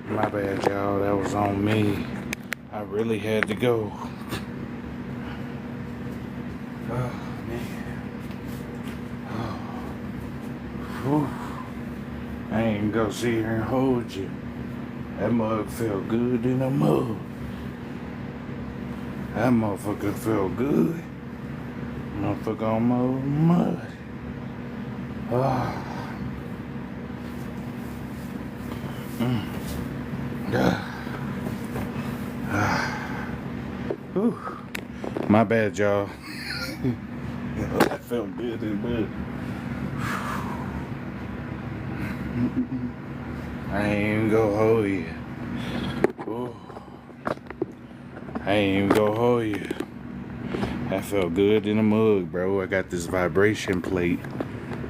My bad, y'all. That was on me. I really had to go. Oh, man. Oh. Whew. I ain't gonna sit here and hold you. That mug felt good in the mug. That motherfucker felt good. Motherfucker on my mud. Oh. Whew. My bad, y'all. That felt good in the mud. I ain't even gonna hold you. Ooh. I ain't even gonna hold you. That felt good in the mug, bro. I got this vibration plate.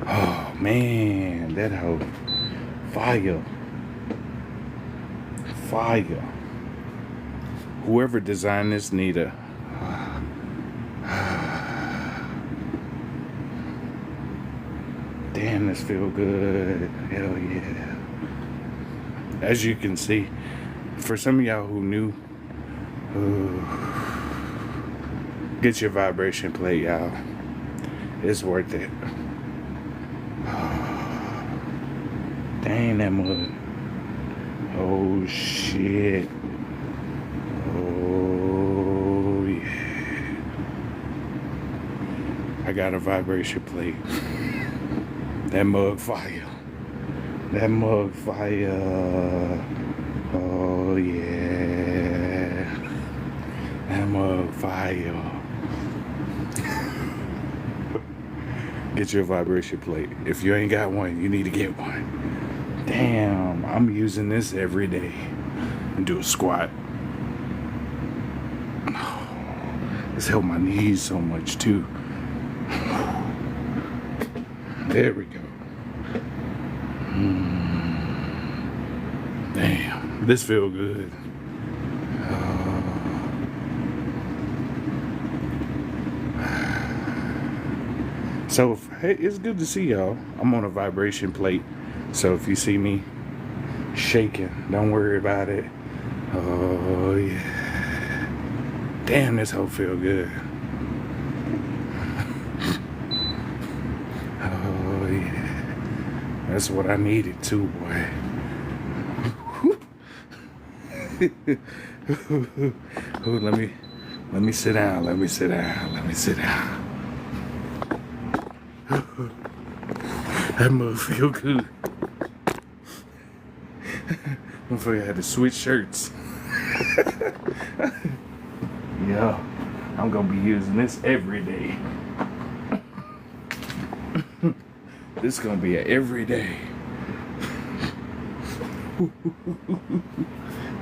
Oh man, that hoe. Fire. Fire. Whoever designed this need a damn, this feel good. Hell yeah. As you can see, for some of y'all who knew, get your vibration plate, y'all. It's worth it. Dang, that mud. Oh shit. Oh yeah. I got a vibration plate. That mug fire. That mug fire. Oh yeah. That mug fire. Get your vibration plate. If you ain't got one, you need to get one. Damn, I'm using this every day. And do a squat. It's helped my knees so much too. There we go. Damn, this feel good. So, hey, it's good to see y'all. I'm on a vibration plate. So if you see me shaking, don't worry about it. Oh, yeah. Damn, this hoe feel good. Oh, yeah. That's what I needed too, boy. Ooh, let me sit down. Let me sit down. Let me sit down. That mug feel good. Motherfucker had to switch shirts. Yeah, I'm gonna be using this every day. This gonna be an everyday.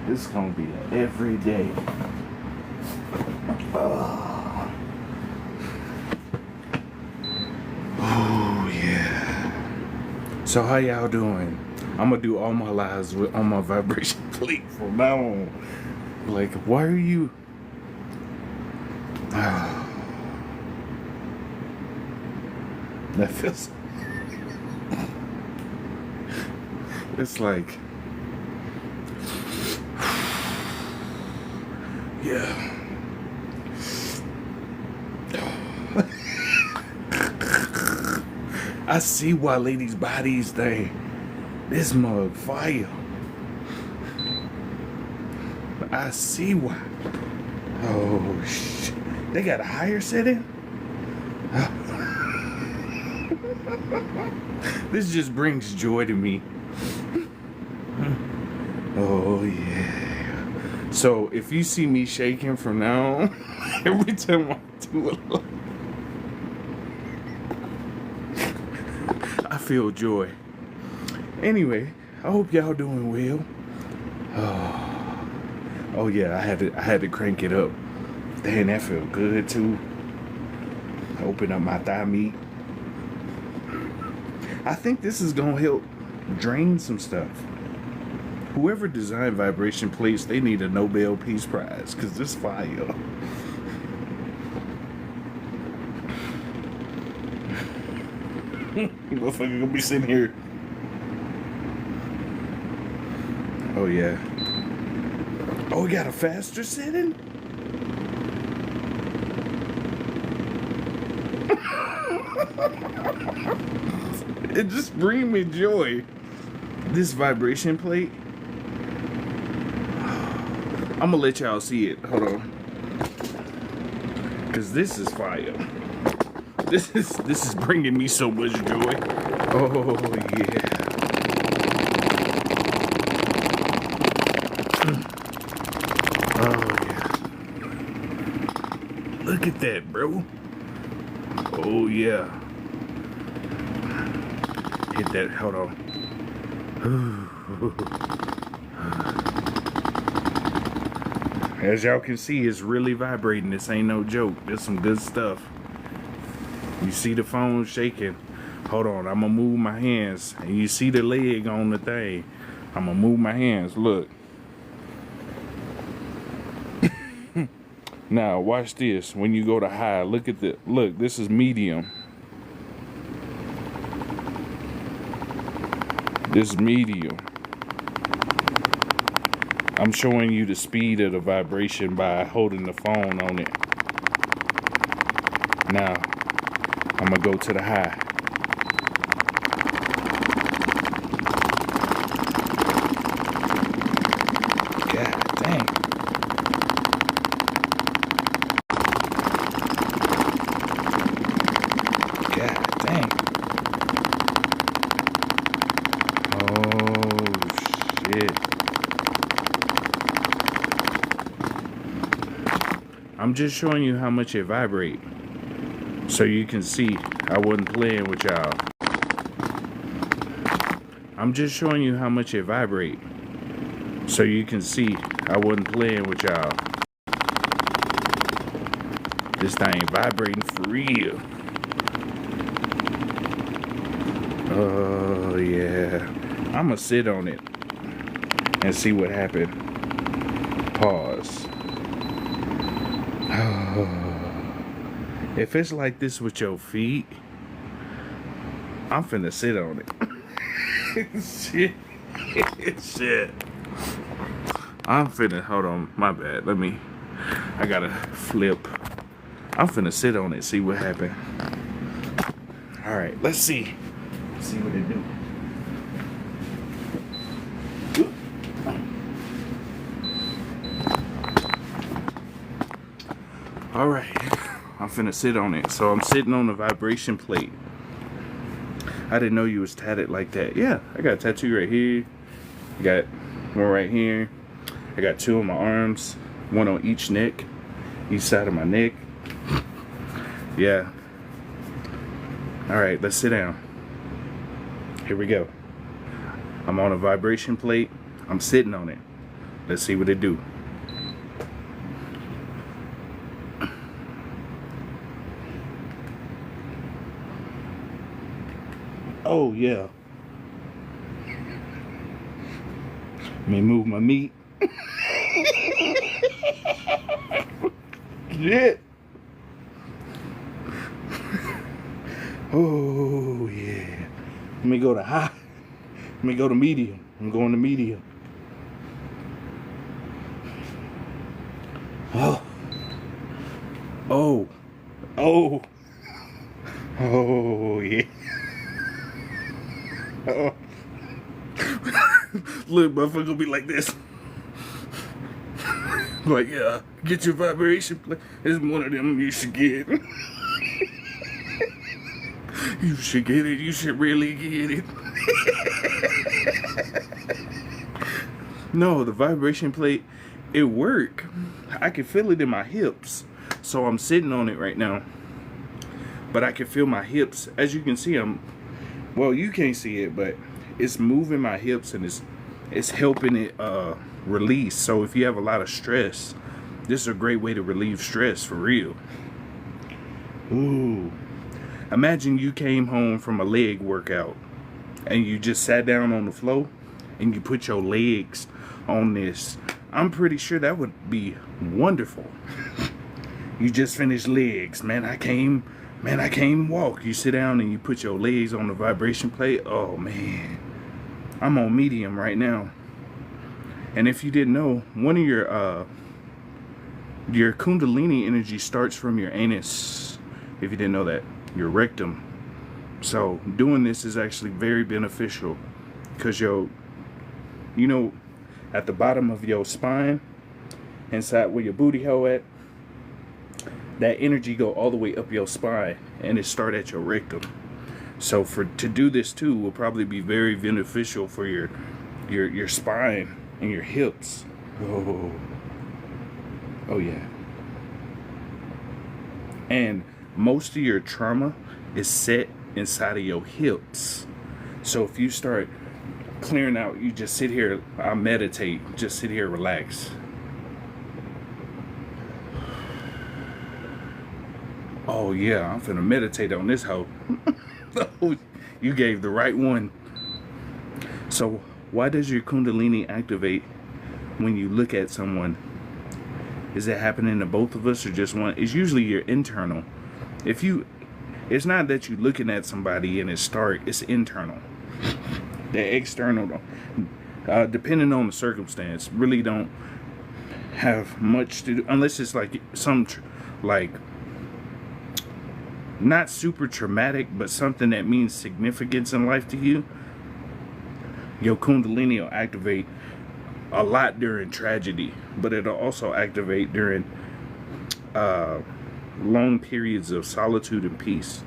This gonna be an everyday. Oh yeah. So how y'all doing? I'm gonna do all my lives on my vibration plate from now on. Like, why are you? That feels. It's like, yeah. I see why ladies buy these things. This mug fire. I see why. Oh shit. They got a higher setting? This just brings joy to me. Oh yeah. So if you see me shaking from now on, every time I do it, I feel joy. Anyway, I hope y'all doing well. Oh yeah, I had to crank it up. Damn, that feel good too. Open up my thigh meat. I think this is gonna help drain some stuff. Whoever designed vibration plates, they need a Nobel Peace Prize, cause this fire. Motherfucker gonna be sitting here. Oh yeah. Oh, we got a faster setting? It just brings me joy. This vibration plate. I'm gonna let y'all see it. Hold on. Cause this is fire. This is bringing me so much joy. Oh yeah. Oh yeah. Look at that, bro. Oh yeah. Hit that. Hold on. As y'all can see, it's really vibrating. This ain't no joke. This some good stuff. You see the phone shaking. Hold on, I'm gonna move my hands. And you see the leg on the thing. I'm gonna move my hands. Look. Now, watch this. When you go to high, look at the, look, this is medium. This is medium. I'm showing you the speed of the vibration by holding the phone on it. Now, I'm gonna go to the high. God dang. God dang. Oh, shit. I'm just showing you how much it vibrates, so you can see I wasn't playing with y'all. I'm just showing you how much it vibrates, so you can see I wasn't playing with y'all. This thing vibrating for real. Oh yeah. I'ma sit on it and see what happened. Pause. If it's like this with your feet, I'm finna sit on it. Shit. Shit. I'm finna, hold on, my bad. I gotta flip. I'm finna sit on it, see what happened. Alright, let's see. Let's see what it do. Alright, I'm finna sit on it. So I'm sitting on the vibration plate. I didn't know you was tatted like that. Yeah, I got a tattoo right here. I got one right here. I got two on my arms. One on each neck. Each side of my neck. Yeah. Alright, let's sit down. Here we go. I'm on a vibration plate. I'm sitting on it. Let's see what it do. Oh yeah. Let me move my meat. Shit. Oh yeah. Let me go to high. Let me go to medium. I'm going to medium. Oh. Oh. Oh. Oh yeah. Oh. Look, motherfucker gonna be like this. Like, yeah, get your vibration plate. It's one of them you should get. You should get it. You should really get it. No, the vibration plate, it worked. I can feel it in my hips. So I'm sitting on it right now. But I can feel my hips. As you can see, well, you can't see it, but it's moving my hips and it's helping it release. So if you have a lot of stress, this is a great way to relieve stress, for real. Ooh. Imagine you came home from a leg workout and you just sat down on the floor and you put your legs on this. I'm pretty sure that would be wonderful. You just finished legs, man. I can't walk. You sit down and you put your legs on the vibration plate. Oh man, I'm on medium right now. And if you didn't know, one of your Kundalini energy starts from your anus. If you didn't know that, your rectum. So doing this is actually very beneficial, because you know, at the bottom of your spine, inside where your booty hole at, that energy go all the way up your spine, and it start at your rectum. So to do this too will probably be very beneficial for your spine and your hips. Oh yeah. And most of your trauma is set inside of your hips. So if you start clearing out, you just sit here, I meditate, just sit here, relax. Oh yeah, I'm finna meditate on this hoe. You gave the right one. So why does your Kundalini activate when you look at someone? Is it happening to both of us or just one? It's usually your internal. It's not that you're looking at somebody and it's internal. The external, depending on the circumstance, really don't have much to do, unless it's like not super traumatic, but something that means significance in life to you. Your Kundalini will activate a lot during tragedy, but it'll also activate during long periods of solitude and peace,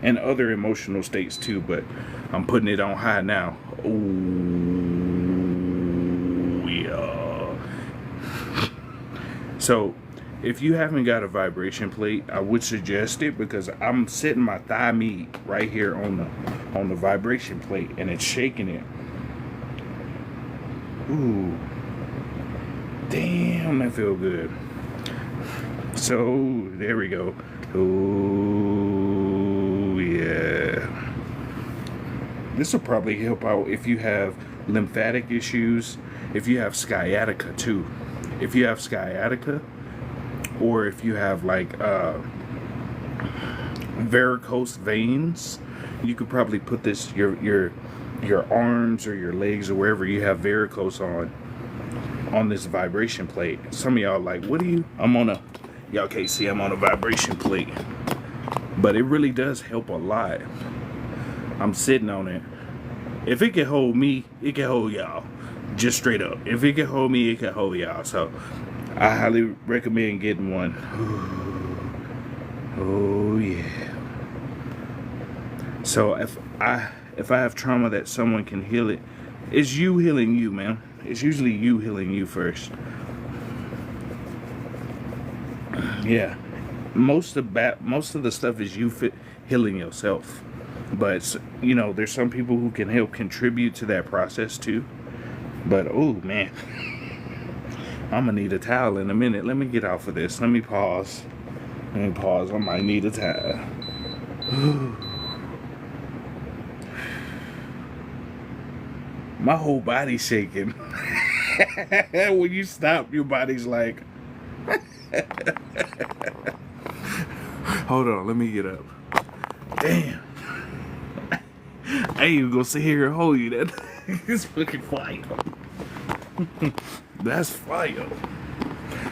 and other emotional states too, but I'm putting it on high now. Oh yeah. So if you haven't got a vibration plate, I would suggest it, because I'm setting my thigh meat right here on the vibration plate, and it's shaking it. Ooh, damn, that feel good. So there we go. Oh yeah. This will probably help out if you have lymphatic issues, if you have sciatica too. If you have sciatica, or if you have like varicose veins, you could probably put this your arms or your legs or wherever you have varicose on this vibration plate. Some of y'all like, what are you? Y'all can't see I'm on a vibration plate, but it really does help a lot. I'm sitting on it. If it can hold me, it can hold y'all. Just straight up. If it can hold me, it can hold y'all. So I highly recommend getting one. Oh yeah. So if I have trauma that someone can heal it, it's you healing you, man. It's usually you healing you first. Yeah. Most of the stuff is you healing yourself. But you know, there's some people who can help contribute to that process too. But oh man, I'm gonna need a towel in a minute. Let me get off of this. Let me pause. I might need a towel. My whole body's shaking. When you stop, your body's like, hold on, let me get up. Damn. I ain't even gonna sit here and hold you. That is fucking fire. That's fire.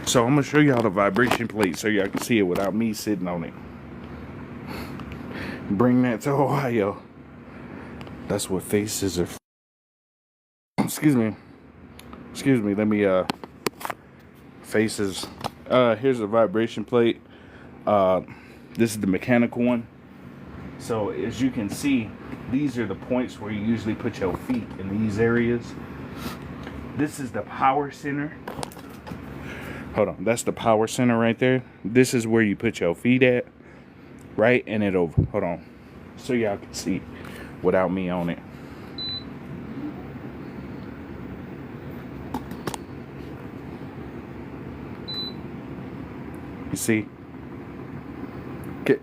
So I'm gonna show y'all the vibration plate so y'all can see it without me sitting on it. Bring that to Ohio. That's what faces are. Excuse me. Let me faces. Here's a vibration plate. This is the mechanical one. So as you can see, these are the points where you usually put your feet, in these areas. This is the power center. Hold on, that's the power center right there. This is where you put your feet at, right? And it'll, hold on, so y'all can see without me on it. You see?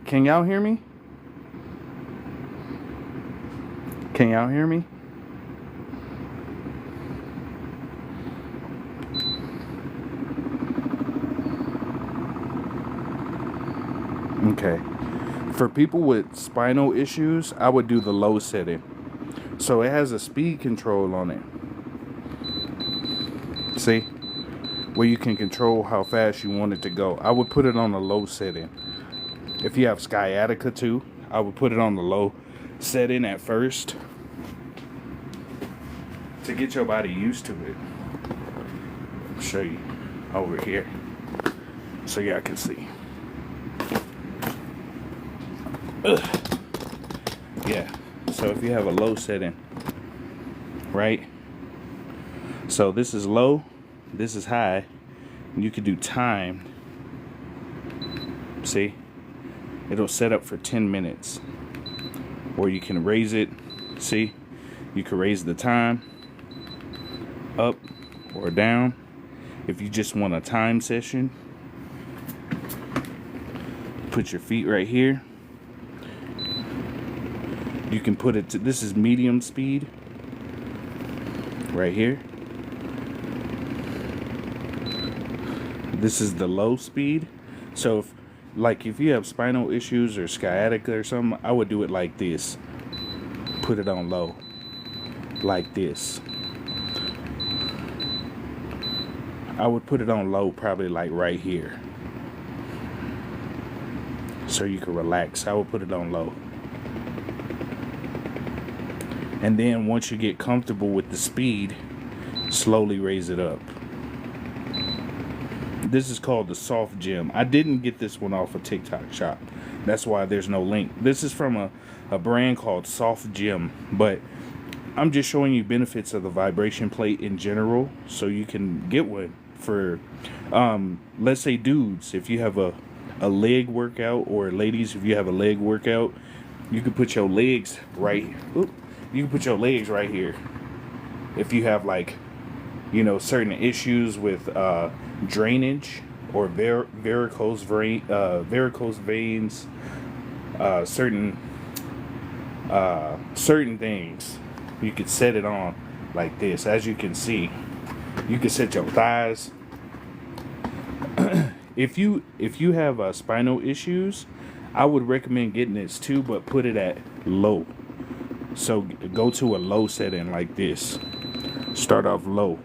Can y'all hear me? Can y'all hear me? Okay. For people with spinal issues, I would do the low setting. So it has a speed control on it. See? Where you can control how fast you want it to go. I would put it on a low setting. If you have sciatica too, I would put it on the low setting at first to get your body used to it. I'll show you over here so y'all can see. Ugh. Yeah, so if you have a low setting, right? So this is low, this is high, and you can do timed. See? It'll set up for 10 minutes. Or you can raise it, see? You can raise the time up or down. If you just want a time session, put your feet right here. You can put it to, this is medium speed, right here. This is the low speed. So if you have spinal issues or sciatica or something, I would do it like this. Put it on low, like this. I would put it on low, probably like right here, so you can relax. I would put it on low. And then once you get comfortable with the speed, slowly raise it up. This is called the Soft Gym. I didn't get this one off a TikTok shop. That's why there's no link. This is from a brand called Soft Gym. But I'm just showing you benefits of the vibration plate in general, so you can get one for, let's say dudes, if you have a leg workout, or ladies, if you have a leg workout, you can put your legs right, you can put your legs right here. If you have, like, you know, certain issues with drainage or varicose veins, certain things, you could set it on like this. As you can see, you can set your thighs. If you have spinal issues, I would recommend getting this too, but put it at low. So go to a low setting like this. Start off low,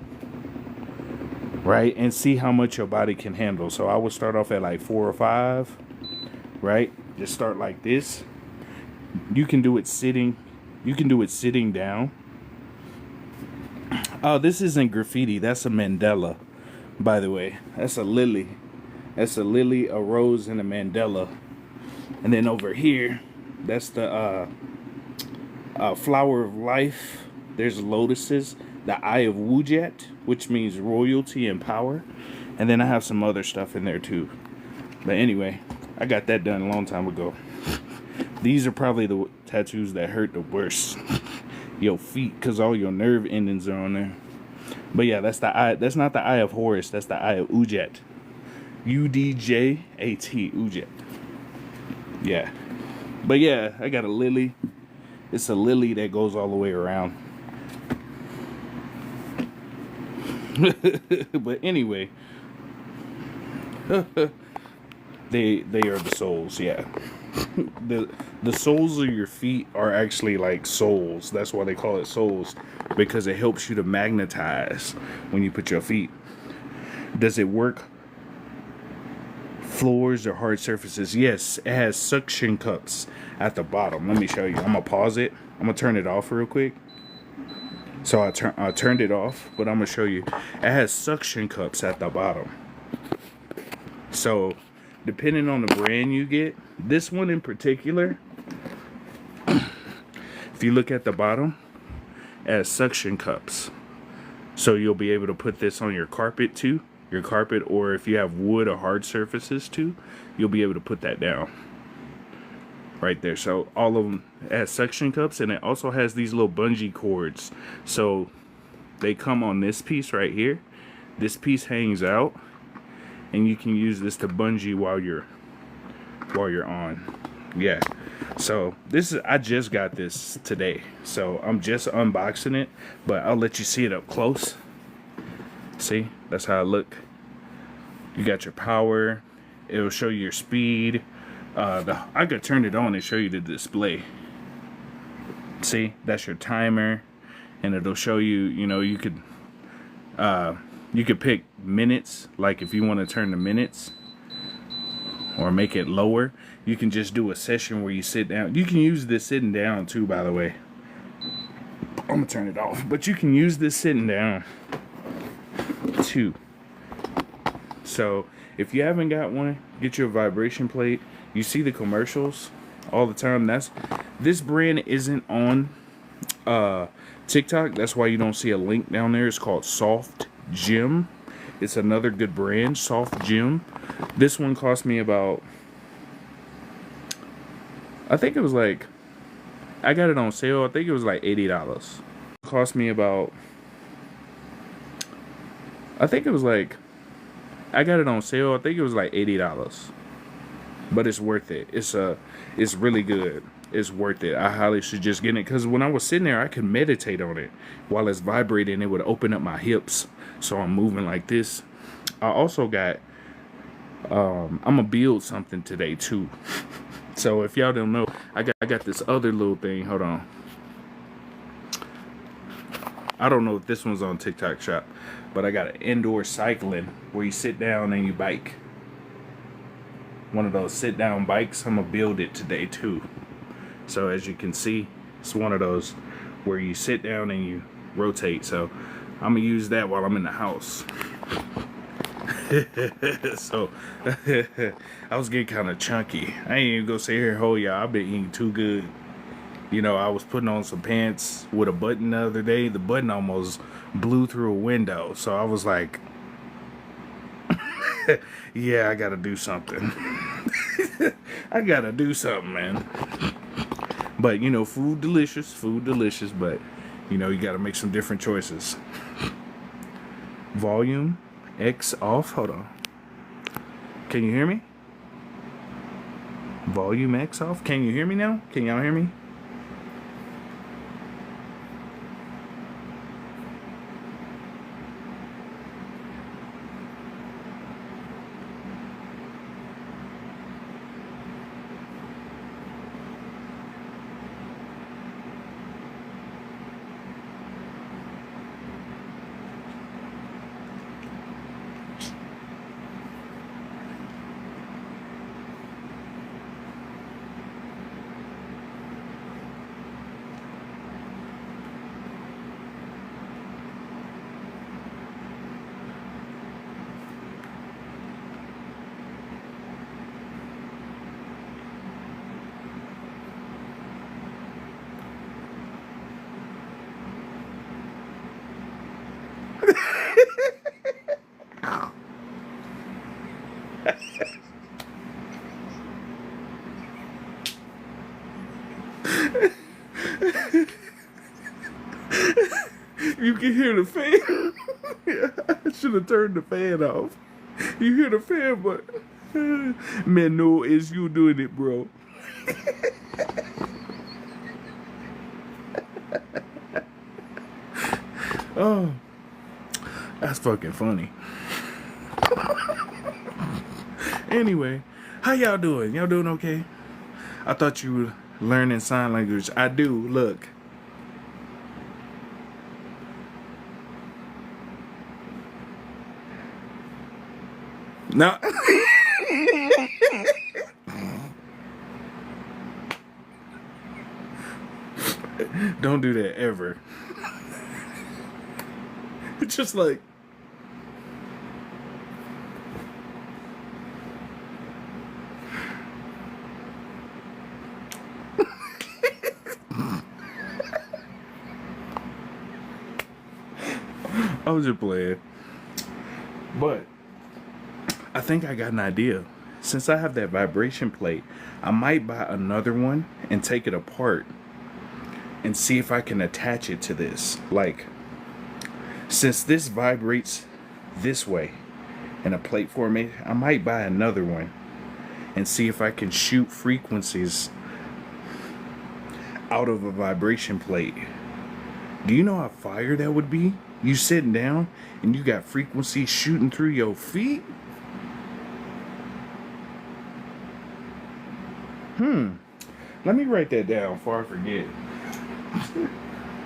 right? And see how much your body can handle. So I would start off at like 4 or 5, right? Just start like this. You can do it sitting. You can do it sitting down. Oh, this isn't graffiti. That's a mandala, by the way. That's a lily. That's a lily, a rose, and a mandala. And then over here, that's the flower of life. There's lotuses. The eye of Wujat, which means royalty and power. And then I have some other stuff in there too. But anyway, I got that done a long time ago. These are probably the tattoos that hurt the worst. Your feet, because all your nerve endings are on there. But yeah, that's the eye. That's not the eye of Horus. That's the eye of Ujat. U-D-J-A-T, Ujat. Yeah. But yeah, I got a lily. It's a lily that goes all the way around. But anyway, they are the souls. Yeah. The soles of your feet are actually like souls. That's why they call it souls, because it helps you to magnetize when you put your feet. Does it work floors or hard surfaces? Yes, it has suction cups at the bottom. Let me show you. I'm gonna pause it. I'm gonna turn it off real quick. So I turned it off, but I'm gonna show you. It has suction cups at the bottom. So depending on the brand you get, this one in particular, if you look at the bottom, it has suction cups. So you'll be able to put this on your carpet too. Your carpet, or if you have wood or hard surfaces too, you'll be able to put that down. Right there. So all of them has suction cups, and it also has these little bungee cords. So they come on this piece right here. This piece hangs out, and you can use this to bungee while you're on. Yeah. So this is, I just got this today, so I'm just unboxing it, but I'll let you see it up close. See, that's how it look. You got your power. It'll show you your speed. I could turn it on and show you the display. See, that's your timer, and it'll show you, you know, you could You could pick minutes, like if you want to turn the minutes or make it lower. You can just do a session where you sit down. You can use this sitting down too, by the way. I'm gonna turn it off, but you can use this sitting down too. So if you haven't got one, get your vibration plate. You see the commercials all the time. This brand isn't on TikTok. That's why you don't see a link down there. It's called Soft Gym. It's another good brand, Soft Gym. This one cost me about, I think it was like, I got it on sale. I think it was like $80. It cost me about, I think it was like, I got it on sale. I think it was like $80. But it's worth it. It's really good. It's worth it. I highly suggest getting it, because when I was sitting there, I could meditate on it while it's vibrating. It would open up my hips, so I'm moving like this. I also got, I'm gonna build something today too. So if y'all don't know, I got this other little thing. Hold on. I don't know if this one's on TikTok Shop, but I got an indoor cycling where you sit down and you bike. One of those sit down bikes. I'm gonna build it today too. So as you can see, it's one of those where you sit down and you rotate. So I'm gonna use that while I'm in the house. So I was getting kind of chunky. I ain't even gonna sit here and hold y'all. I've been eating too good. You know, I was putting on some pants with a button the other day. The button almost blew through a window. So I was like, yeah, I gotta do something. I gotta do something, man. But, you know, food delicious, but, you know, you gotta make some different choices. Volume X off. Hold on. Can you hear me? Volume X off. Can you hear me now? Can y'all hear me? You can hear the fan. I should have turned the fan off. You hear the fan, but man, no, it's you doing it, bro. Oh, that's fucking funny. Anyway, how y'all doing? Y'all doing okay? I thought you were learning sign language. I do. Look. No. Don't do that ever. It's just like, I was just playing. But I think I got an idea. Since I have that vibration plate, I might buy another one and take it apart and see if I can attach it to this. Like, since this vibrates this way in a plate formation, I might buy another one and see if I can shoot frequencies out of a vibration plate. Do you know how fire that would be? You sitting down and you got frequencies shooting through your feet? Let me write that down before I forget.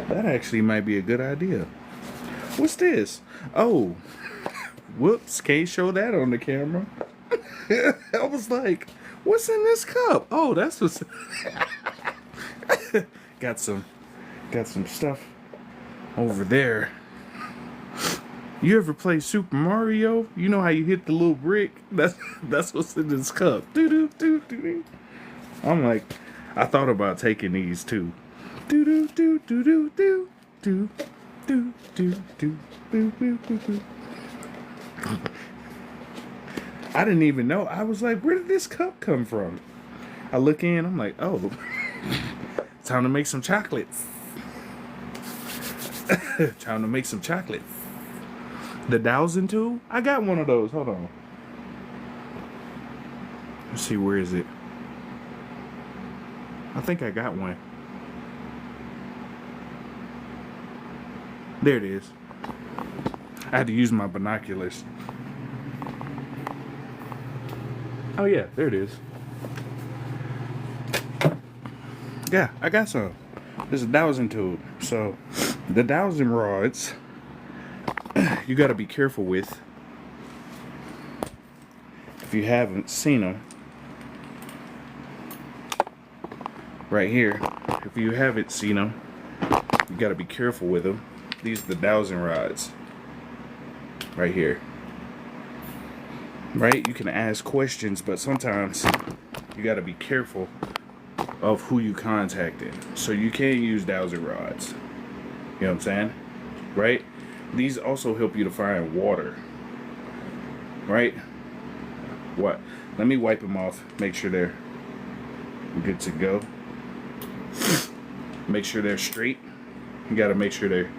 That actually might be a good idea. What's this? Oh, whoops, can't show that on the camera. I was like, what's in this cup? Oh, that's what's got some stuff over there. You ever play Super Mario? You know how you hit the little brick? That's what's in this cup. Doo doo doo doo. I'm like, I thought about taking these too. Doo doo doo doo doo doo doo doo doo doo boo boo boo boo. I didn't even know. I was like, where did this cup come from? I look in, I'm like, oh, time to make some chocolates. Time to make some chocolate. The dowsing tool? I got one of those. Hold on. Let's see, where is it? I think I got one. There it is. I had to use my binoculars. Oh yeah, there it is. Yeah, I got some. This is a dowsing tool. So, the dowsing rods, you got to be careful with. If you haven't seen them, right here. If you haven't seen them, you got to be careful with them. These are the dowsing rods. Right here. Right? You can ask questions, but sometimes you got to be careful of who you contacted. So you can't use dowsing rods. You know what I'm saying? Right? These also help you to find water. Right? What? Let me wipe them off. Make sure they're good to go. Make sure they're straight. You got to make sure they're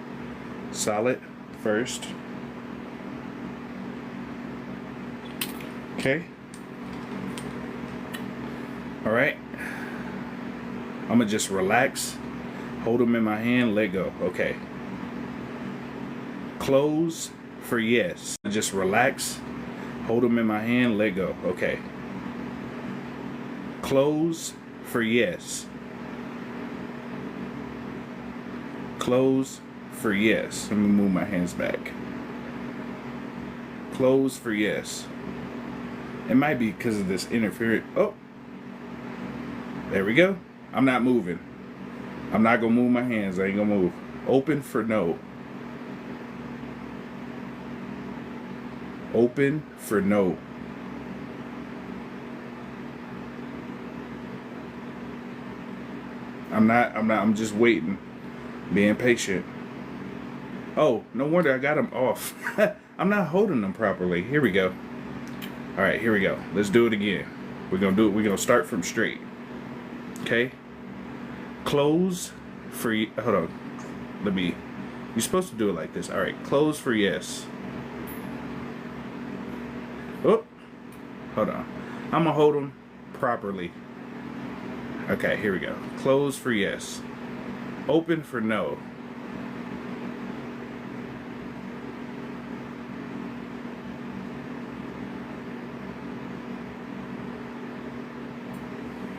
solid first. Okay. All right. I'm gonna just relax, hold them in my hand, let go. Okay. Close for yes. Just relax, hold them in my hand, let go. Okay. Close for yes. Close for yes. Let me move my hands back. Close for yes. It might be because of this interference. Oh, there we go. I'm not moving. I'm not gonna move my hands. I ain't gonna move. Open for no. Open for no. I'm just waiting. Being patient. Oh, no wonder I got them off. I'm not holding them properly. Here we go. All right, here we go. Let's do it again. We're gonna do it. We're gonna start from straight. Okay. Close for hold on. You're supposed to do it like this. All right. Close for yes. Oh, hold on. I'm gonna hold them properly. Okay, here we go. Close for yes. Open for no.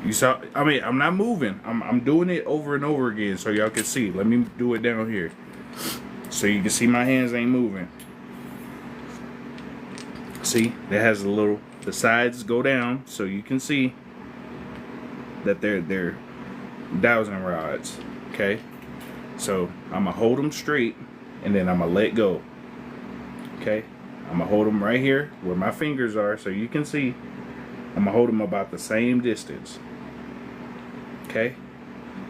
You saw, I mean, I'm not moving. I'm doing it over and over again so y'all can see. Let me do it down here. So you can see my hands ain't moving. See, it has a little, the sides go down so you can see that they're dowsing rods. Okay? So I'm gonna hold them straight and then I'm gonna let go. Okay? I'm gonna hold them right here where my fingers are so you can see. I'm gonna hold them about the same distance. Okay?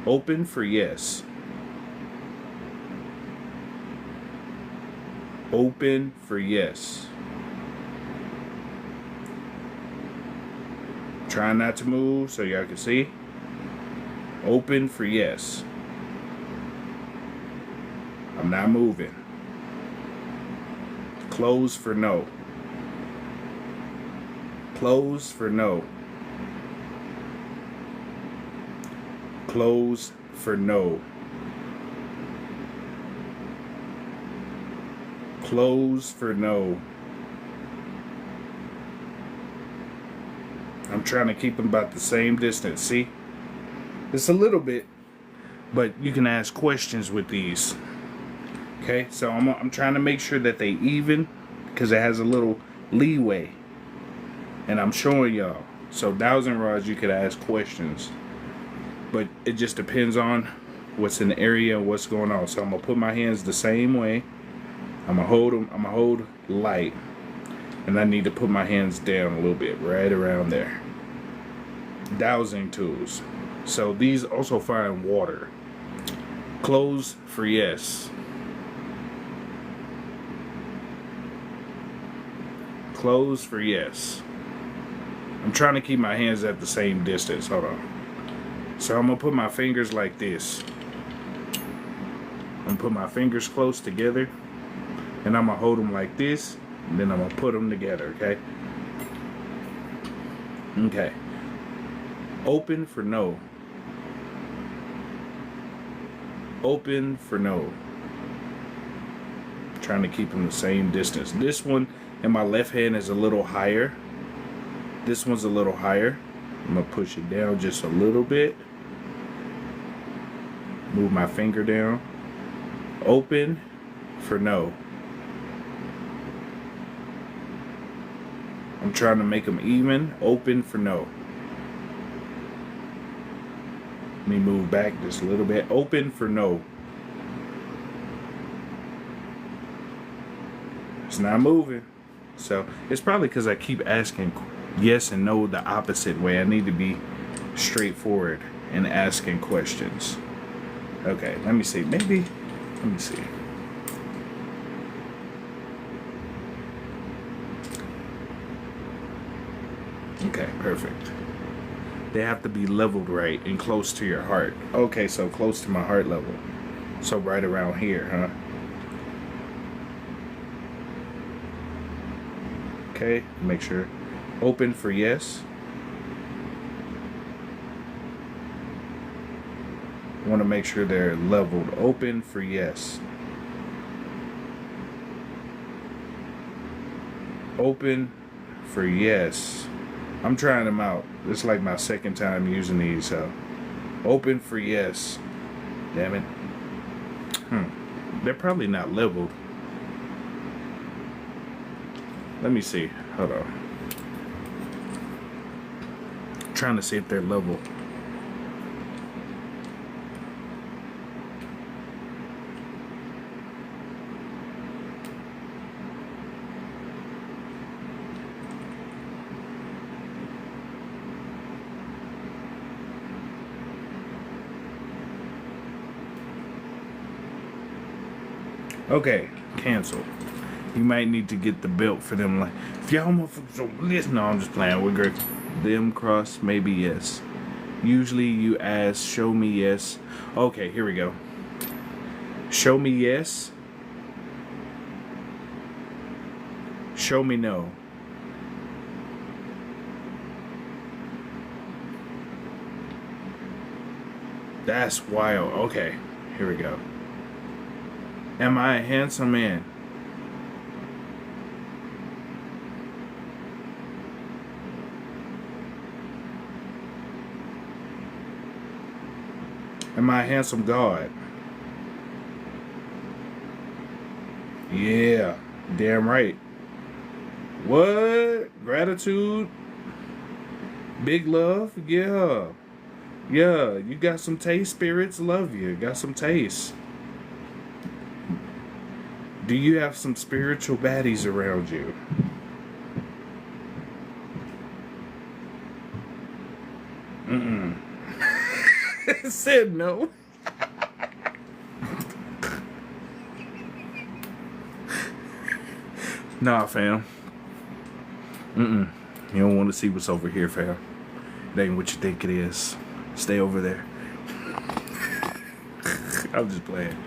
Open for yes. Open for yes. Try not to move so y'all can see. Open for yes. I'm not moving. Close for no. Close for no. Close for no. Close for no. I'm trying to keep them about the same distance. See? It's a little bit, but you can ask questions with these. Okay, so I'm trying to make sure that they even, because it has a little leeway. And I'm showing y'all. So dowsing rods, you could ask questions, but it just depends on what's in the area and what's going on. So I'm gonna put my hands the same way. I'm gonna hold them. I'm gonna hold light, and I need to put my hands down a little bit, right around there. Dowsing tools. So these also find water. Close for yes. Close for yes. I'm trying to keep my hands at the same distance. Hold on. So I'm going to put my fingers like this. I'm going to put my fingers close together. And I'm going to hold them like this. And then I'm going to put them together, okay? Okay. Open for no. Open for no. I'm trying to keep them the same distance. This one in my left hand is a little higher. This one's a little higher. I'm going to push it down just a little bit. Move my finger down. Open for no. I'm trying to make them even. Open for no. Let me move back just a little bit. Open for no. It's not moving. So it's probably because I keep asking yes and no the opposite way. I need to be straightforward in asking questions. Okay, let me see. Let me see. Okay, perfect. They have to be leveled right and close to your heart. Okay, so close to my heart level. So right around here, huh? Okay, make sure. Open for yes. I want to make sure they're leveled. Open for yes. Open for yes. I'm trying them out. It's like my second time using these, so. Open for yes. Damn it. They're probably not leveled. Let me see. Hold on. I'm trying to see if they're level. Okay, cancel. You might need to get the belt for them. Like, if y'all motherfuckers don't listen, no, I'm just playing. We're great. Them cross, maybe yes. Usually you ask, show me yes. Okay, here we go. Show me yes. Show me no. That's wild. Okay, here we go. Am I a handsome man? Am I a handsome God? Yeah, damn right. What? Gratitude? Big love? Yeah. Yeah, you got some taste, spirits love you. Got some taste. Do you have some spiritual baddies around you? Said no. Nah, fam. You don't want to see what's over here, fam. It ain't what you think it is. Stay over there. I'm just playing.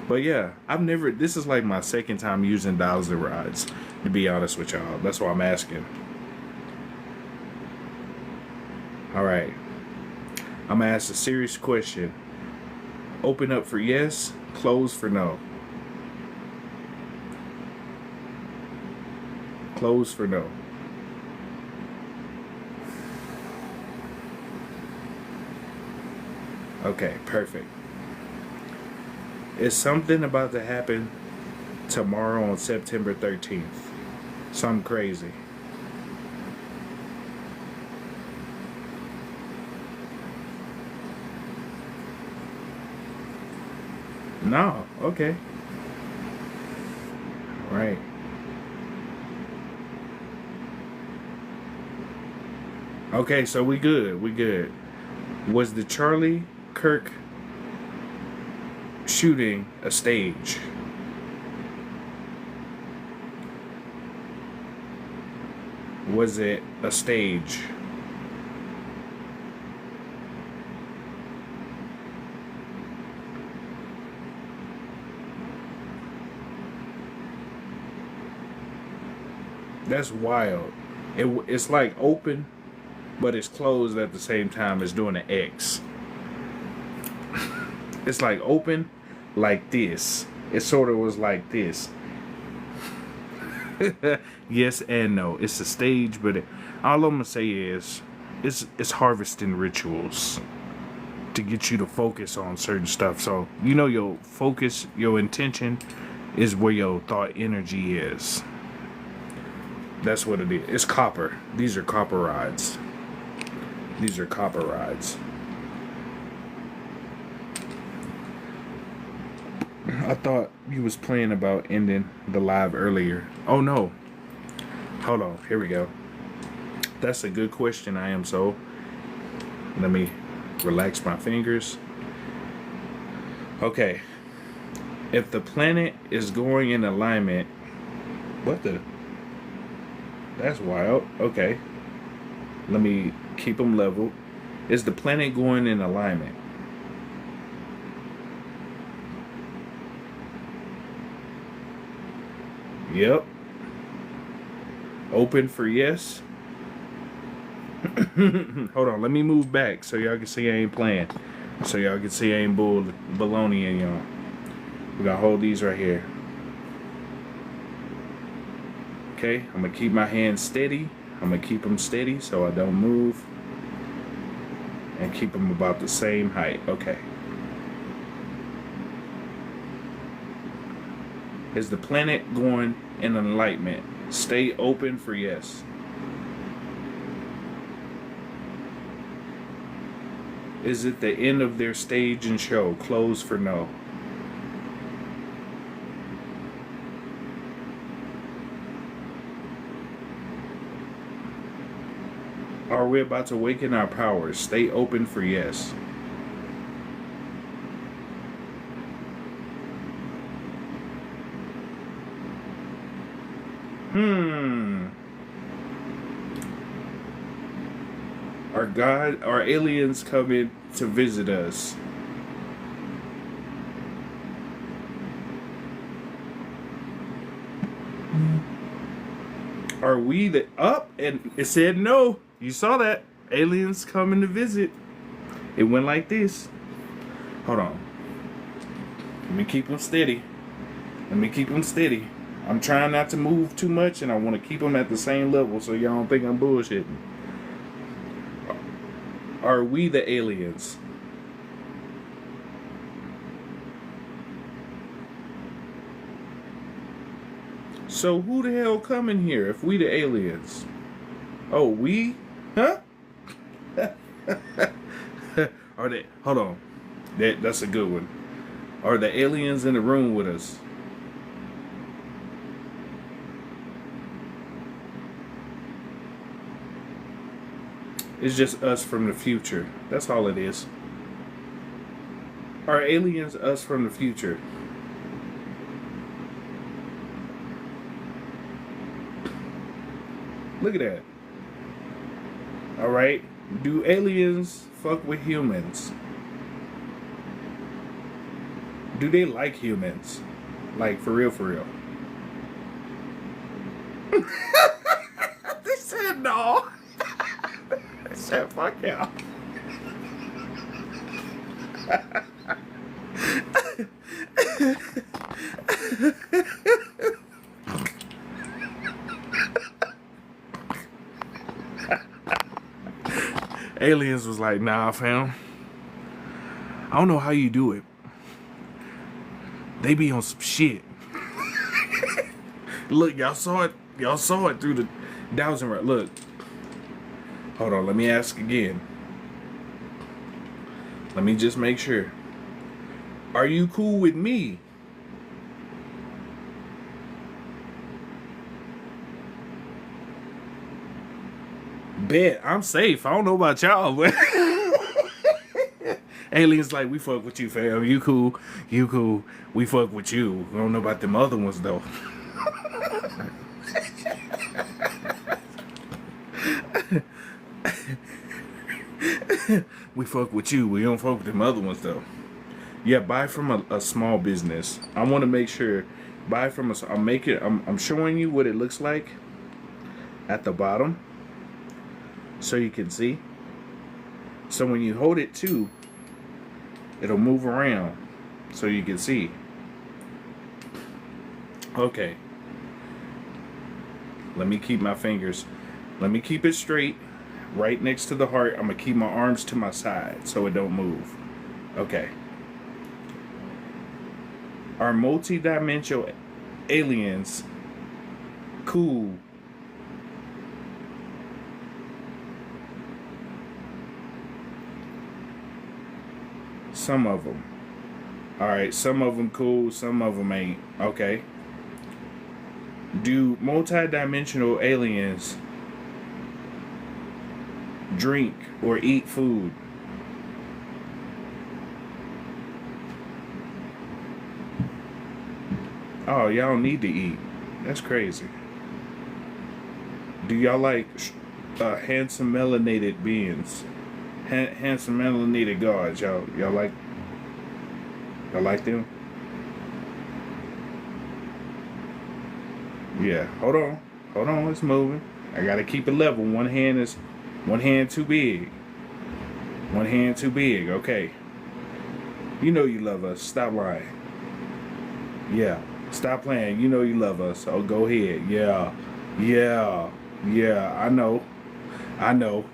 But yeah, this is like my second time using dowsing rods, to be honest with y'all. That's why I'm asking. Alright. I'm going to ask a serious question. Open up for yes, close for no. Close for no. Okay, perfect. Is something about to happen tomorrow on September 13th. Something crazy. No, okay. Right. Okay, so we good. We good. Was the Charlie Kirk shooting a stage? Was it a stage? That's wild. It's like open, but it's closed at the same time as doing an X. It's like open, like this. It sort of was like this. Yes and no. It's a stage, but all I'm gonna say is, it's harvesting rituals to get you to focus on certain stuff. So you know your focus, your intention, is where your thought energy is. That's what it is. It's copper. These are copper rods. These are copper rods. I thought you was playing about ending the live earlier. Oh no. Hold on. Here we go. That's a good question, I am so. Let me relax my fingers. Okay. If the planet is going in alignment, what the? That's wild. Okay. Let me keep them level. Is the planet going in alignment? Yep. Open for yes. Hold on. Let me move back so y'all can see I ain't playing. So y'all can see I ain't baloney in y'all. We're gonna hold these right here. Okay, I'm gonna keep my hands steady. I'm gonna keep them steady so I don't move. And keep them about the same height. Okay. Is the planet going in enlightenment? Stay open for yes. Is it the end of their stage and show? Close for no. Are we about to awaken our powers? Stay open for yes. Are aliens coming to visit us? Are we the up? And it said no. You saw that. Aliens coming to visit. It went like this. Hold on. Let me keep them steady. Let me keep them steady. I'm trying not to move too much, and I want to keep them at the same level so y'all don't think I'm bullshitting. Are we the aliens? So who the hell coming here if we the aliens? Oh, we? Huh? Are they? Hold on. That's a good one. Are the aliens in the room with us? It's just us from the future. That's all it is. Are aliens us from the future? Look at that. Alright. Do aliens fuck with humans? Do they like humans? Like, for real, for real. They said no. They said fuck yeah. Aliens was like, nah, fam. I don't know how you do it. They be on some shit. Look, y'all saw it. Y'all saw it through the dowsing rod. Look. Hold on. Let me ask again. Let me just make sure. Are you cool with me? Bet I'm safe. I don't know about y'all, but aliens like, we fuck with you, fam. You cool. You cool. We fuck with you. We don't know about them other ones though. We fuck with you. We don't fuck with them other ones though. Yeah, buy from a small business. I want to make sure. Buy from a. I'm showing you what it looks like at the bottom, so you can see. So when you hold it too, it'll move around, so you can see. Okay. Let me keep my fingers. Let me keep it straight, right next to the heart. I'm gonna keep my arms to my side so it don't move. Okay. Are multi-dimensional aliens cool? Some of them. Alright, some of them cool, some of them ain't. Okay. Do multi-dimensional aliens drink or eat food? Oh, y'all don't need to eat. That's crazy. Do y'all like handsome melanated beings? Handsome melanated gods. Y'all like them? Yeah. Hold on. It's moving. I gotta keep it level. One hand too big. One hand too big. Okay. You know you love us. Stop lying. Yeah. Stop playing. You know you love us. Oh, go ahead. Yeah. I know.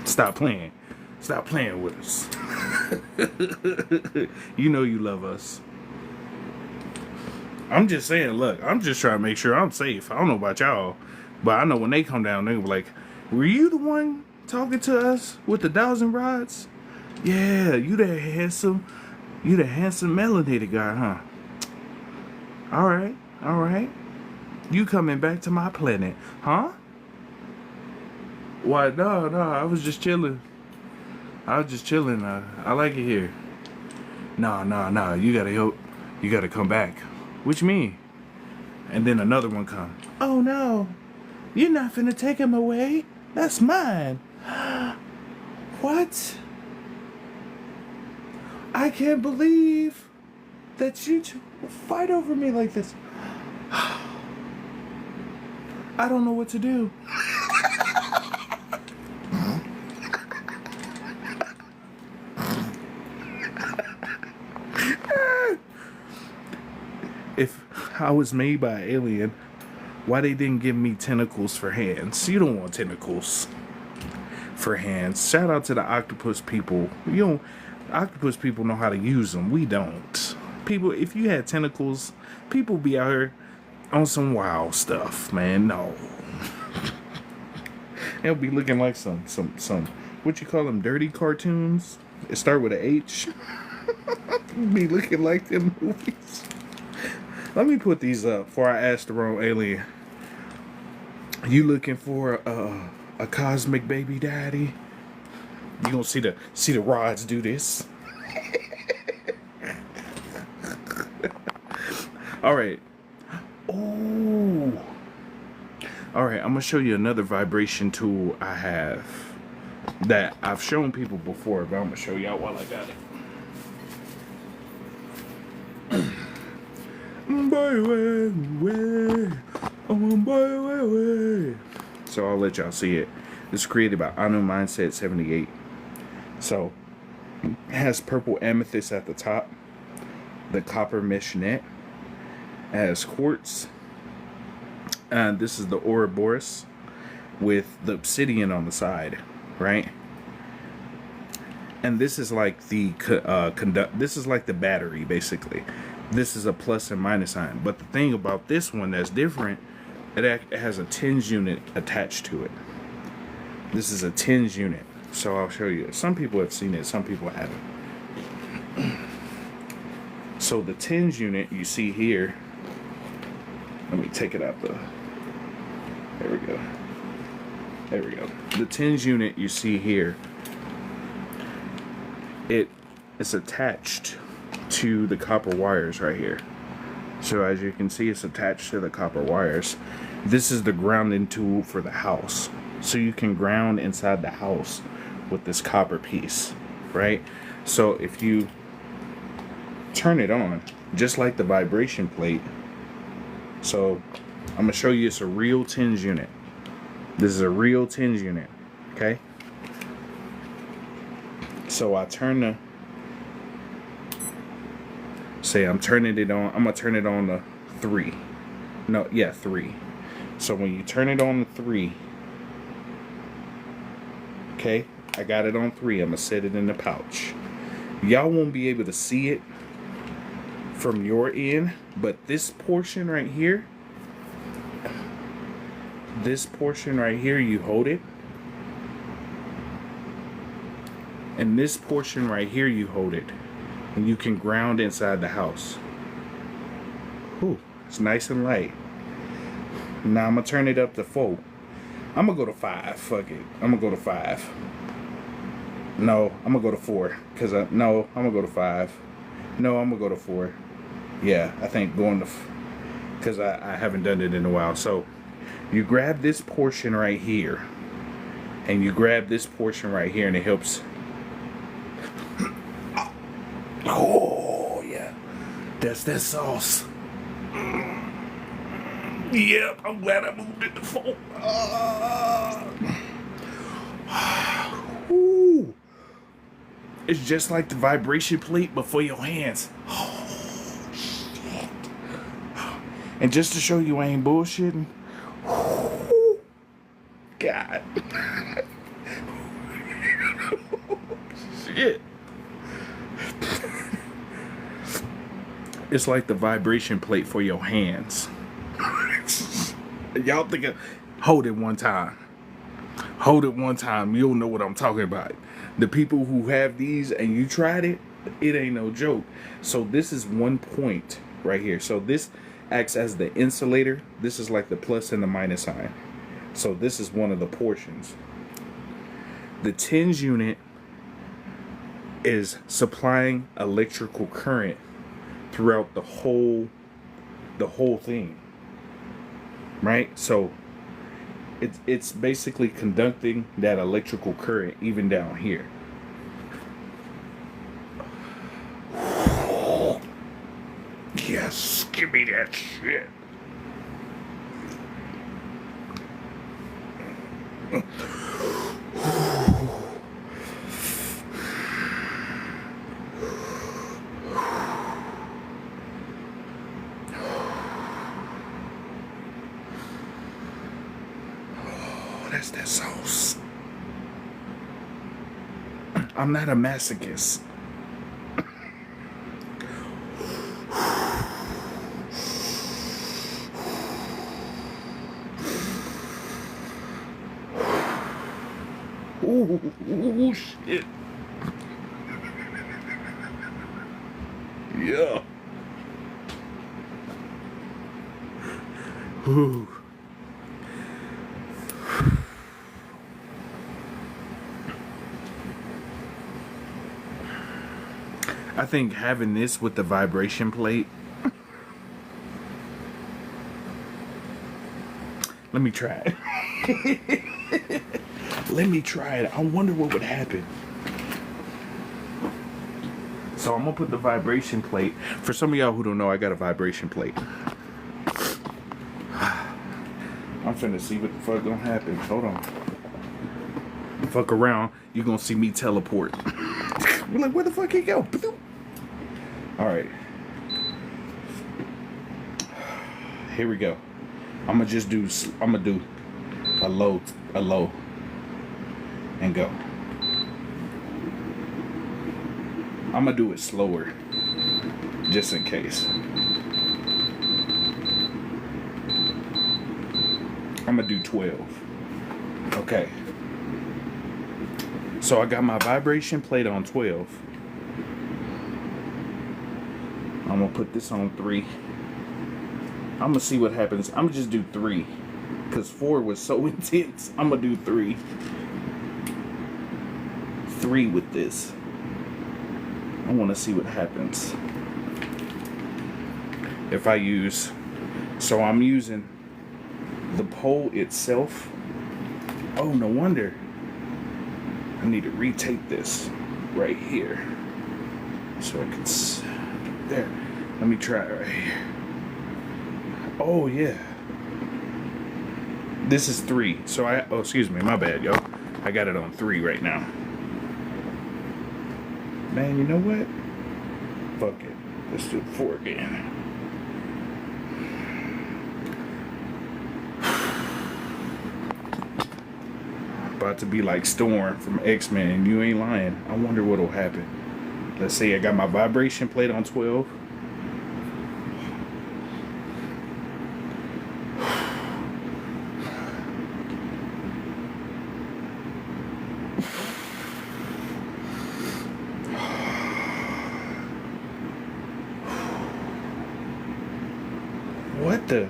Stop playing. Stop playing with us. You know you love us. I'm just saying, look, I'm just trying to make sure I'm safe. I don't know about y'all, but I know when they come down, they'll be like, were you the one talking to us with the dowsing rods? Yeah, you the handsome melanated guy, huh? All right. You coming back to my planet, huh? Why, no, I was just chilling. I like it here. No, you gotta come back. What you mean? And then another one come. Oh no, you're not finna take him away. That's mine. What? I can't believe that you two fight over me like this. I don't know what to do. If I was made by an alien, why they didn't give me tentacles for hands? You don't want tentacles for hands. Shout out to the octopus people. Octopus people know how to use them. We don't. People, if you had tentacles, people be out here on some wild stuff, man. No. They'll be looking like some what you call them, dirty cartoons? It start with a H. Be looking like them movies. Let me put these up before I ask the wrong alien. You looking for a cosmic baby daddy? You gonna see the rods do this? All right. Oh. All right. I'm gonna show you another vibration tool I have that I've shown people before, but I'm gonna show y'all while I got it. So I'll let y'all see it. This is created by Anu Mindset 78. So it has purple amethyst at the top, the copper mesh net, it has quartz, and this is the Ouroboros with the obsidian on the side, right? And this is like the this is like the battery basically. This is a plus and minus sign. But the thing about this one that's different, it has a tens unit attached to it. This is a tens unit. So I'll show you. Some people have seen it, some people haven't. So the tens unit you see here, let me take it out the, there we go. There we go. The tens unit you see here, it's attached to the copper wires right here. So as you can see, it's attached to the copper wires. This is the grounding tool for the house. So you can ground inside the house with this copper piece, right? So if you turn it on, just like the vibration plate. So I'm gonna show you, it's a real tens unit. This is a real tens unit, okay? So I turn the, say I'm turning it on, I'm gonna turn it on to 3. No, yeah, 3. So when you turn it on to 3, okay, I got it on 3, I'm gonna set it in the pouch. Y'all won't be able to see it from your end, but this portion right here, you hold it, and this portion right here you hold it, and you can ground inside the house. Whew, it's nice and light. Now I'm gonna turn it up to 4. I'm gonna go to 5. Fuck it, I'm gonna go to 5. No, I'm gonna go to 4, cause no, I'm gonna go to 5. No, I'm gonna go to 4. Yeah, I think going to, because I haven't done it in a while. So you grab this portion right here, and you grab this portion right here, and it helps. Oh yeah, that's that sauce. Yep, I'm glad I moved it to 4. Ooh. It's just like the vibration plate, but for your hands. And just to show you I ain't bullshitting, God. Shit. It's like the vibration plate for your hands. Y'all think of, hold it one time. Hold it one time. You'll know what I'm talking about. The people who have these and you tried it, it ain't no joke. So this is one point right here. So this acts as the insulator. This is like the plus and the minus sign. So this is one of the portions. The tens unit is supplying electrical current throughout the whole thing, right? So it's basically conducting that electrical current even down here. Yes, give me that shit. Oh, that's that sauce. I'm not a masochist. Ooh, shit. Yeah. Ooh. I think having this with the vibration plate. Let me try it. Let me try it. I wonder what would happen. So I'm gonna put the vibration plate. For some of y'all who don't know, I got a vibration plate. I'm finna see what the fuck gonna happen. Hold on. Fuck around, you gonna see me teleport. We're like, where the fuck he go? Alright. Here we go. I'm gonna do a low, and go. I'm gonna do it slower. just in case. I'm gonna do 12. Okay. So I got my vibration plate on 12. I'm gonna put this on 3. I'm gonna see what happens. I'm gonna just do 3. Because 4 was so intense. I'm gonna do 3. 3 with this. I wanna see what happens. If I use, so I'm using the pole itself. Oh, no wonder. I need to retape this right here. So I can, there. Let me try it right here. Oh, yeah. This is 3. So oh, excuse me, my bad, yo. I got it on 3 right now. Man, you know what? Fuck it. Let's do 4 again. About to be like Storm from X-Men. You ain't lying. I wonder what'll happen. Let's see, I got my vibration plate on 12. What the?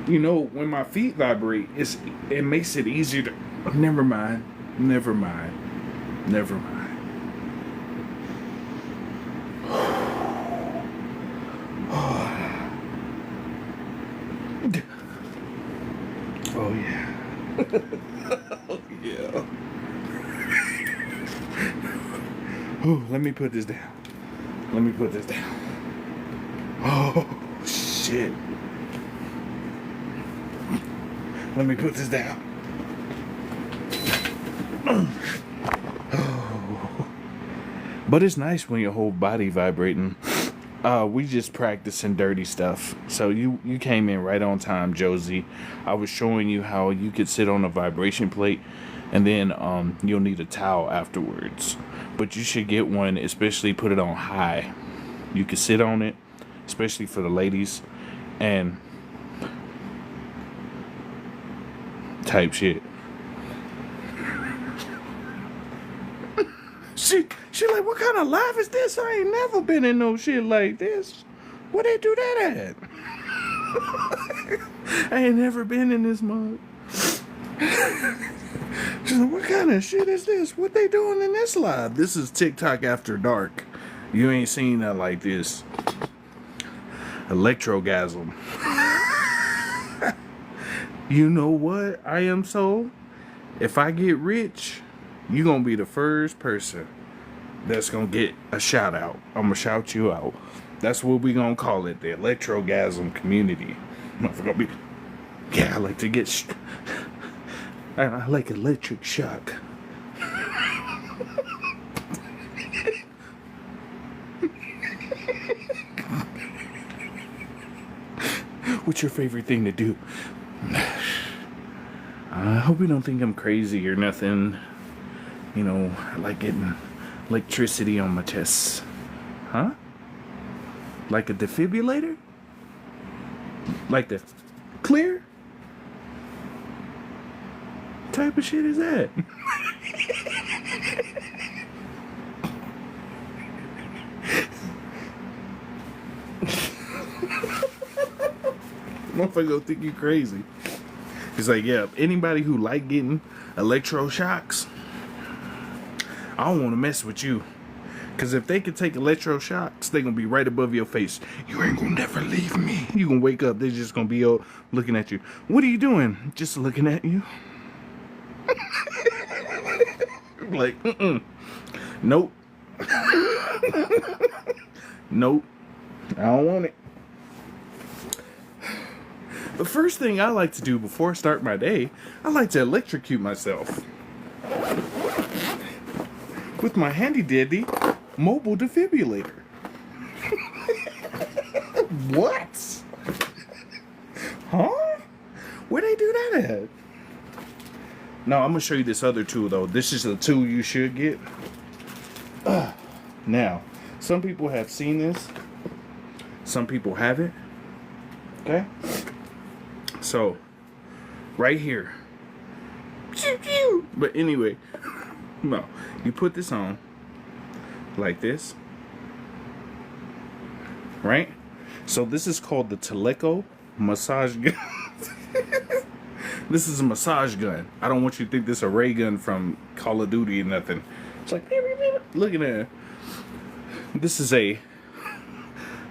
You know, when my feet vibrate, it makes it easier to... Never mind. Never mind. Never mind. Oh, yeah. Oh, yeah. Oh, let me put this down. Let me put this down. Oh, shit. Let me put this down. Oh. But it's nice when your whole body vibrating. We just practicing dirty stuff. So you came in right on time, Josie. I was showing you how you could sit on a vibration plate, and then you'll need a towel afterwards. But you should get one, especially put it on high. You can sit on it, especially for the ladies, and type shit. She like, what kind of life is this? I ain't never been in no shit like this. Where they do that at? I ain't never been in this mug. She's like, what kind of shit is this? What they doing in this live? This is TikTok after dark. You ain't seen that like this. Electrogasm. You know what? I am so. If I get rich, you gonna be the first person that's gonna get a shout out. I'm gonna shout you out. That's what we gonna call it, the electrogasm community. Gonna be, yeah, I like to get. I like electric shock. What's your favorite thing to do? I hope you don't think I'm crazy or nothing. You know, I like getting electricity on my chest. Huh? Like a defibrillator? Like the clear? What type of shit is that? Motherfucker gonna think you crazy. He's like, yeah, anybody who like getting electroshocks, I don't want to mess with you. Because if they could take electroshocks, they going to be right above your face. You ain't going to never leave me. You going to wake up, they're just going to be looking at you. What are you doing? Just looking at you. Like, nope. Nope. I don't want it. The first thing I like to do before I start my day, I like to electrocute myself with my handy dandy mobile defibrillator. What? Huh? Where they do that that. No, I'm gonna show you this other tool though. This is a tool you should get. Now, some people have seen this. Some people haven't. Okay. So, right here. But anyway, no, you put this on like this, right? So this is called the Teleco massage gun. This is a massage gun. I don't want you to think this is a ray gun from Call of Duty or nothing. It's like, look at that. This is a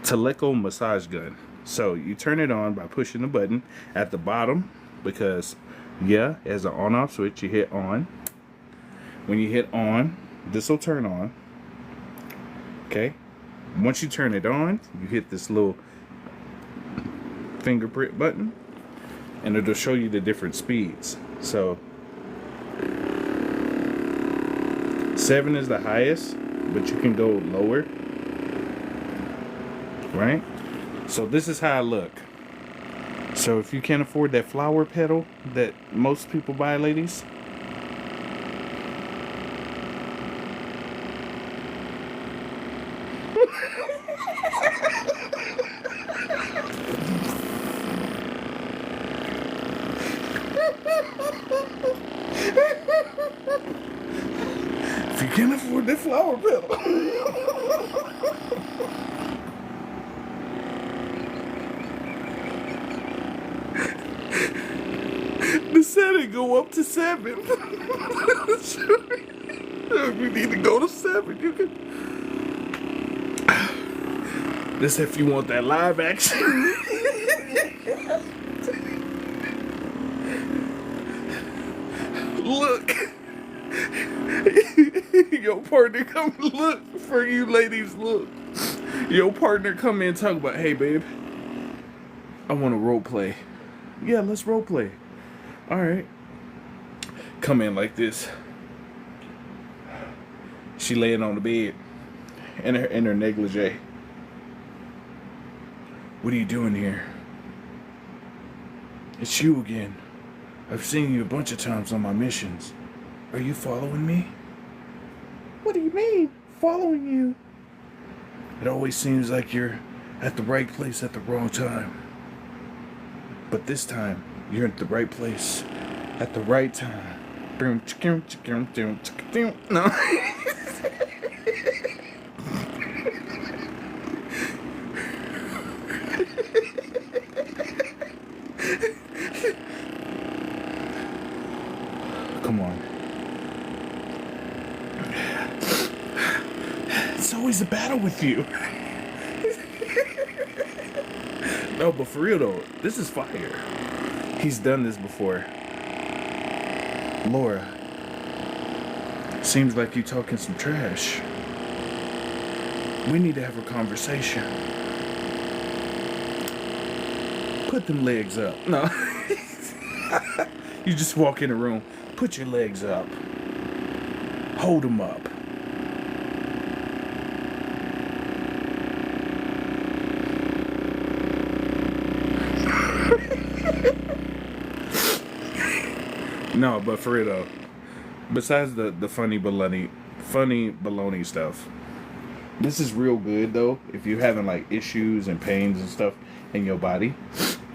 Teleco massage gun. So you turn it on by pushing the button at the bottom, because yeah, as an on-off switch, you hit on. When you hit on, this will turn on. Okay. Once you turn it on, you hit this little fingerprint button, and it'll show you the different speeds. So 7 is the highest, but you can go lower, right? So this is how I look. So if you can't afford that flower pedal that most people buy, ladies, if you can't afford that flower pedal, the setting go up to 7. If you need to go to 7, you can. This if you want that live action. Look. Your partner come look for you ladies, look. Your partner come in and talk about, hey babe, I want to role play. Yeah, let's role play. Alright. Come in like this. She laying on the bed in her negligee. What are you doing here? It's you again. I've seen you a bunch of times on my missions. Are you following me? What do you mean, following you? It always seems like you're at the right place at the wrong time. But this time, you're at the right place at the right time. No. Come on. It's always a battle with you. No, but for real though, this is fire. He's done this before. Laura, seems like you talking some trash. We need to have a conversation. Put them legs up. No. You just walk in the room. Put your legs up. Hold them up. No, but for real though, besides the funny baloney stuff, this is real good though. If you're having like issues and pains and stuff in your body,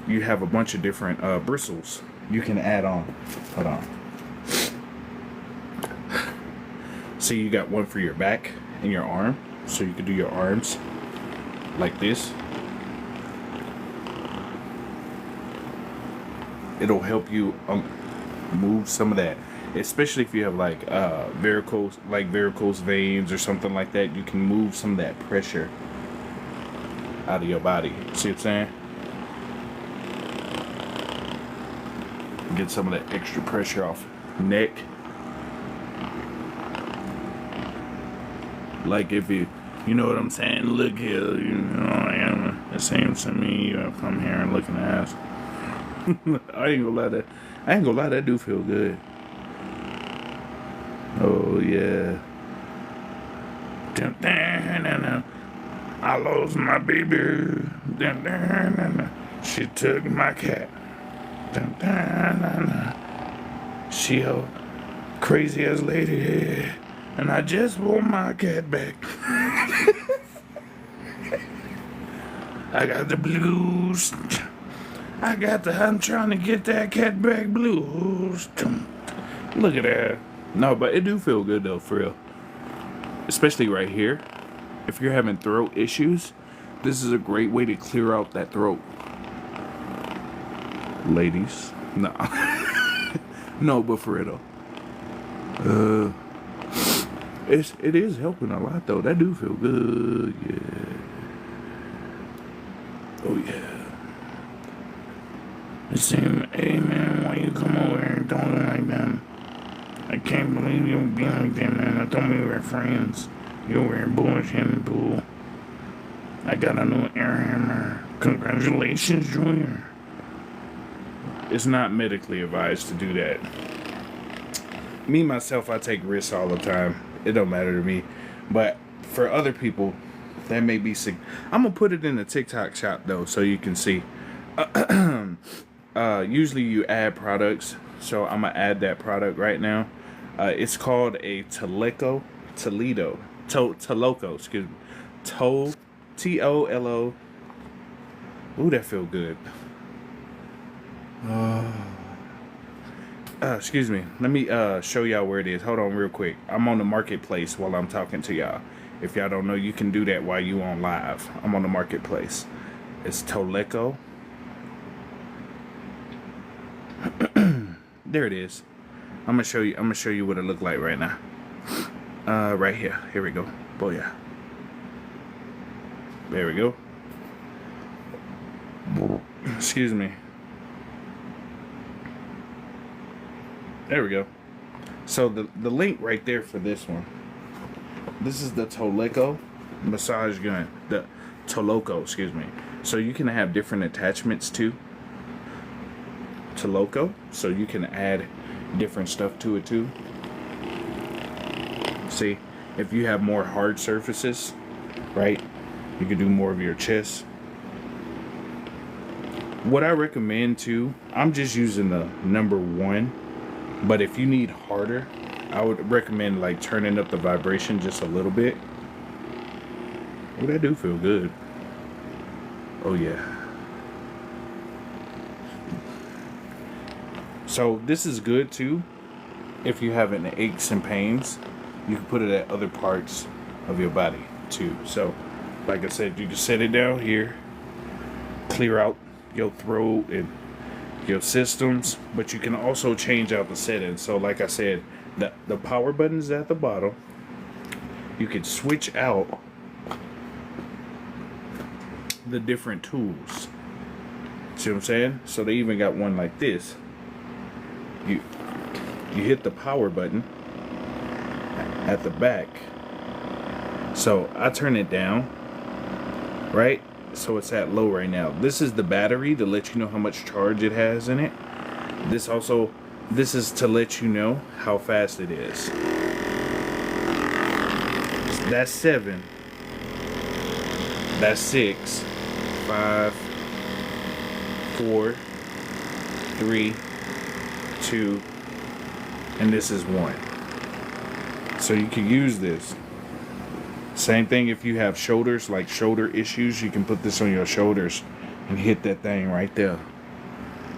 you have a bunch of different bristles you can add on. Hold on. See, you got one for your back and your arm, so you can do your arms like this. It'll help you move some of that, especially if you have like varicose veins or something like that. You can move some of that pressure out of your body. See what I'm saying? Get some of that extra pressure off neck. Like if you know what I'm saying. Look here, you know, I am. It seems to me you have come here and looking ass. I ain't gonna lie, that do feel good. Oh yeah. I lost my baby. She took my cat. She a crazy ass lady, and I just want my cat back. I got the blues. I'm trying to get that cat back blues. Look at that. No, but it do feel good though, for real. Especially right here. If you're having throat issues, this is a great way to clear out that throat. Ladies. No. No, but for real though. It is helping a lot though. That do feel good, yeah. Oh yeah. It seemed, hey man, why you come over here and talking like that? I can't believe you being like that, man. I thought we were friends. You were bullshitting, fool. I got a new air hammer. Congratulations, Junior. It's not medically advised to do that. Me, myself, I take risks all the time. It don't matter to me. But for other people, that may be sick. I'm going to put it in the TikTok shop, though, so you can see. Usually you add products, so I'm going to add that product right now. It's called a Toleco, excuse me. T-O-L-O. Ooh, that feel good. Excuse me. Let me show y'all where it is. Hold on real quick. I'm on the marketplace while I'm talking to y'all. If y'all don't know, you can do that while you on live. I'm on the marketplace. It's Toleco. There it is. I'm gonna show you what it look like right now. Right here. Here we go. Oh yeah. There we go. Excuse me. There we go. So the link right there for this one. This is the Toleco massage gun. The Toleco, excuse me. So you can have different attachments to Toleco. So you can add different stuff to it too. See, if you have more hard surfaces, right? You can do more of your chest. What I recommend too, I'm just using the number 1. But if you need harder, I would recommend like turning up the vibration just a little bit. Oh, that do feel good. Oh yeah. So this is good too. If you have any aches and pains, you can put it at other parts of your body too. So like I said, you can set it down here, clear out your throat and your systems, but you can also change out the settings. So like I said, the power button is at the bottom. You can switch out the different tools. See what I'm saying? So they even got one like this. You hit the power button at the back. So I turn it down, right? So it's at low right now. This is the battery to let you know how much charge it has in it. This is to let you know how fast it is. That's 7. That's 6. 5. 4. 3. 2. And this is 1. So you can use this. Same thing if you have shoulders, like shoulder issues, you can put this on your shoulders and hit that thing right there.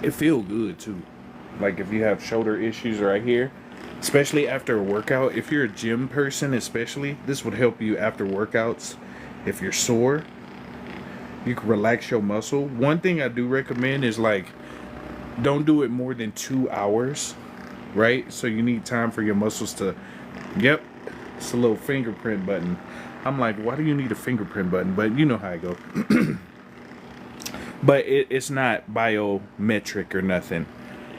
It feels good too. Like if you have shoulder issues right here, especially after a workout, if you're a gym person especially, this would help you after workouts. If you're sore, you can relax your muscle. One thing I do recommend is like, don't do it more than 2 hours, right? So you need time for your muscles to, yep, it's a little fingerprint button. I'm like, why do you need a fingerprint button? But you know how I go. But it's not biometric or nothing.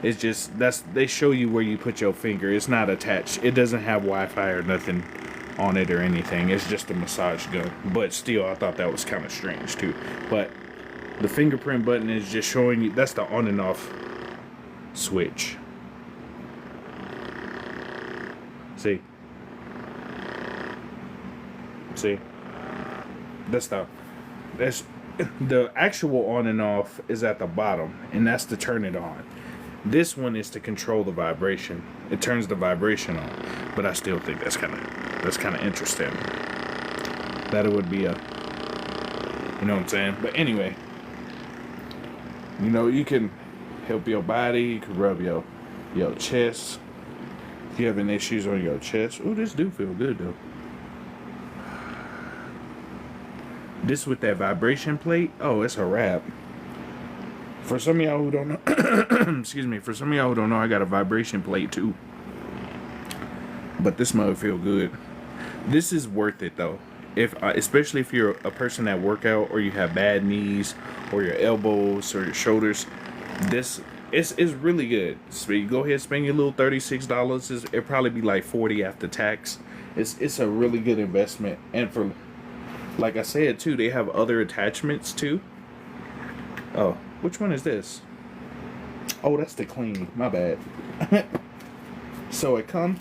It's just, they show you where you put your finger. It's not attached. It doesn't have Wi-Fi or nothing on it or anything. It's just a massage gun. But still, I thought that was kind of strange too. But the fingerprint button is just showing you, that's the on and off switch. See? That's the actual on and off is at the bottom, and that's to turn it on. This one is to control the vibration. It turns the vibration on, but I still think that's kind of interesting. That it would be a, you know what I'm saying? But anyway, you know, you can help your body. You can rub your chest. If you having issues on your chest, oh, this do feel good though. This with that vibration plate, oh, it's a wrap. For some of y'all who don't know, excuse me, for some of y'all who don't know, I got a vibration plate too. But this mug feel good. This is worth it though. If especially if you're a person that work out, or you have bad knees, or your elbows, or your shoulders, this is really good. So you go ahead, spend your little $36. It'll probably be like $40 after tax. It's a really good investment. And for, like I said too, they have other attachments too. Oh, which one is this? Oh, that's the clean. My bad. So it come.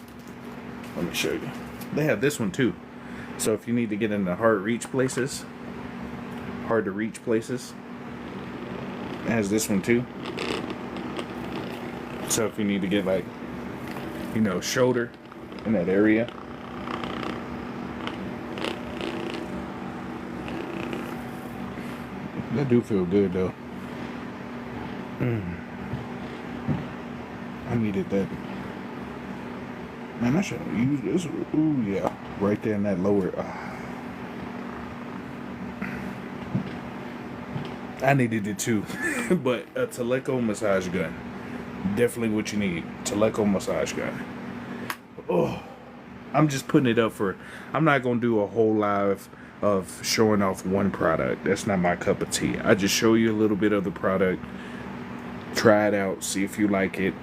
Let me show you. They have this one too. So if you need to get into hard to reach places, it has this one too. So if you need to get, like, you know, shoulder in that area. That do feel good though. I needed that. Man, I should have used this. Ooh, yeah. Right there in that lower. I needed it too. But a Teleco massage gun. Definitely what you need. Teleco massage gun. Oh, I'm just putting it up for. I'm not going to do a whole live of showing off one product. That's not my cup of tea. I just show you a little bit of the product. Try it out. See if you like it.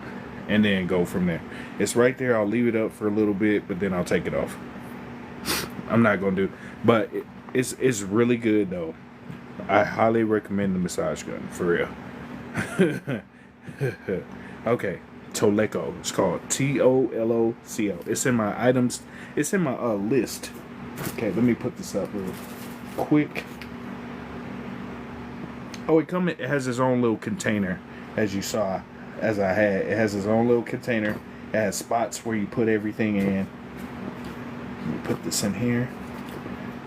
And then go from there. It's right there. I'll leave it up for a little bit, but then I'll take it off. I'm not gonna do, but it's really good though. I highly recommend the massage gun for real. Okay, Teleco. It's called TOLOCO. It's in my items. It's in my list. Okay, let me put this up real quick. Oh, it has its own little container, as you saw. As I had, it has its own little container. It has spots where you put everything in. Let me put this in here.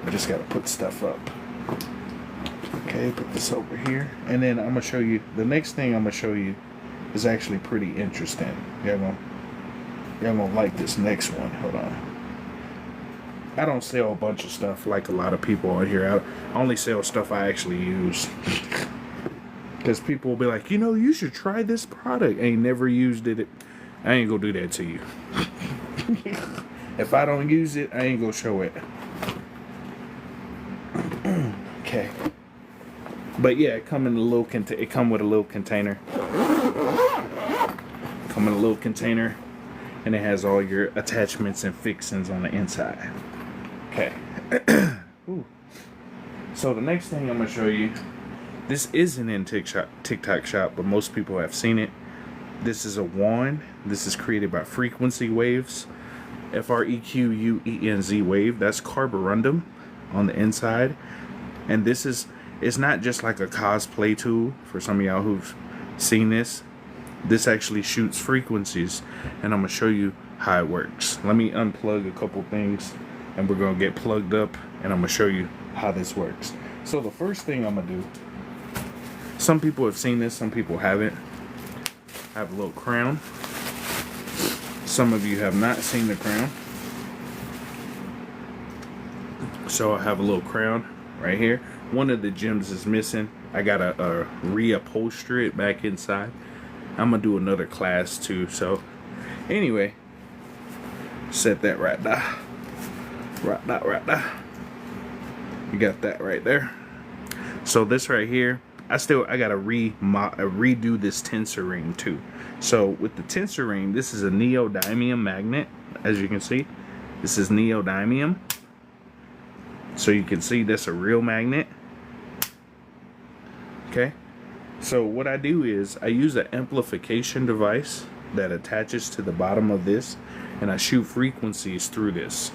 I just gotta put stuff up. Okay, put this over here, and then I'm gonna show you. The next thing I'm gonna show you is actually pretty interesting. Y'all gonna like this next one. Hold on. I don't sell a bunch of stuff like a lot of people on here. I only sell stuff I actually use. Because people will be like, you know, you should try this product. I ain't never used it. I ain't gonna do that to you. If I don't use it, I ain't gonna show it. Okay. But yeah, it come with a little container. Come in a little container, and it has all your attachments and fixings on the inside. Okay. Ooh. So the next thing I'm gonna show you. This isn't in TikTok shop, but most people have seen it. This is a wand. This is created by Frequency Waves. FREQUENZ wave. That's carborundum on the inside. And it's not just like a cosplay tool for some of y'all who've seen this. This actually shoots frequencies, and I'm going to show you how it works. Let me unplug a couple things, and we're going to get plugged up, and I'm going to show you how this works. So the first thing I'm going to do, some people have seen this, some people haven't. I have a little crown. Some of you have not seen the crown. So I have a little crown right here. One of the gems is missing. I gotta reupholster it back inside. I'm gonna do another class too. So anyway, set that right there. Right there. You got that right there. So this right here, I gotta redo this tensor ring too. So with the tensor ring, this is a neodymium magnet. As you can see, this is neodymium. So you can see that's a real magnet. Okay. So what I do is I use an amplification device that attaches to the bottom of this, and I shoot frequencies through this,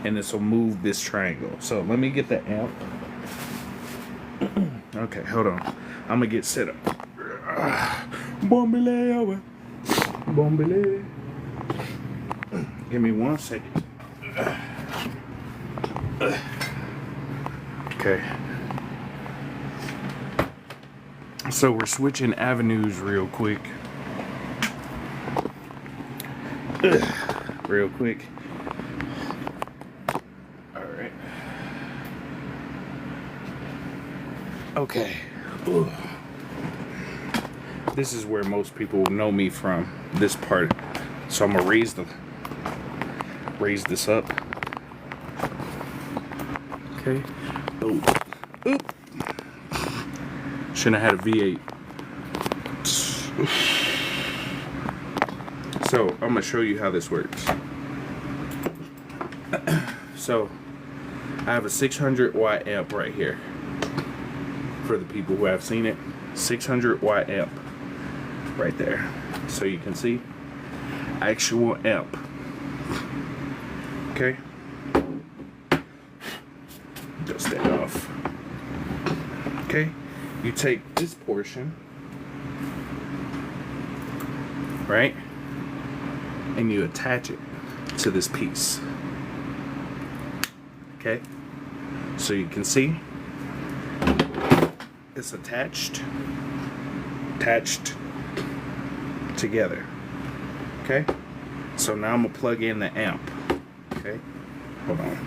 and this will move this triangle. So let me get the amp. Okay, hold on. I'm gonna get set up. Bombele. Give me 1 second. Okay. So we're switching avenues real quick. Real quick. Alright. Okay. Ooh. This is where most people know me from, this part. So I'm gonna raise this up. Okay. Oh. Oop. Shouldn't have had a V8. So I'm gonna show you how this works. So I have a 600 watt amp right here. For the people who have seen it, 600 watt amp right there. So you can see actual amp. Okay. Dust that off. Okay. You take this portion, right, and you attach it to this piece. Okay. So you can see it's attached together. Okay. So now I'm gonna plug in the amp. Okay. Hold on.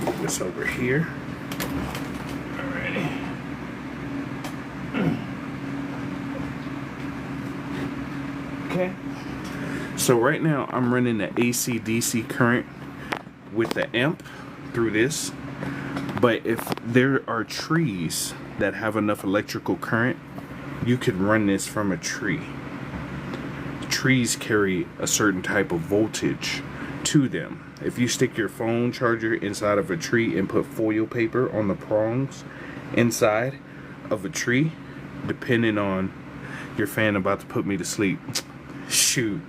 Put this over here. Alrighty. Okay. So right now I'm running the AC/DC current with the amp through this. But if there are trees that have enough electrical current, you could run this from a tree. Trees carry a certain type of voltage to them. If you stick your phone charger inside of a tree and put foil paper on the prongs inside of a tree, depending on your fan about to put me to sleep, shoot.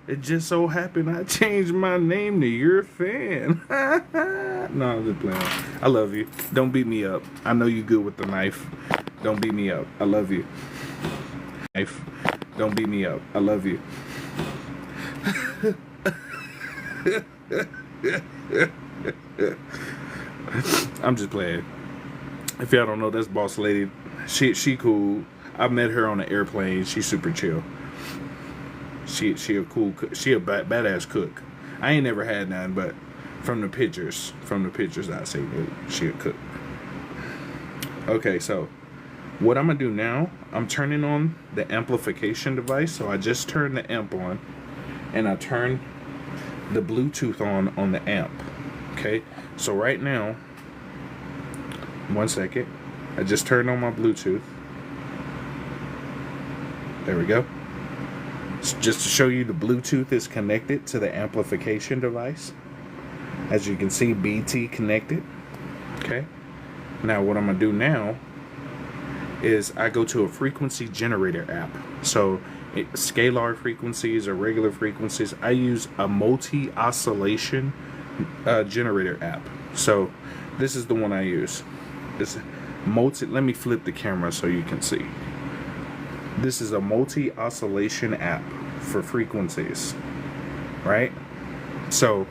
It just so happened I changed my name to your fan. No, I'm just playing. I love you. Don't beat me up. I know you good with the knife. Don't beat me up. I love you. Knife. Don't beat me up. I love you. I'm just playing. If y'all don't know, that's boss lady. She cool. I met her on an airplane. She's super chill. She a cool cook. She a badass cook. I ain't never had none, but from the pictures I say that she a cook. Okay, so what I'm gonna do now, I'm turning on the amplification device. So I just turned the amp on, and I turned the Bluetooth on the amp. Okay, so right now, 1 second, I just turned on my Bluetooth. There we go. Just to show you, the Bluetooth is connected to the amplification device. As you can see, BT connected. Okay. Now what I'm going to do now is I go to a frequency generator app. So scalar frequencies or regular frequencies, I use a multi-oscillation generator app. So this is the one I use. This let me flip the camera so you can see. This is a multi-oscillation app for frequencies, right? So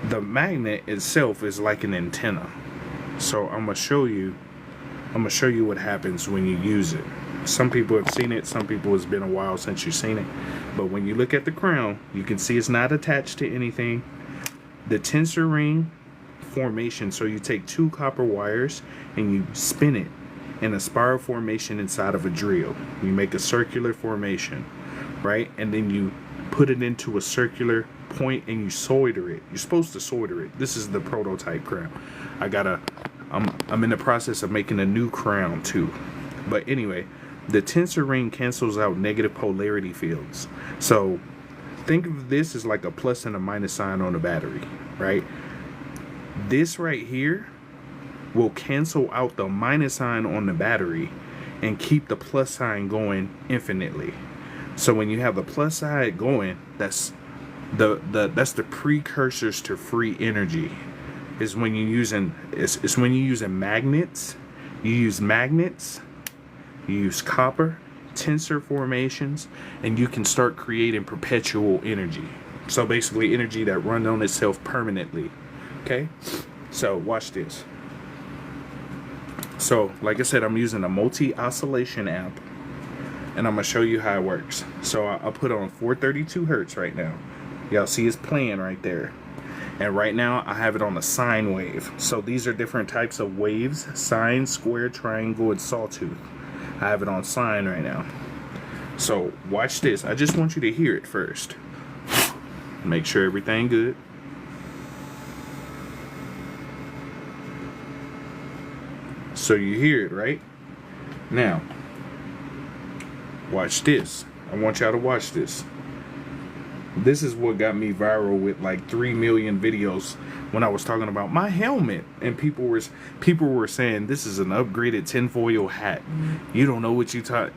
the magnet itself is like an antenna. So I'm gonna show you what happens when you use it. Some people have seen it, some people, it's been a while since you've seen it. But when you look at the crown, you can see it's not attached to anything. The tensor ring formation, so you take 2 copper wires and you spin it in a spiral formation inside of a drill. You make a circular formation, right? And then you put it into a circular point and you solder it. You're supposed to solder it. This is the prototype crown. I'm in the process of making a new crown too. But anyway, the tensor ring cancels out negative polarity fields. So think of this as like a plus and a minus sign on a battery, right? This right here will cancel out the minus sign on the battery and keep the plus sign going infinitely. So when you have the plus side going, that's the precursors to free energy. Is when you're using it's when you're using magnets. You use magnets, you use copper, tensor formations, and you can start creating perpetual energy. So basically energy that runs on itself permanently. Okay, so watch this. So like I said, I'm using a multi-oscillation amp, and I'm gonna show you how it works. So I'll put on 432 hertz right now. Y'all see it's playing right there. And right now I have it on a sine wave. So these are different types of waves: sine, square, triangle, and sawtooth. I have it on sine right now. So watch this. I just want you to hear it first. Make sure everything good. So you hear it, right? Now, watch this. I want y'all to watch this. This is what got me viral with like 3 million videos when I was talking about my helmet, and people were saying this is an upgraded tinfoil hat. You don't know what you taught.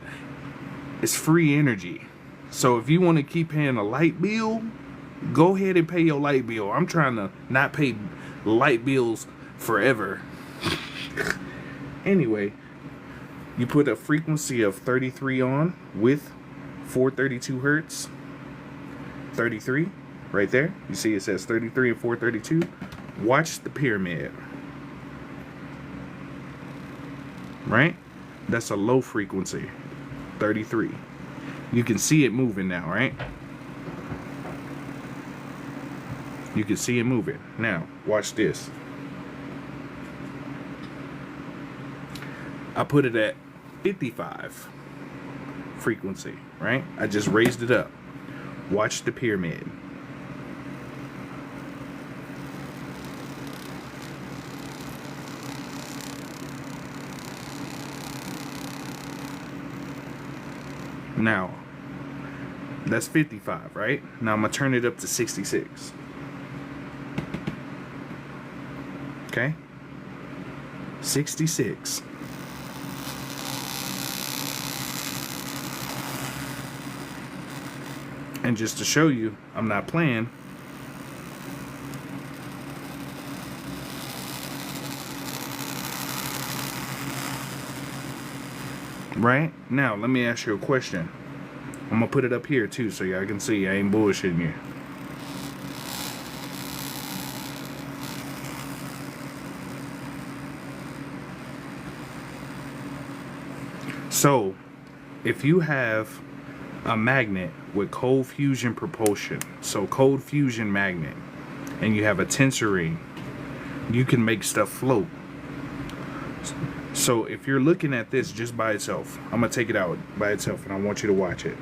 It's free energy. So if you want to keep paying a light bill, go ahead and pay your light bill. I'm trying to not pay light bills forever. Anyway, you put a frequency of 33 on with 432 hertz. 33 right there. You see it says 33 and 432. Watch the pyramid. Right? That's a low frequency. 33. You can see it moving now, right? You can see it moving. Now, watch this. I put it at 55 frequency, right? I just raised it up. Watch the pyramid. Now, that's 55, right? Now I'm going to turn it up to 66. Okay? 66. And just to show you, I'm not playing. Right? Now, let me ask you a question. I'm going to put it up here too so y'all can see I ain't bullshitting you. So, if you have a magnet with cold fusion propulsion, so cold fusion magnet, and you have a tensor ring, you can make stuff float. So if you're looking at this just by itself, I'm gonna take it out by itself and I want you to watch it.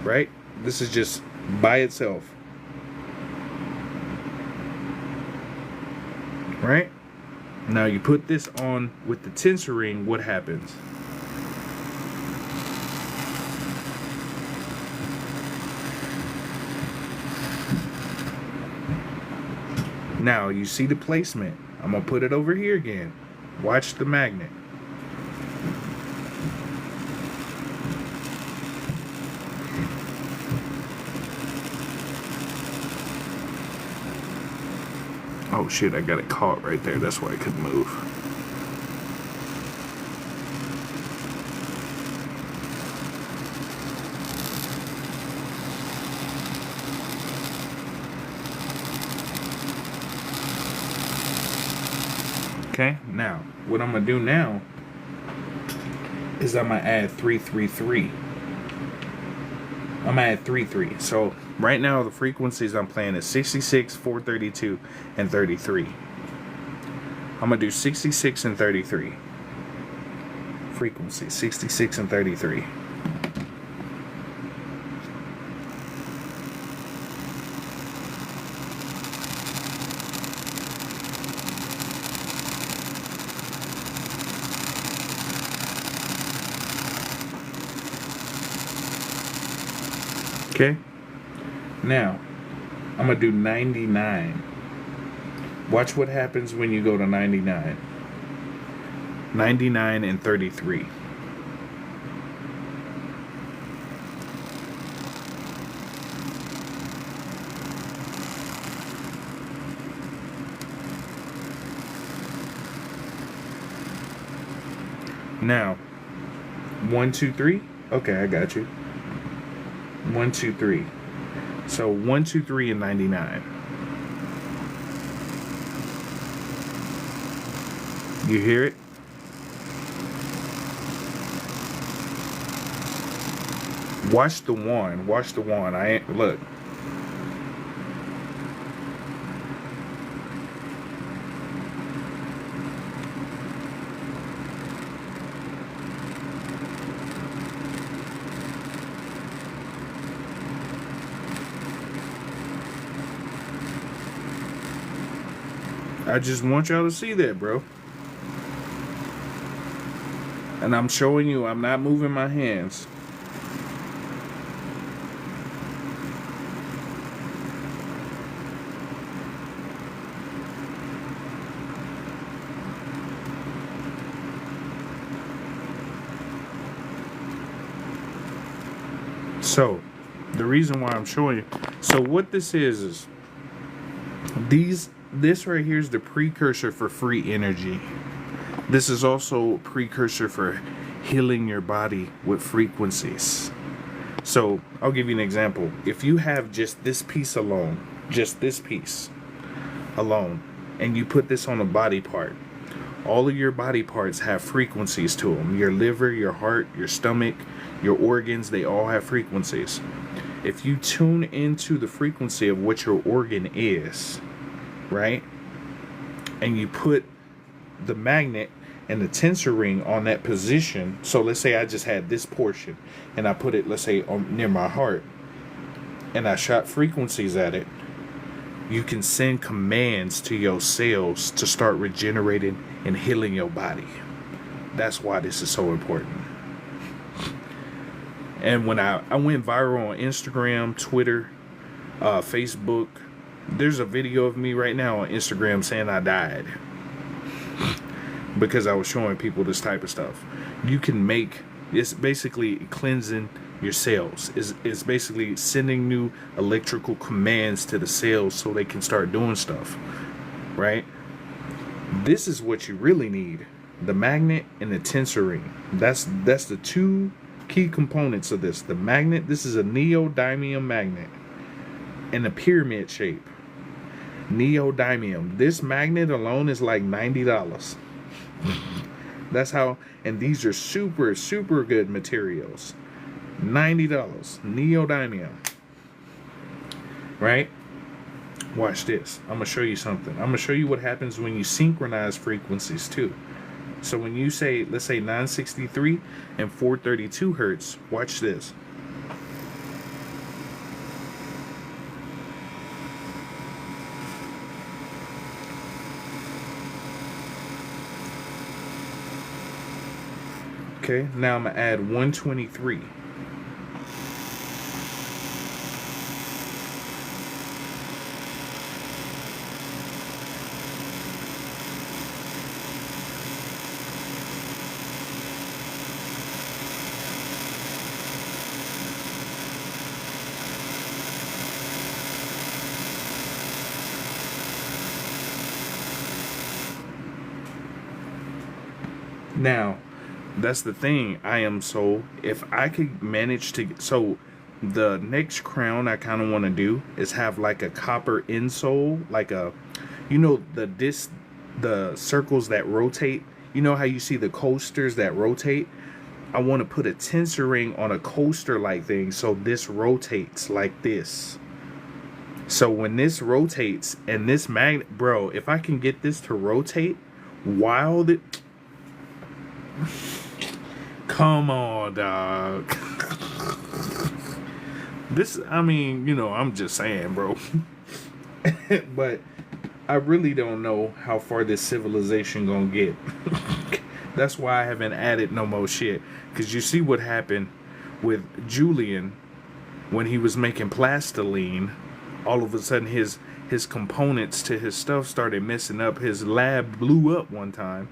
Right? This is just by itself. Right? Now you put this on with the tensor ring, what happens? Now you see the placement. I'm gonna put it over here again. Watch the magnet. Oh shit, I got it caught right there. That's why I couldn't move. Okay, now, what I'm going to do now is I'm going to add 333. I'm going to add 33. So, right now, the frequencies I'm playing is 66, 432, and 33. I'm going to do 66 and 33. Frequency, 66 and 33. Okay, now I'm gonna do 99. Watch what happens when you go to 99. 99 and 33. Now, 1, 2, 3. Okay, I got you. 1, 2, 3. So 1, 2, 3, and 99. You hear it? Watch the one. Watch the one. I ain't look. I just want y'all to see that, bro. And I'm showing you, I'm not moving my hands. So, the reason why I'm showing you, so what this is this right here is the precursor for free energy. This is also a precursor for healing your body with frequencies. So, I'll give you an example. If you have just this piece alone, just this piece alone, and you put this on a body part, all of your body parts have frequencies to them. Your liver, your heart, your stomach, your organs, they all have frequencies. If you tune into the frequency of what your organ is, right, and you put the magnet and the tensor ring on that position, so let's say I just had this portion and I put it, let's say, near my heart, and I shot frequencies at it, you can send commands to your cells to start regenerating and healing your body. That's why this is so important. And when I went viral on Instagram, Twitter, Facebook, there's a video of me right now on Instagram saying I died because I was showing people this type of stuff. You can make, it's basically cleansing your cells. It's basically sending new electrical commands to the cells so they can start doing stuff, right? This is what you really need. The magnet and the tensor ring. That's the two key components of this. The magnet, this is a neodymium magnet in a pyramid shape. Neodymium. This magnet alone is like $90. That's how, and these are super, super good materials. $90. Neodymium. Right? Watch this. I'm going to show you something. I'm going to show you what happens when you synchronize frequencies too. So when you say, let's say 963 and 432 hertz, watch this. Okay, now I'm going to add 123. Now, that's the thing. If I could manage to, so the next crown I kind of want to do is have like a copper insole, like a, you know, the circles that rotate. You know how you see the coasters that rotate? I want to put a tensor ring on a coaster like thing so this rotates like this. So when this rotates and this magnet, bro, if I can get this to rotate while the... Come on, dog. This, I mean, you know, I'm just saying, bro. But I really don't know how far this civilization gonna get. That's why I haven't added no more shit. Because you see what happened with Julian when he was making plastiline. All of a sudden his components to his stuff started messing up. His lab blew up one time.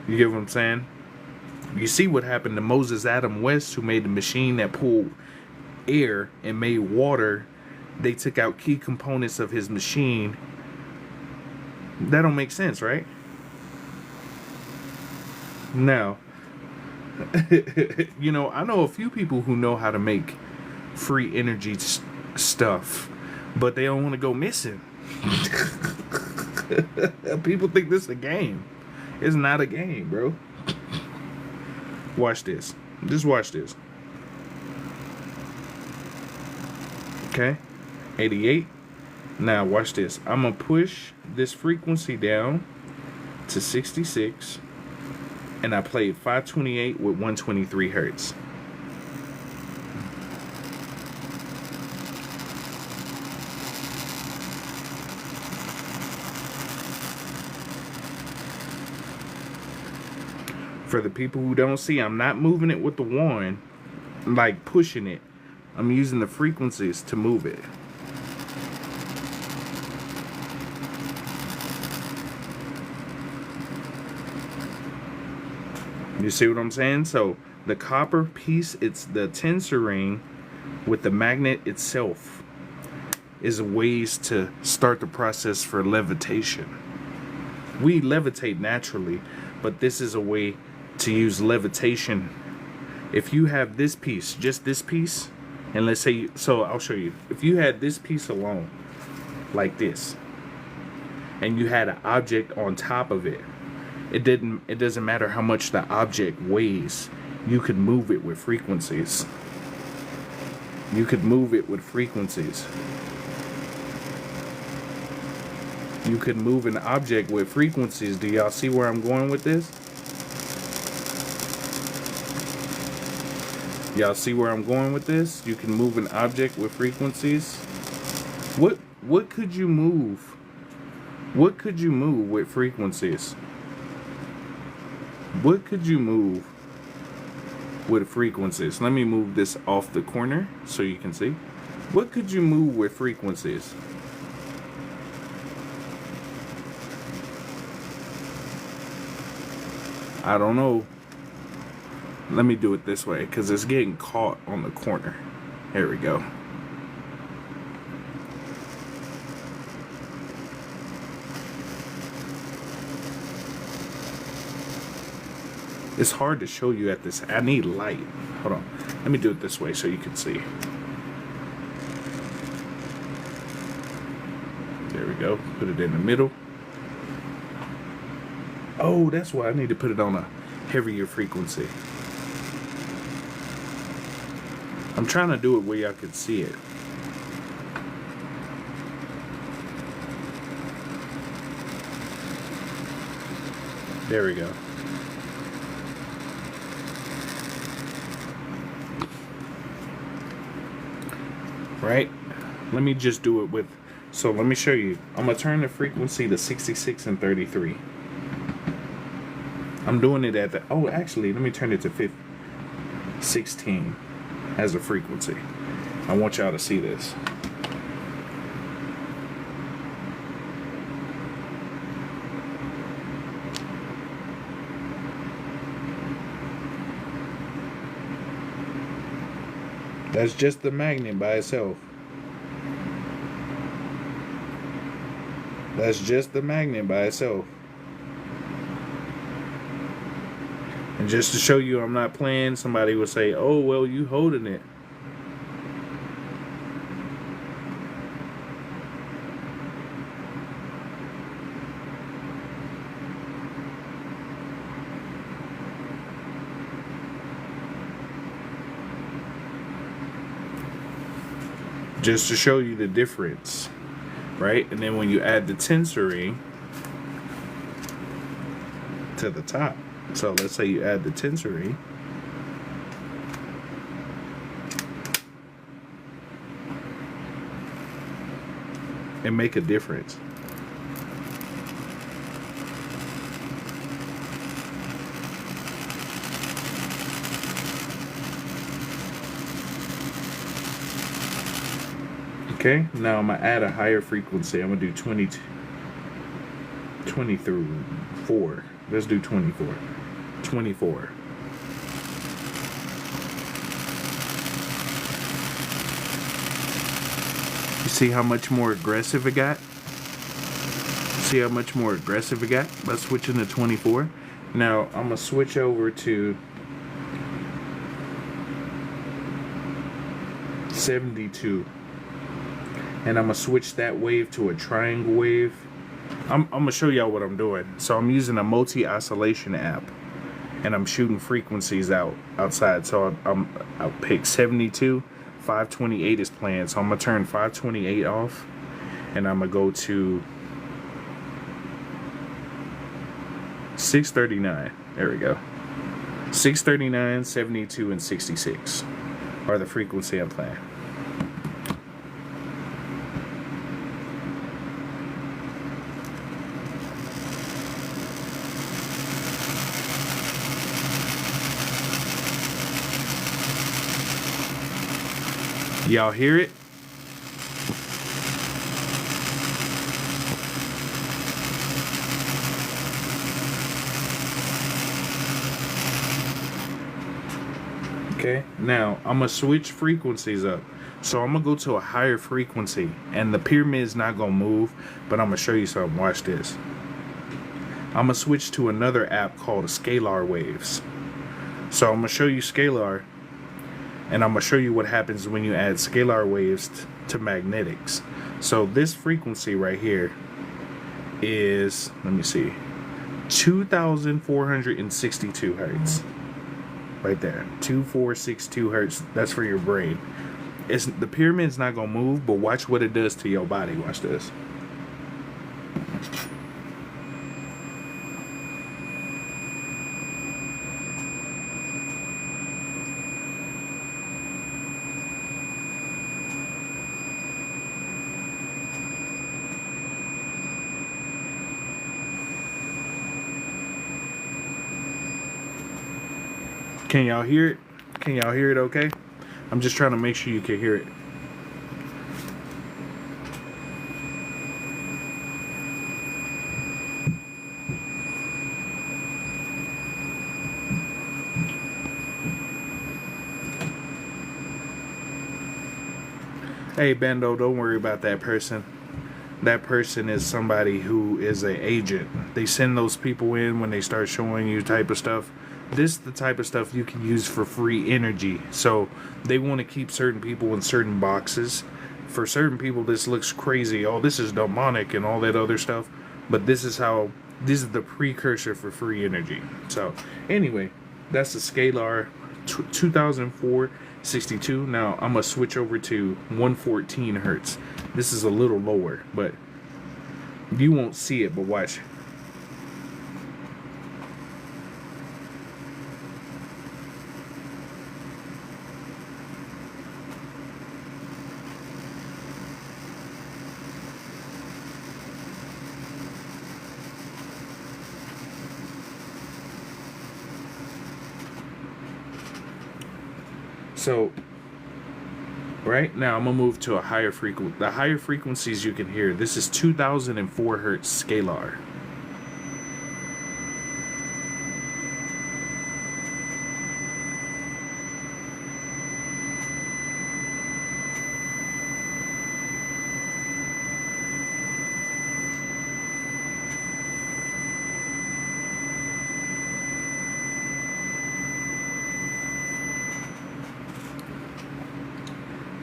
You get what I'm saying? You see what happened to Moses Adam West, who made the machine that pulled air and made water. They took out key components of his machine. That don't make sense, right? Now, You know, I know a few people who know how to make free energy stuff, but they don't want to go missing. People think this is a game. It's not a game, bro. Watch this. Just watch this. Okay, 88. Now watch this. I'm gonna push this frequency down to 66, and I played 528 with 123 hertz. For the people who don't see, I'm not moving it with the wand, like pushing it. I'm using the frequencies to move it. You see what I'm saying? So the copper piece, it's the tensor ring with the magnet itself, is ways to start the process for levitation. We levitate naturally, but this is a way to use levitation. If you have this piece, just this piece, and let's say, so I'll show you. If you had this piece alone, like this, and you had an object on top of it, it doesn't matter how much the object weighs. You could move it with frequencies. You could move it with frequencies. You could move an object with frequencies. Do y'all see where I'm going with this? Y'all see where I'm going with this? You can move an object with frequencies. What could you move? What could you move with frequencies? What could you move with frequencies? Let me move this off the corner so you can see. What could you move with frequencies? I don't know. Let me do it this way because it's getting caught on the corner. Here we go. It's hard to show you at this. I need light. Hold on. Let me do it this way so you can see. There we go. Put it in the middle. Oh, that's why I need to put it on a heavier frequency. I'm trying to do it where y'all can see it. There we go. Right? Let me just do it with, so let me show you. I'm going to turn the frequency to 66 and 33. I'm doing it at the, oh, actually, let me turn it to 16 as a frequency. I want y'all to see this. That's just the magnet by itself. That's just the magnet by itself. And just to show you I'm not playing, somebody would say, oh, well, you holding it. Just to show you the difference, right? And then when you add the tensor ring to the top, so let's say you add the tensor ring, and make a difference. Okay, now I'm going to add a higher frequency. I'm going to do 24. Let's do 24. 24. You see how much more aggressive it got? See how much more aggressive it got by switching to 24? Now, I'm going to switch over to 72. And I'm going to switch that wave to a triangle wave. I'm going to show y'all what I'm doing. So I'm using a multi-oscillation app. And I'm shooting frequencies outside. So I'll pick 72. 528 is playing. So I'm going to turn 528 off. And I'm going to go to 639. There we go. 639, 72, and 66 are the frequency I'm playing. Y'all hear it? Okay, now I'm gonna switch frequencies up. So I'm gonna go to a higher frequency, and the pyramid's not gonna move, but I'm gonna show you something. Watch this. I'm gonna switch to another app called Scalar Waves. So I'm gonna show you Scalar, and I'm gonna show you what happens when you add scalar waves to magnetics. So this frequency right here is, let me see, 2,462 hertz. Right there, 2462 hertz. That's for your brain. The pyramid's not gonna move, but watch what it does to your body. Watch this. Can y'all hear it? Can y'all hear it okay? I'm just trying to make sure you can hear it. Hey, Bando, don't worry about that person. That person is somebody who is an agent. They send those people in when they start showing you type of stuff. This is the type of stuff you can use for free energy. So they want to keep certain people in certain boxes. For certain people, this looks crazy. Oh, this is demonic and all that other stuff. But this is the precursor for free energy. So anyway, that's the Scalar 2004-62. Now I'm going to switch over to 114 hertz. This is a little lower, but you won't see it, but watch. So right now I'm gonna move to a higher frequency. The higher frequencies you can hear. This is 2004 hertz scalar.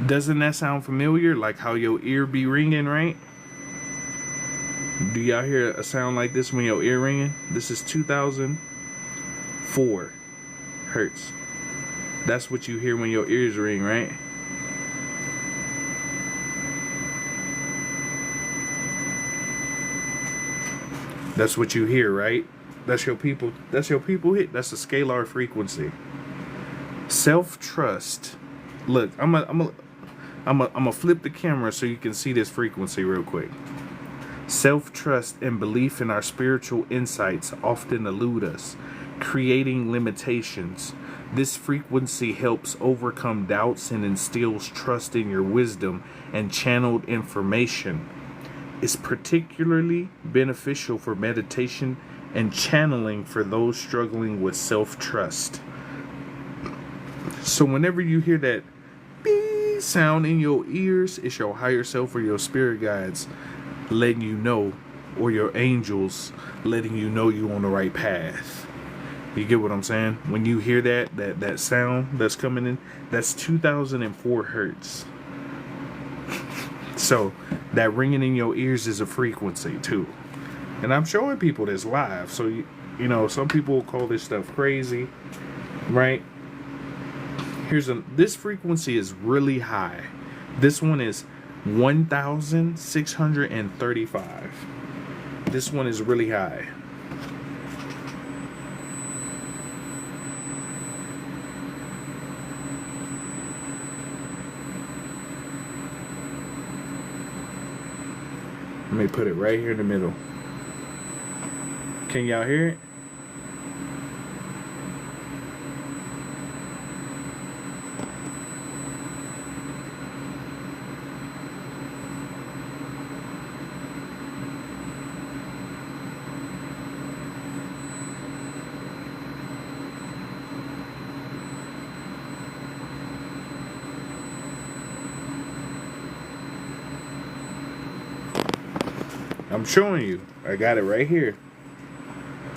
Doesn't that sound familiar? Like how your ear be ringing, right? Do y'all hear a sound like this when your ear ringing? This is 2004 hertz. That's what you hear when your ears ring, right? That's what you hear, right? That's your people. That's your people hit. That's a scalar frequency. Self-trust. Look, I'm gonna flip the camera so you can see this frequency real quick. Self-trust and belief in our spiritual insights often elude us, creating limitations. This frequency helps overcome doubts and instills trust in your wisdom and channeled information. It's particularly beneficial for meditation and channeling for those struggling with self-trust. So whenever you hear that beep sound in your ears, it's your higher self or your spirit guides letting you know, or your angels letting you know you're on the right path. You get what I'm saying? When you hear that sound that's coming in, that's 2004 hertz. So that ringing in your ears is a frequency too. And I'm showing people this live. So, you know, some people will call this stuff crazy, right? This frequency is really high. This one is 1,635. This one is really high. Let me put it right here in the middle. Can y'all hear it? I'm showing you. I got it right here.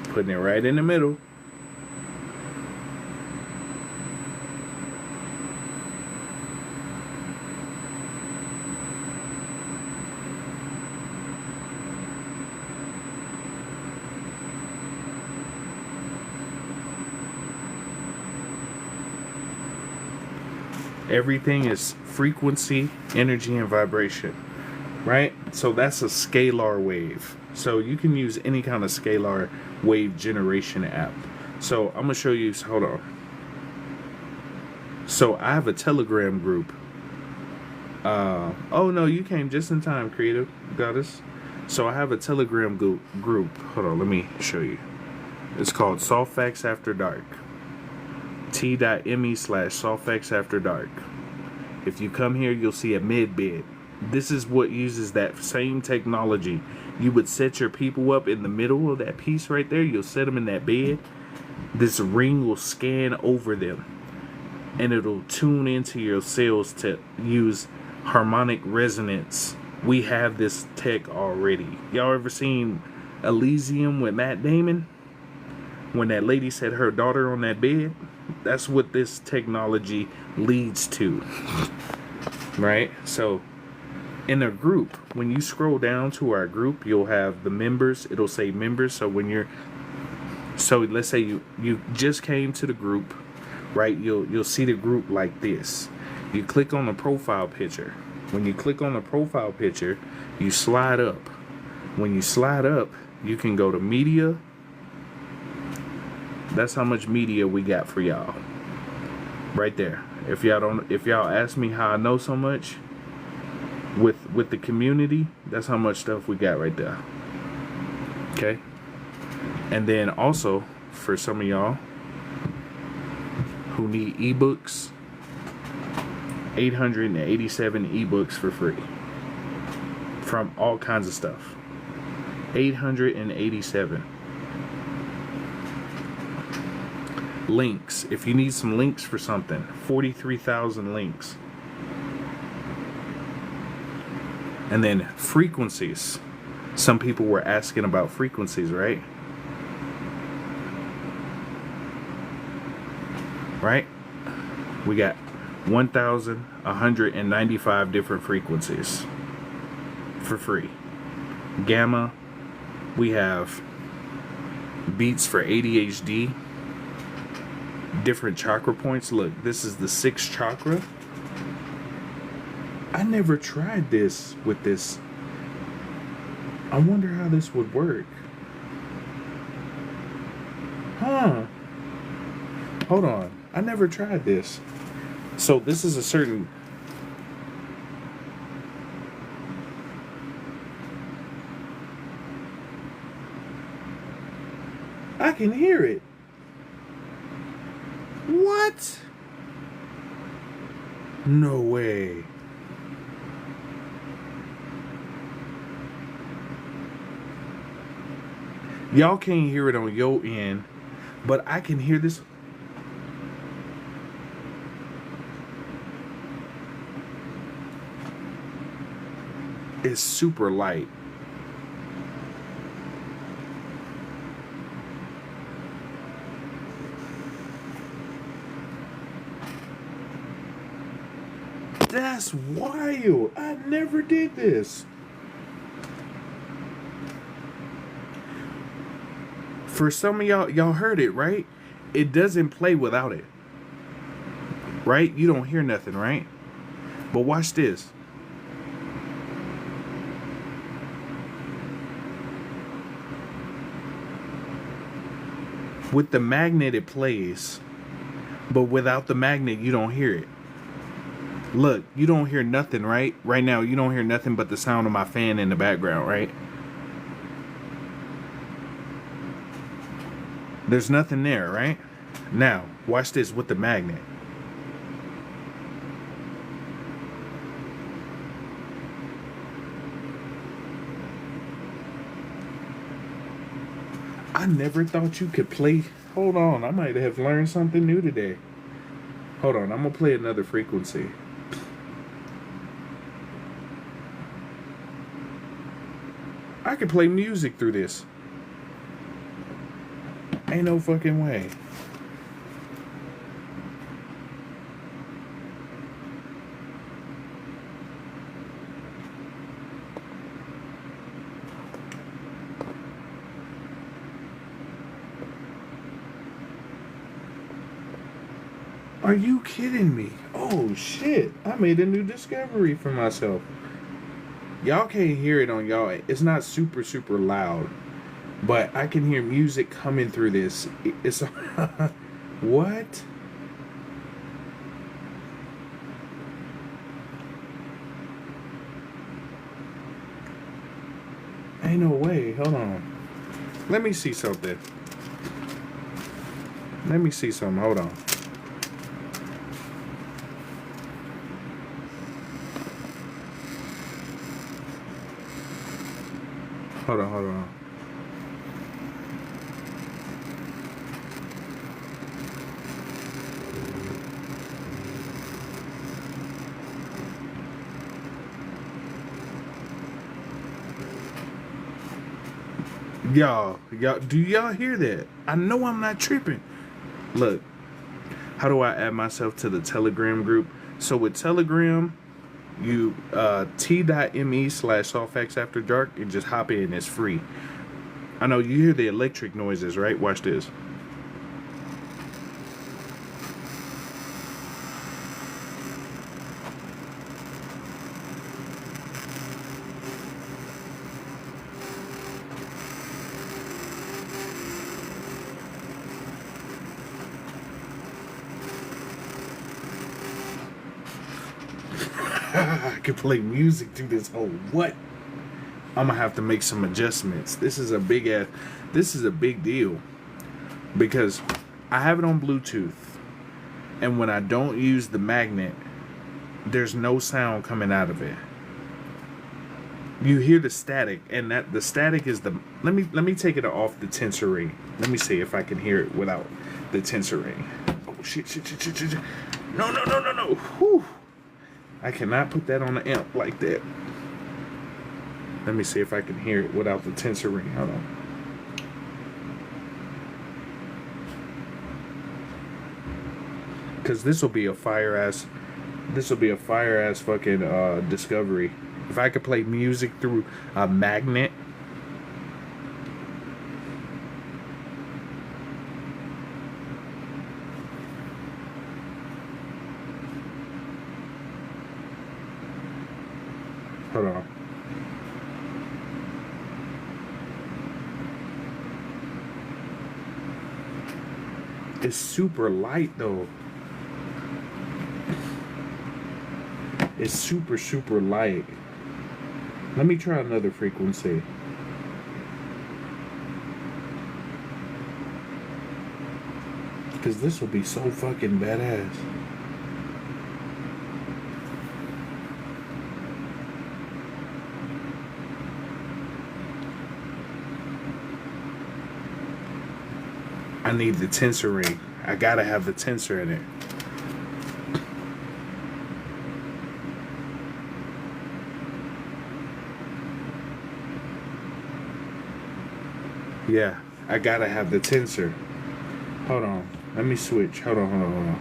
Putting it right in the middle. Everything is frequency, energy, and vibration. Right? So that's a scalar wave. So you can use any kind of scalar wave generation app. So I'm gonna show you. Hold on. So I have a Telegram group. Oh no, you came just in time, Creative Goddess. So I have a Telegram group. Hold on, let me show you. It's called Soft Facts After Dark. T.me/softfacts after dark. If you come here, you'll see a mid bid. This is what uses that same technology. You would set your people up in the middle of that piece right there. You'll set them in that bed. This ring will scan over them. And it'll tune into your cells to use harmonic resonance. We have this tech already. Y'all ever seen Elysium with Matt Damon? When that lady said her daughter on that bed? That's what this technology leads to. Right? So in a group, when you scroll down to our group, you'll have the members. It'll say members. So let's say you just came to the group, right? You'll see the group like this. You click on the profile picture. When you click on the profile picture, you slide up. When you slide up, you can go to media. That's how much media we got for y'all. Right there. If y'all ask me how I know so much, with the community, that's how much stuff we got right there. Okay? And then also, for some of y'all who need ebooks, 887 ebooks for free. From all kinds of stuff. 887. Links. If you need some links for something, 43,000 links. And then frequencies. Some people were asking about frequencies, right? Right? We got 1,195 different frequencies for free. Gamma. We have beats for ADHD. Different chakra points. Look, this is the 6th chakra. I never tried this with this. I wonder how this would work. Huh. Hold on. I never tried this. So this is a certain... I can hear it. What? No way. Y'all can't hear it on your end, but I can hear this. It's super light. That's wild. I never did this. For some of y'all heard it, right? It doesn't play without it. Right? You don't hear nothing, right? But watch this. With the magnet, it plays. But without the magnet, you don't hear it. Look, you don't hear nothing, right? Right now, you don't hear nothing but the sound of my fan in the background, right? There's nothing there, right? Now, watch this with the magnet. I never thought you could play. Hold on, I might have learned something new today. Hold on, I'm gonna play another frequency. I can play music through this. Ain't no fucking way. Are you kidding me? Oh shit, I made a new discovery for myself. Y'all can't hear it on y'all. It's not super loud, but I can hear music coming through this. It's what? Ain't no way. Hold on. Let me see something. Let me see something. Hold on. Hold on. Y'all, do y'all hear that? I know I'm not tripping. Look, how do I add myself to the Telegram group? So with Telegram, you t.me/softfactsafterdark and just hop in. It's free. I know you hear the electric noises, right? Watch this. I can play music through this whole what? I'm gonna have to make some adjustments. This is a big deal because I have it on Bluetooth, and when I don't use the magnet, there's no sound coming out of it. You hear the static, and that the static is the. Let me take it off the tensor ring. Let me see if I can hear it without the tensor ring. Oh shit! No! Whew. I cannot put that on the amp like that. Let me see if I can hear it without the tensor ring. Hold on. Cause this will be a fire ass fucking discovery. If I could play music through a magnet. Hold on. It's super light though. It's super light. Let me try another frequency. Because this will be so fucking badass. I need the tensor ring. I gotta have the tensor in it. Yeah, I gotta have the tensor. Hold on. Let me switch. Hold on.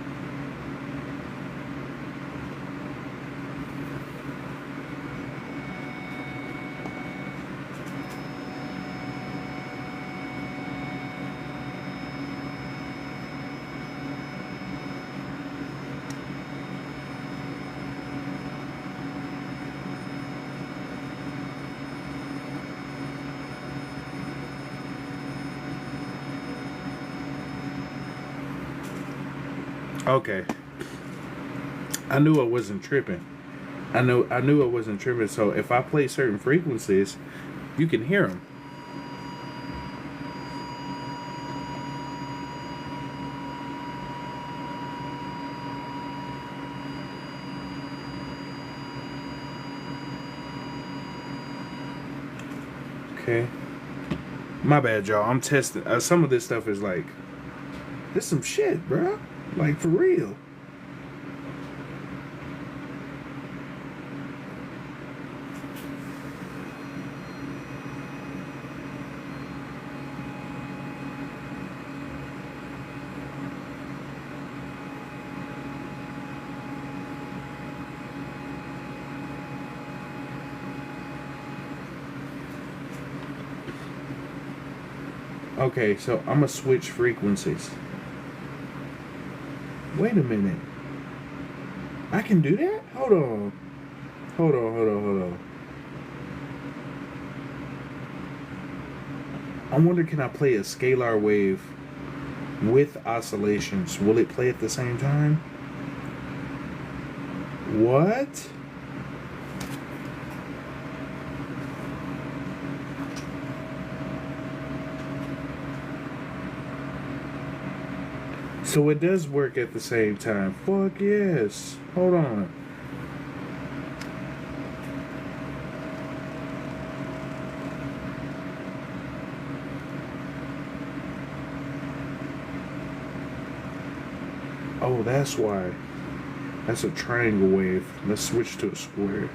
Okay. I knew I wasn't tripping. I knew I wasn't tripping. So if I play certain frequencies, you can hear them. Okay. My bad, y'all. I'm testing. Some of this stuff is like, this some shit, bro. Like, for real. Okay, so I'm gonna switch frequencies. Wait a minute. I can do that? Hold on. Hold on. I wonder, can I play a scalar wave with oscillations? Will it play at the same time? What? So it does work at the same time. Fuck yes. Hold on. Oh, that's why. That's a triangle wave. Let's switch to a square.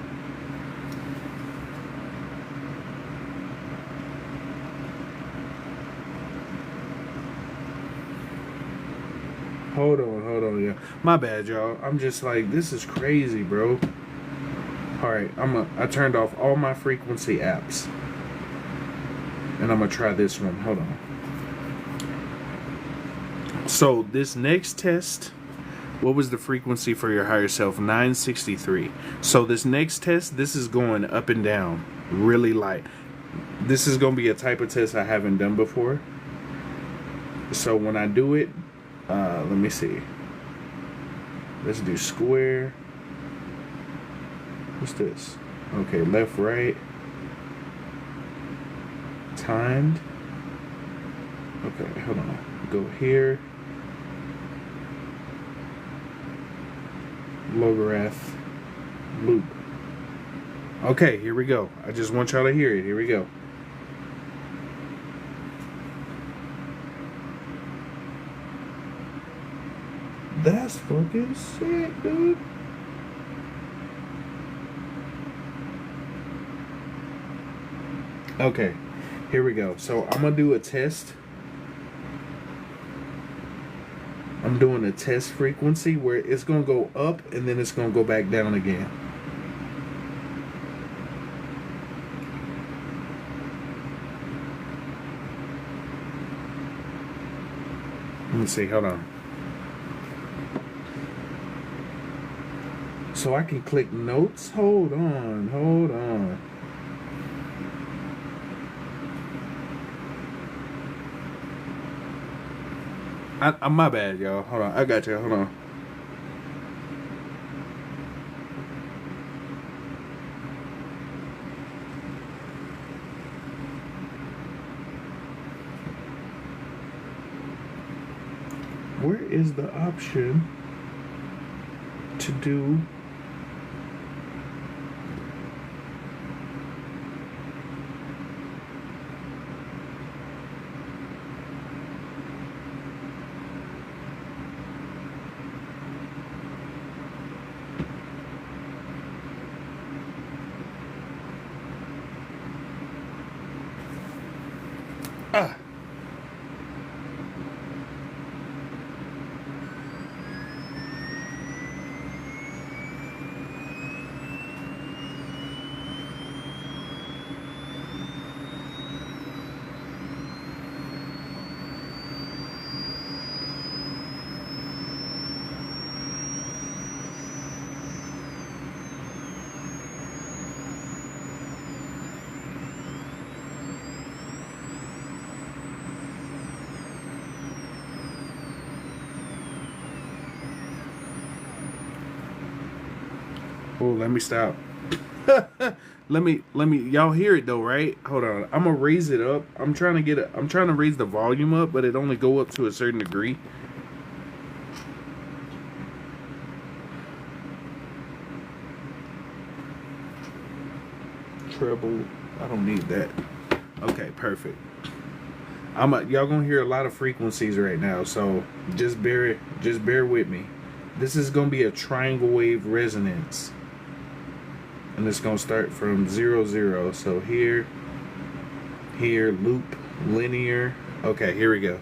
Hold on, yeah. My bad, y'all. I'm just like, this is crazy, bro. Alright, I turned off all my frequency apps. And I'm gonna try this one. Hold on. So this next test, what was the frequency for your higher self? 963. So this next test, this is going up and down really light. This is gonna be a type of test I haven't done before. So when I do it, let me see. Let's do square. What's this? Okay, left, right. Timed. Okay, hold on. Go here. Logarithm loop. Okay, here we go. I just want y'all to hear it. Here we go. That's fucking sick, dude. Okay, here we go. So I'm gonna do a test. I'm doing a test frequency where it's gonna go up and then it's gonna go back down again. Let me see, hold on. So I can click notes. Hold on. My bad, y'all. Hold on. I got you. Hold on. Where is the option to do Oh, let me stop. let me y'all hear it though, right? Hold on. I'm gonna raise it up. I'm trying to raise the volume up, but it only go up to a certain degree. Treble. I don't need that. Okay, perfect. Y'all gonna hear a lot of frequencies right now, so just bear with me. This is gonna be a triangle wave resonance. And it's gonna start from 0, 0. So here, loop, linear. Okay, here we go.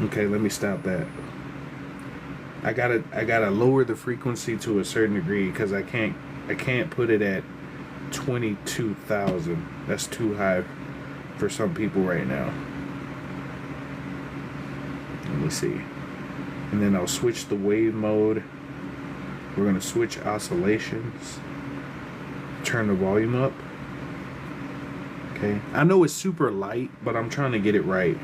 Okay, let me stop that. I gotta lower the frequency to a certain degree because I can't put it at 22,000. That's too high for some people right now. Let me see. And then I'll switch the wave mode. We're gonna switch oscillations. Turn the volume up. Okay. I know it's super light, but I'm trying to get it right.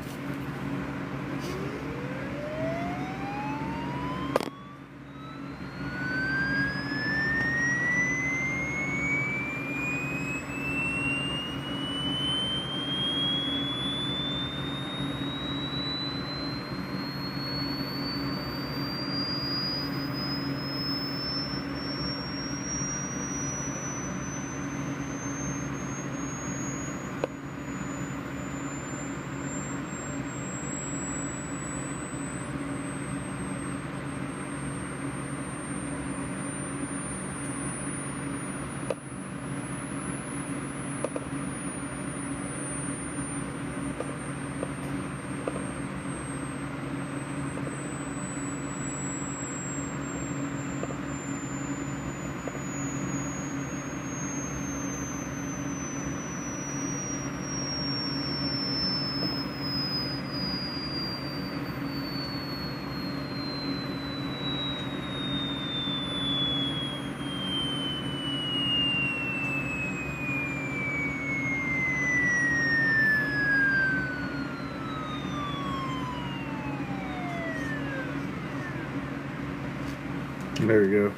There we go.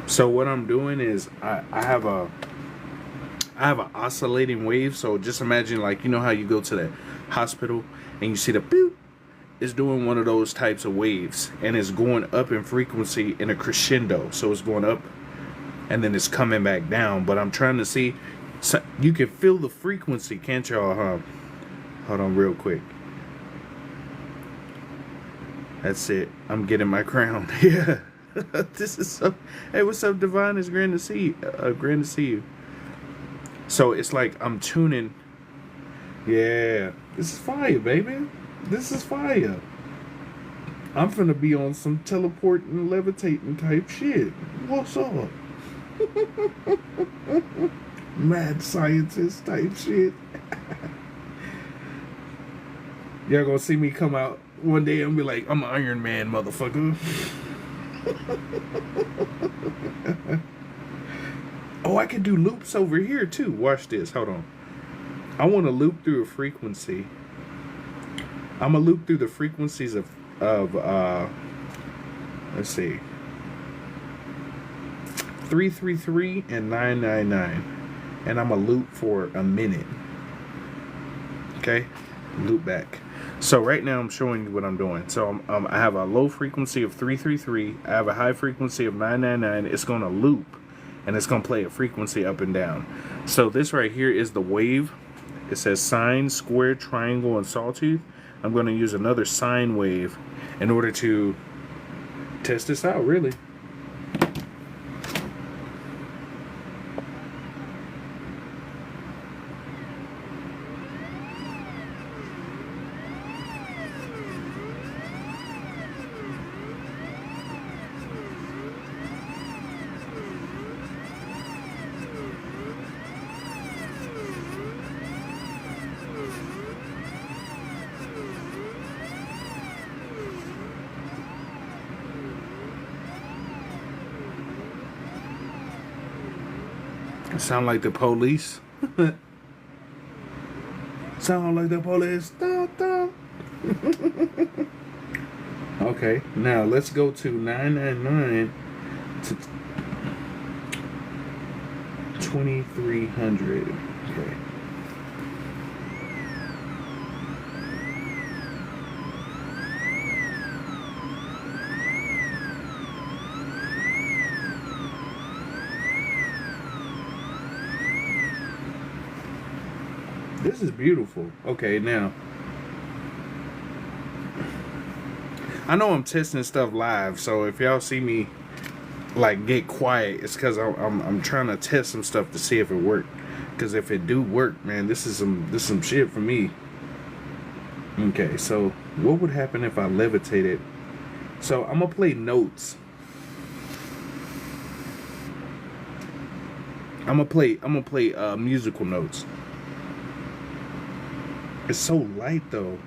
So what I'm doing is I have an oscillating wave. So just imagine, like, you know how you go to the hospital and you see the boop. It's doing one of those types of waves, and it's going up in frequency in a crescendo. So it's going up and then it's coming back down. But I'm trying to see, so you can feel the frequency, can't y'all? Hold on real quick. That's it. I'm getting my crown. Yeah. This is so. Hey, what's up, Divine? It's grand to see you. Grand to see you. So it's like I'm tuning. Yeah. This is fire, baby. This is fire. I'm finna be on some teleporting, levitating type shit. What's up? Mad scientist type shit. Y'all gonna see me come out one day and be like, I'm Iron Man, motherfucker. Oh, I can do loops over here too. Watch this. Hold on. I want to loop through a frequency. I'm gonna loop through the frequencies of let's see, 333 and 999, and I'm gonna loop for a minute. Okay, loop back. So right now I'm showing you what I'm doing. So I have a low frequency of 333. I have a high frequency of 999. It's gonna loop, and it's gonna play a frequency up and down. So this right here is the wave. It says sine, square, triangle, and sawtooth. I'm going to use another sine wave in order to test this out, really. Sound like the police. Sound like the police. Dun, dun. Okay, now let's go to 999 to 2300. Okay. This is beautiful. Okay, now I know I'm testing stuff live, so if y'all see me like get quiet, it's because I'm trying to test some stuff to see if it worked. Because if it do work, man, this is some shit for me. Okay, so what would happen if I levitated? So I'm gonna play notes. I'm gonna play musical notes. It's so light though.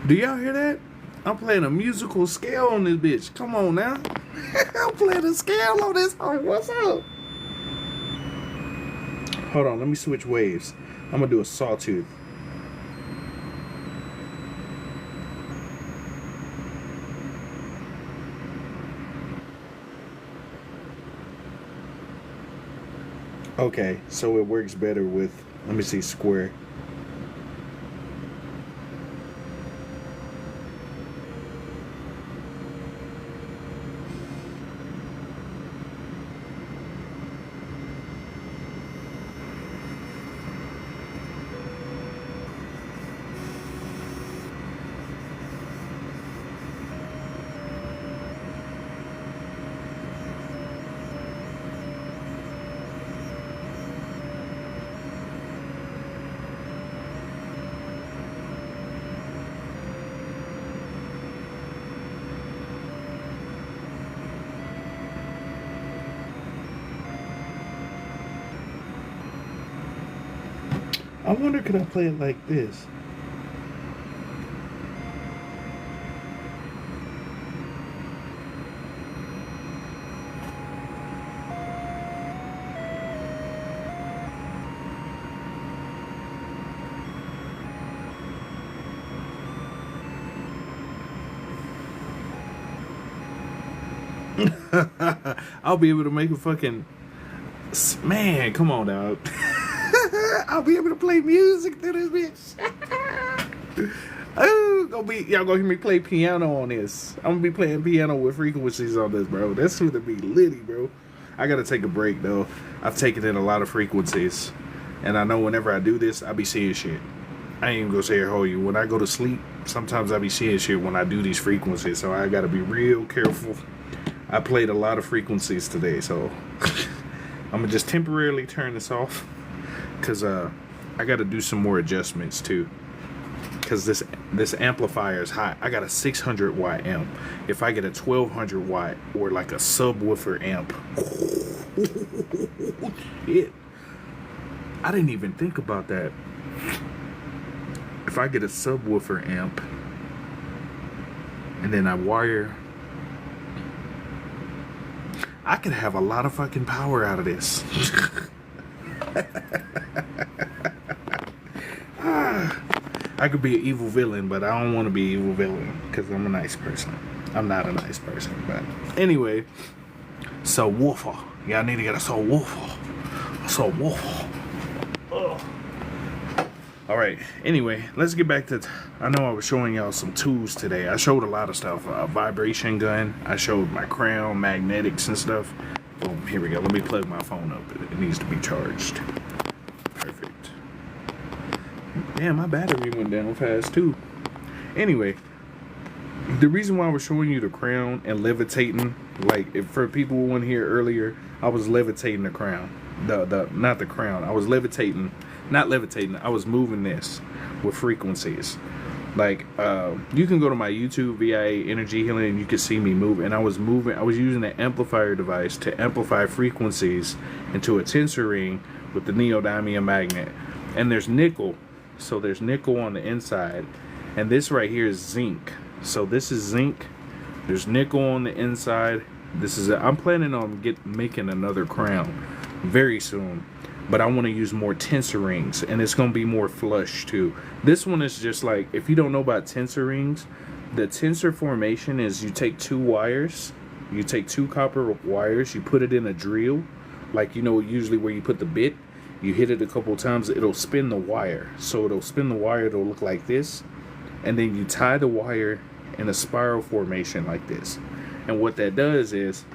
Do y'all hear that? I'm playing a musical scale on this bitch. Come on now. I'm playing a scale on this. Oh, what's up? Hold on, let me switch waves. I'm gonna do a sawtooth. Okay, so it works better with, let me see, square. I wonder, could I play it like this? I'll be able to make a fucking... Man, come on, dog. I'll be able to play music to this bitch. Oh, y'all gonna hear me play piano on this. I'm gonna be playing piano with frequencies on this, bro. That's gonna be litty, bro. I gotta take a break though. I've taken in a lot of frequencies, and I know whenever I do this, I be seeing shit. I ain't even gonna say or hold you. When I go to sleep, sometimes I be seeing shit when I do these frequencies, so I gotta be real careful. I played a lot of frequencies today, so I'm gonna just temporarily turn this off because I got to do some more adjustments too. Because this amplifier is hot. I got a 600 watt amp. If I get a 1200 watt or like a subwoofer amp, shit. I didn't even think about that. If I get a subwoofer amp and then I wire, I could have a lot of fucking power out of this. I could be an evil villain, but I don't want to be an evil villain because I'm a nice person. I'm not a nice person, but anyway. Subwoofer. Y'all need to get a subwoofer. A subwoofer. Ugh. All right. Anyway, let's get back to. I know I was showing y'all some tools today. I showed a lot of stuff. A vibration gun. I showed my crown, magnetics, and stuff. Boom. Here we go. Let me plug my phone up. It needs to be charged. Perfect. Damn, my battery went down fast too. Anyway, the reason why I was showing you the crown and levitating, like if for people who weren't here earlier, I was levitating the crown. Not the crown. I was levitating, not levitating. I was moving this with frequencies. Like you can go to my YouTube VIA Energy Healing and you can see me move. And I was moving. I was using an amplifier device to amplify frequencies into a tensor ring with the neodymium magnet. And there's nickel. So there's nickel on the inside, and this right here is zinc. So this is zinc. There's nickel on the inside. This is I'm planning on making another crown very soon, but I want to use more tensor rings, and it's gonna be more flush too. This one is just like, if you don't know about tensor rings, the tensor formation is you take two wires, you take two copper wires, you put it in a drill, like usually where you put the bit. You hit it a couple times, it'll spin the wire. So it'll spin the wire, it'll look like this. And then you tie the wire in a spiral formation like this. And what that does is,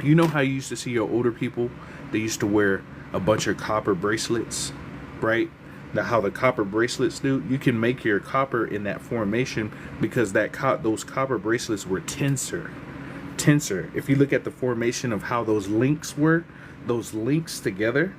you know how you used to see your older people, they used to wear a bunch of copper bracelets, right? Now how the copper bracelets do, you can make your copper in that formation because those copper bracelets were tensor. If you look at the formation of how those links were, those links together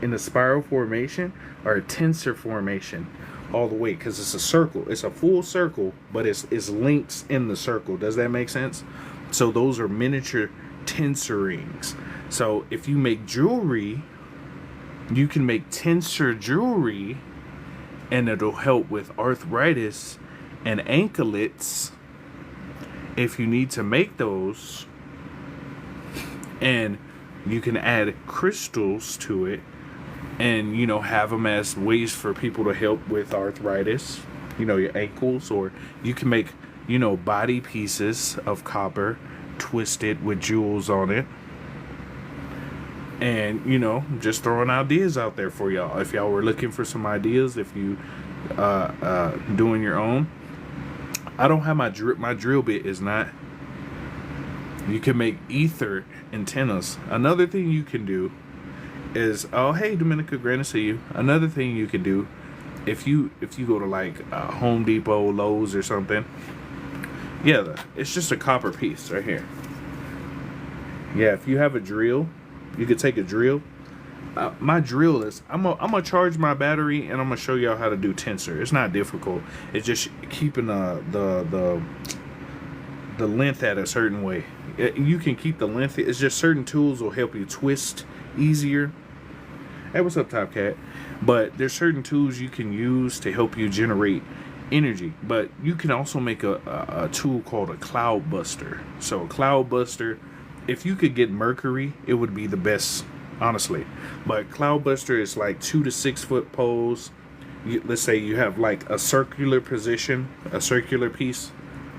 in the spiral formation are a tensor formation all the way, because it's a circle. It's a full circle, but it's links in the circle. Does that make sense? So those are miniature tensor rings. So if you make jewelry, you can make tensor jewelry, and it'll help with arthritis and anklets if you need to make those. And you can add crystals to it, and have them as ways for people to help with arthritis, your ankles. Or you can make body pieces of copper twisted with jewels on it. And just throwing ideas out there for y'all, if y'all were looking for some ideas, if you doing your own. I don't have my drill bit is not. You can make ether antennas. Another thing you can do is, oh hey Dominica, great to see you. Another thing you can do, if you go to like Home Depot, Lowe's or something, yeah, it's just a copper piece right here. Yeah, if you have a drill, you could take a drill. My drill is, I'm gonna charge my battery, and I'm gonna show y'all how to do tensor. It's not difficult. It's just keeping the length at a certain way. You can keep the length. It's just certain tools will help you twist easier. Hey, what's up, Top Cat? But there's certain tools you can use to help you generate energy. But you can also make a tool called a cloud buster. So a cloud buster, if you could get mercury, it would be the best, honestly. But cloud buster is like 2 to 6 foot poles. Let's say you have like a circular position, a circular piece,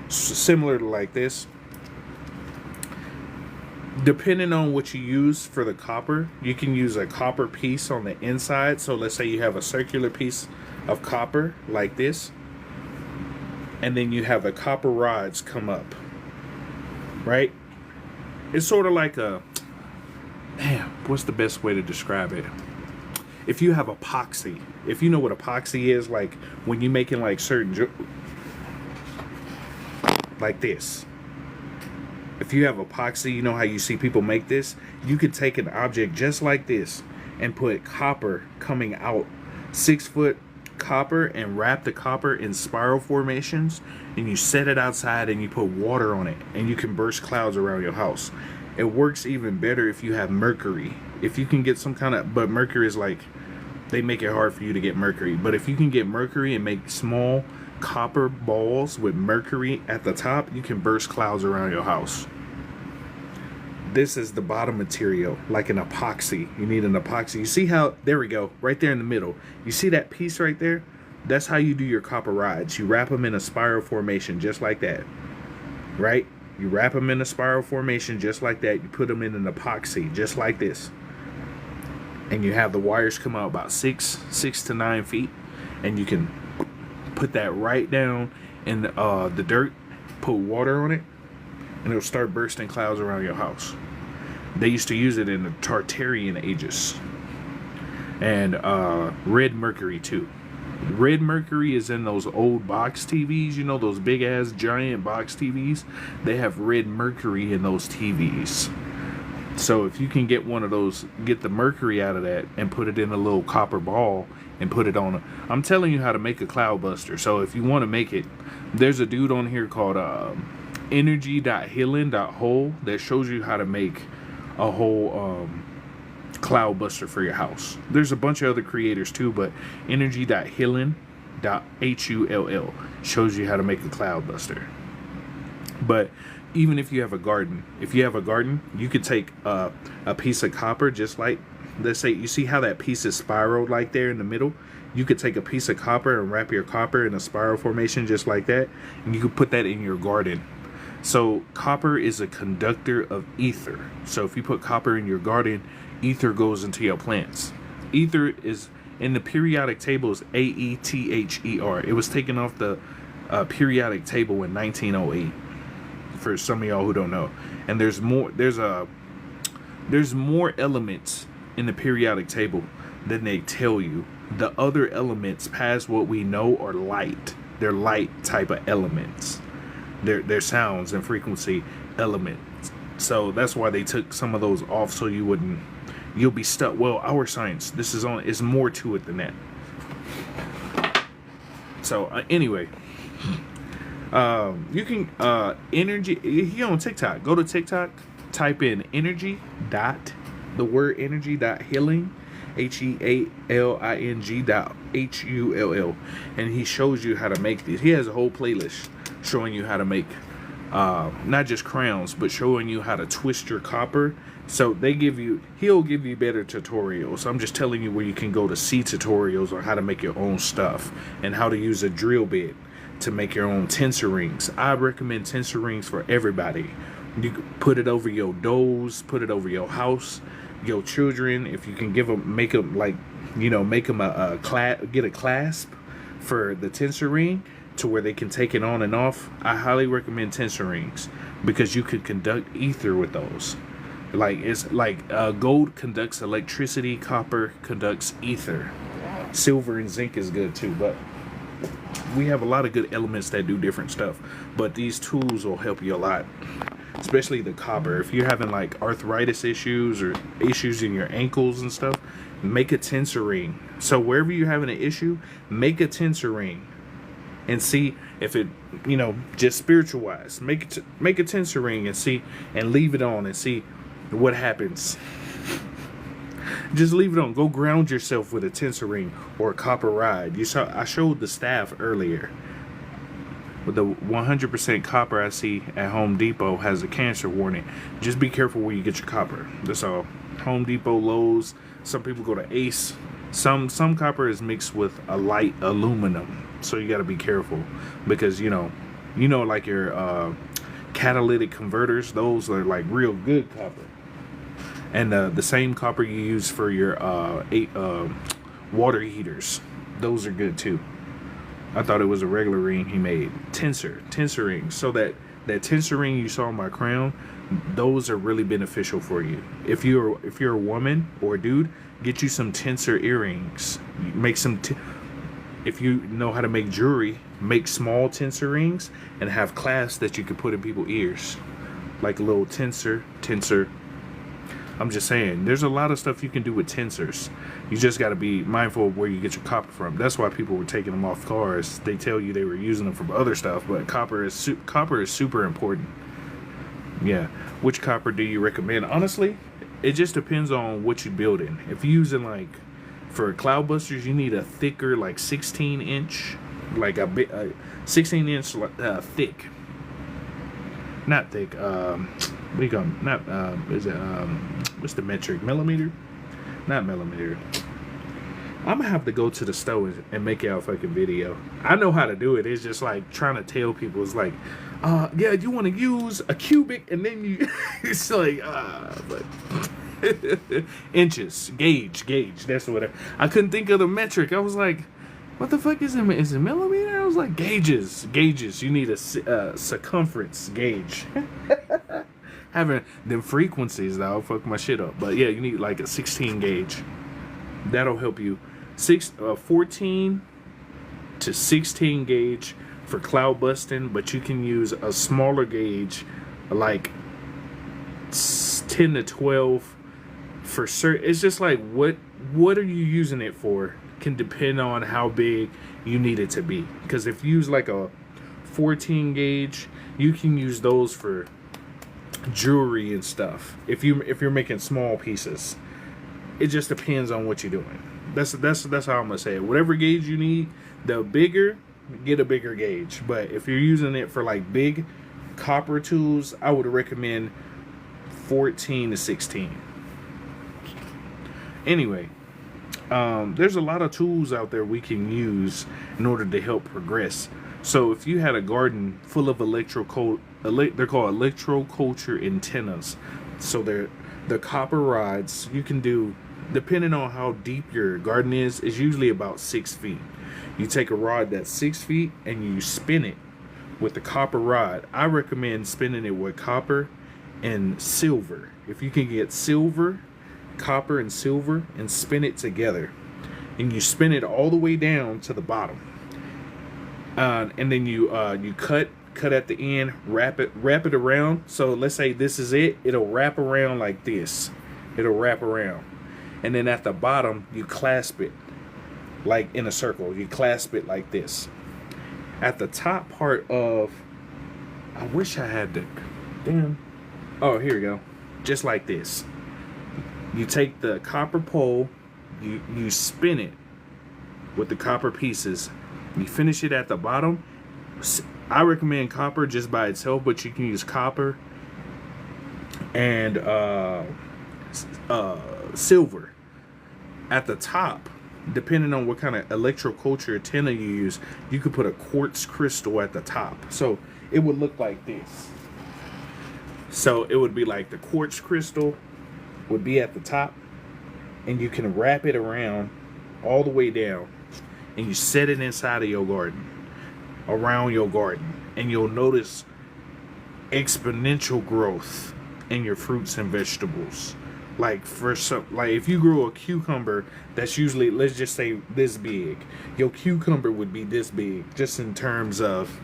similar to like this. Depending on what you use for the copper, you can use a copper piece on the inside. So let's say you have a circular piece of copper like this, and then you have the copper rods come up, right? It's sort of like a, damn, what's the best way to describe it? If you have epoxy, if you know what epoxy is, like when you're making like certain, like this. If you have epoxy, you know how you see people make this? You could take an object just like this and put copper coming out, 6-foot copper, and wrap the copper in spiral formations, and you set it outside and you put water on it, and you can burst clouds around your house. It works even better if you have mercury. If you can get some kind of, but mercury is like, they make it hard for you to get mercury. But if you can get mercury and make small copper balls with mercury at the top, you can burst clouds around your house. This is the bottom material, like an epoxy. You need an epoxy. You see how, there we go, right there in the middle. You see that piece right there? That's how you do your copper rods. You wrap them in a spiral formation just like that, right? You wrap them in a spiral formation just like that. You put them in an epoxy just like this. And you have the wires come out about 6 to 9 feet. And you can put that right down in the dirt, put water on it, and it'll start bursting clouds around your house. They used to use it in the Tartarian ages. And red mercury too. Red mercury is in those old box TVs, you know, those big ass giant box TVs. They have red mercury in those TVs. So if you can get one of those, get the mercury out of that and put it in a little copper ball and put it on I'm telling you how to make a cloud buster. So if you want to make it, there's a dude on here called energy.healing.whole that shows you how to make a whole cloud buster for your house. There's a bunch of other creators too, but energy.healing.hull shows you how to make a cloud buster. But even if you have a garden, you could take a piece of copper, just like, let's say, you see how that piece is spiraled like there in the middle? You could take a piece of copper and wrap your copper in a spiral formation just like that, and you could put that in your garden. So copper is a conductor of ether. So if you put copper in your garden, ether goes into your plants. Ether is in the periodic table is AETHER. It was taken off the periodic table in 1908. For some of y'all who don't know, and there's more elements in the periodic table than they tell you. The other elements past what we know are light. They're light type of elements. They're sounds and frequency elements. So that's why they took some of those off, so you'll be stuck. Well, our science, is more to it than that. So anyway, you can energy. Here on TikTok, go to TikTok, type in energy dot the word energy dot healing, HEALING.HULL, and he shows you how to make these. He has a whole playlist showing you how to make not just crowns, but showing you how to twist your copper. So he'll give you better tutorials. I'm just telling you where you can go to see tutorials on how to make your own stuff and how to use a drill bit to make your own tensor rings. I recommend tensor rings for everybody. You can put it over your doors, put it over your house, your children. If you can make them get a clasp for the tensor ring to where they can take it on and off. I highly recommend tensor rings because you could conduct ether with those. Gold conducts electricity, copper conducts ether. Silver and zinc is good too, but we have a lot of good elements that do different stuff. But these tools will help you a lot, especially the copper. If you're having like arthritis issues or issues in your ankles and stuff, make a tensor ring. So wherever you're having an issue, make a tensor ring and see if it, just spiritual wise, make a tensor ring and see, and leave it on and see what happens. Just leave it on. Go ground yourself with a tensor ring or a copper rod. I showed the staff earlier. With the 100% copper I see at Home Depot has a cancer warning. Just be careful where you get your copper. That's all. Home Depot, Lowe's. Some people go to Ace. Some copper is mixed with a light aluminum, so you got to be careful because like your catalytic converters. Those are like real good copper. And the same copper you use for your water heaters, those are good too. I thought it was a regular ring he made. Tensor rings. So that tensor ring you saw on my crown, those are really beneficial for you. If you're a woman or a dude, get you some tensor earrings. Make some. If you know how to make jewelry, make small tensor rings and have clasps that you can put in people's ears. like a little tensor. I'm just saying, there's a lot of stuff you can do with tensors. You just got to be mindful of where you get your copper from. That's why people were taking them off cars. They tell you they were using them from other stuff, but copper is super important. Yeah. Which copper do you recommend? Honestly, it just depends on what you're building. If you're using, like, for cloud busters, you need a thicker, like 16-inch, like a 16-inch thick. Not thick. What do you call them? Not is it what's the metric? Millimeter? Not millimeter. I'm gonna have to go to the store and make y'all a fucking video. I know how to do it. It's just like trying to tell people. It's like, yeah, you want to use a cubic, and then you, it's like, but inches, gauge. That's what I couldn't think of the metric. I was like, what the fuck is it? Is it millimeter? I was like, gauges. You need a circumference gauge. Having them frequencies, that'll fuck my shit up. But yeah, you need like a 16 gauge. That'll help you. 14 to 16 gauge for cloud busting, but you can use a smaller gauge, like 10 to 12 for certain. It's just like what are you using it for? Can depend on how big you need it to be. Because if you use like a 14 gauge, you can use those for jewelry and stuff. If you're making small pieces, it just depends on what you're doing. That's how I'm gonna say it. Whatever gauge you need, the bigger, get a bigger gauge. But if you're using it for like big copper tools, I would recommend 14 to 16. Anyway, there's a lot of tools out there we can use in order to help progress. So if you had a garden full of they're called electroculture antennas. So they're copper rods. You can do, depending on how deep your garden is usually about 6 feet. You take a rod that's 6 feet and you spin it with the copper rod. I recommend spinning it with copper and silver. If you can get silver, copper and silver, and spin it together, and you spin it all the way down to the bottom, and then you cut at the end, wrap it around. So let's say this is it'll wrap around like this. It'll wrap around, and then at the bottom you clasp it like in a circle. You clasp it like this. At the top part of, I wish I had the damn. Oh, here we go. Just like this. You take the copper pole, you spin it with the copper pieces. You finish it at the bottom. I recommend copper just by itself, but you can use copper and silver. At the top, depending on what kind of electroculture antenna you use, you could put a quartz crystal at the top. So it would look like this. So it would be like the quartz crystal would be at the top, and you can wrap it around all the way down, and you set it inside of your garden, around your garden, and you'll notice exponential growth in your fruits and vegetables. Like if you grow a cucumber that's usually, let's just say, this big, your cucumber would be this big, just in terms of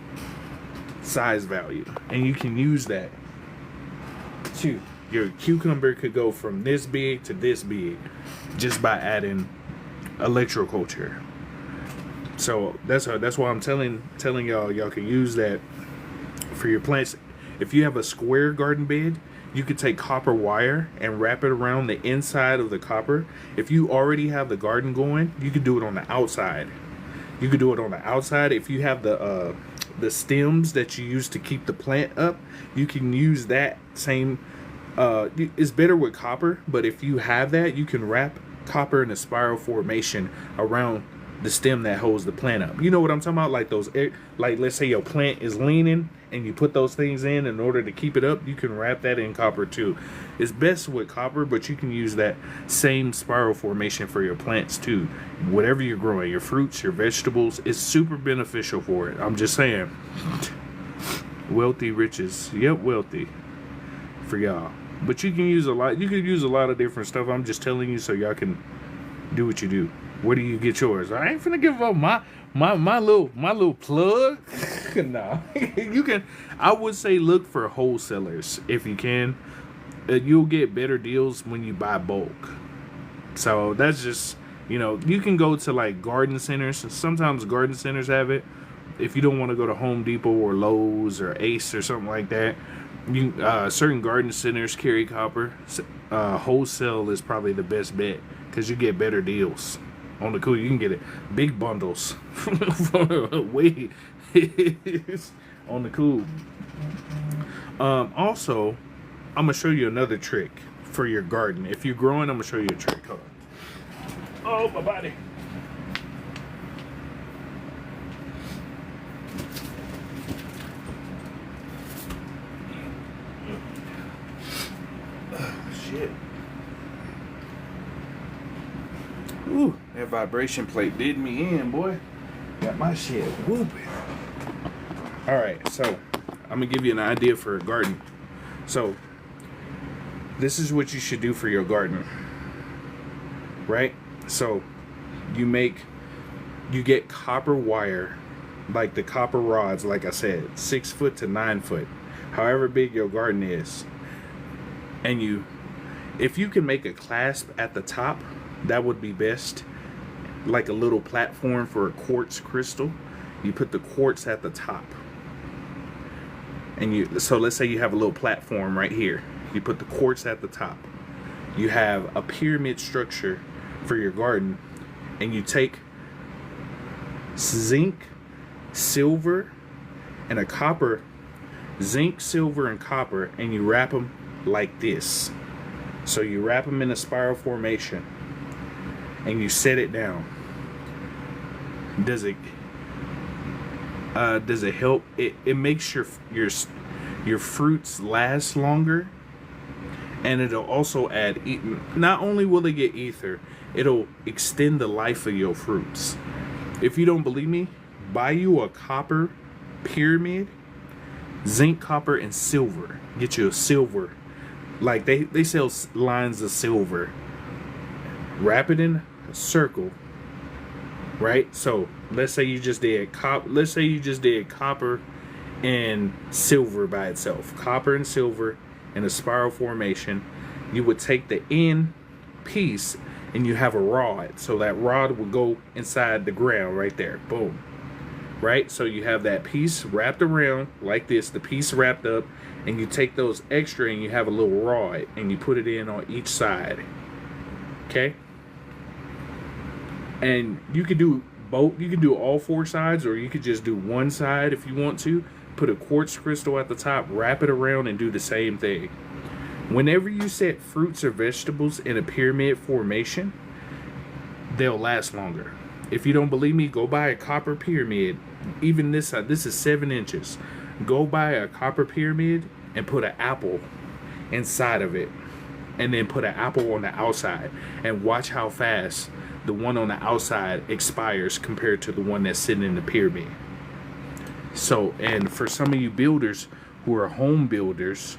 size value, and you can use that too. Your cucumber could go from this big to this big just by adding electroculture. So that's why I'm telling y'all can use that for your plants. If you have a square garden bed, you could take copper wire and wrap it around the inside of the copper. If you already have the garden going, you could do it on the outside. You could do it on the outside. If you have the stems that you use to keep the plant up, you can use that same. It's better with copper, but if you have that, you can wrap copper in a spiral formation around the stem that holds the plant up. You know what I'm talking about? Like those, like let's say your plant is leaning and you put those things in order to keep it up, you can wrap that in copper too. It's best with copper, but you can use that same spiral formation for your plants too. Whatever you're growing, your fruits, your vegetables, it's super beneficial for it. I'm just saying. Wealthy riches. Yep, wealthy for y'all. But you can use a lot. You can use a lot of different stuff. I'm just telling you so y'all can do what you do. Where do you get yours? I ain't finna give up my little plug. Nah, you can. I would say look for wholesalers if you can. You'll get better deals when you buy bulk. So that's just, you can go to like garden centers. Sometimes garden centers have it. If you don't want to go to Home Depot or Lowe's or Ace or something like that, certain garden centers carry copper. Wholesale is probably the best bet because you get better deals. On the cool, you can get it big bundles. Wait, on the cool. Also, I'm gonna show you another trick for your garden. If you're growing, I'm gonna show you a trick. Hold on. Oh, my body. Shit. Ooh, that vibration plate did me in, boy. Got my shit whooping. Alright, so I'm gonna give you an idea for a garden. So this is what you should do for your garden. Right? So you get copper wire, like the copper rods, like I said, 6 foot to 9 foot, however big your garden is. And if you can make a clasp at the top, that would be best. Like a little platform for a quartz crystal. You put the quartz at the top. And so let's say you have a little platform right here. You put the quartz at the top. You have a pyramid structure for your garden. And you take zinc, silver, and a copper. Zinc, silver, and copper. And you wrap them like this. So you wrap them in a spiral formation. And you set it down. Does it help? It makes your fruits last longer, and it'll also add. Not only will they get ether, it'll extend the life of your fruits. If you don't believe me, buy you a copper pyramid, zinc, copper, and silver. Get you a silver, like they sell lines of silver. Wrap it in a circle, right? So let's say you just did copper and silver by itself. Copper and silver in a spiral formation. You would take the end piece and you have a rod. So that rod would go inside the ground right there. Boom. Right? So you have that piece wrapped around like this, the piece wrapped up, and you take those extra and you have a little rod and you put it in on each side. Okay? And you could do both. You could do all 4 sides, or you could just do one side if you want to. Put a quartz crystal at the top, wrap it around, and do the same thing. Whenever you set fruits or vegetables in a pyramid formation, they'll last longer. If you don't believe me, go buy a copper pyramid. Even this side, this is 7 inches. Go buy a copper pyramid and put an apple inside of it. And then put an apple on the outside. And watch how fast the one on the outside expires compared to the one that's sitting in the pyramid. So, and for some of you builders who are home builders,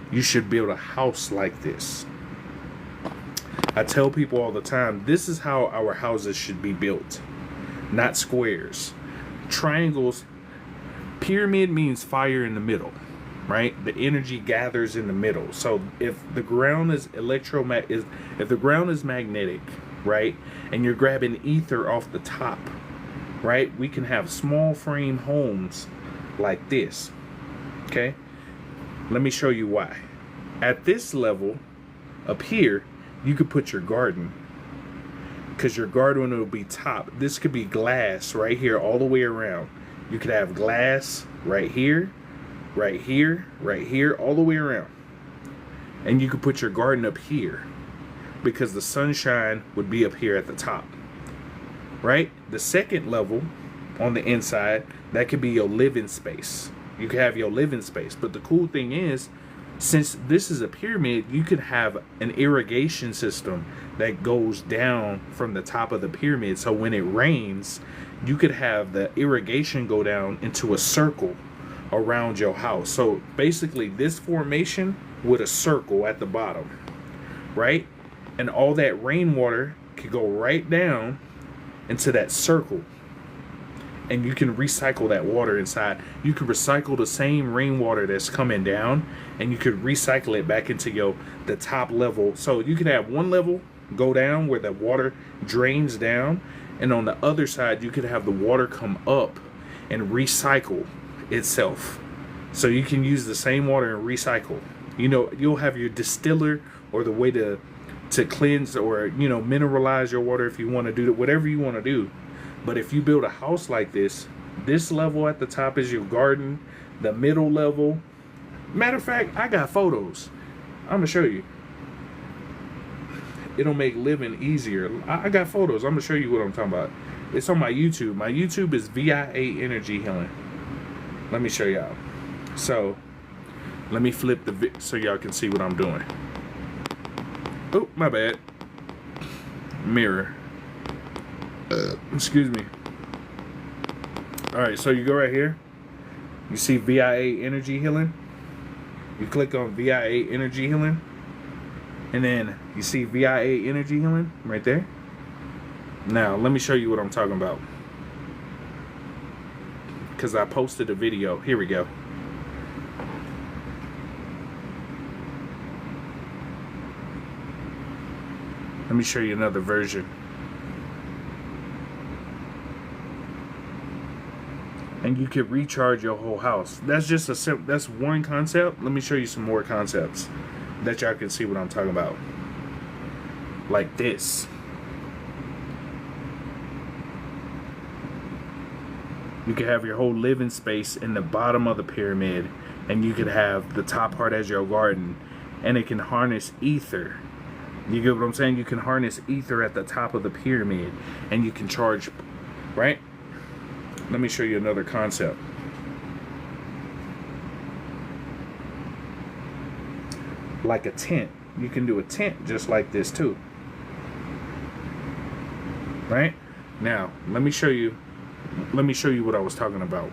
you should build a house like this. I tell people all the time, this is how our houses should be built, not squares. Triangles. Pyramid means fire in the middle, right? The energy gathers in the middle. So if the ground is magnetic, right, and you're grabbing ether off the top, right, we can have small frame homes like this. Okay, let me show you why. At this level up here, you could put your garden, because your garden will be top. This could be glass right here all the way around. You could have glass right here, right here, right here, all the way around. And you could put your garden up here, because the sunshine would be up here at the top, right? The second level on the inside, that could be your living space. You could have your living space. But the cool thing is, since this is a pyramid, you could have an irrigation system that goes down from the top of the pyramid. So when it rains, you could have the irrigation go down into a circle around your house. So basically this formation with a circle at the bottom, right? And all that rainwater could go right down into that circle. And you can recycle that water inside. You can recycle the same rainwater that's coming down, and you could recycle it back into the top level. So you can have one level go down where the water drains down, and on the other side you could have the water come up and recycle itself. So you can use the same water and recycle. You'll have your distiller, or the way to cleanse, or mineralize your water if you want to do whatever you want to do. But if you build a house like this level at the top is your garden, the middle level. Matter of fact, I got photos. I'm gonna show you. It'll make living easier. I got photos. I'm gonna show you what I'm talking about. It's on my YouTube. My YouTube is VIA Energy Healing. Let me show y'all. So let me flip so y'all can see what I'm doing. Oh, my bad. Mirror. Excuse me. Alright, so you go right here. You see VIA Energy Healing. You click on VIA Energy Healing. And then you see VIA Energy Healing right there. Now, let me show you what I'm talking about. Because I posted a video. Here we go. Let me show you another version. And you could recharge your whole house. That's just that's one concept. Let me show you some more concepts that y'all can see what I'm talking about. Like this. You could have your whole living space in the bottom of the pyramid, and you could have the top part as your garden, and it can harness ether. You get what I'm saying? You can harness ether at the top of the pyramid, and you can charge, right? Let me show you another concept. Like a tent. You can do a tent just like this too. Right? Now, let me show you what I was talking about.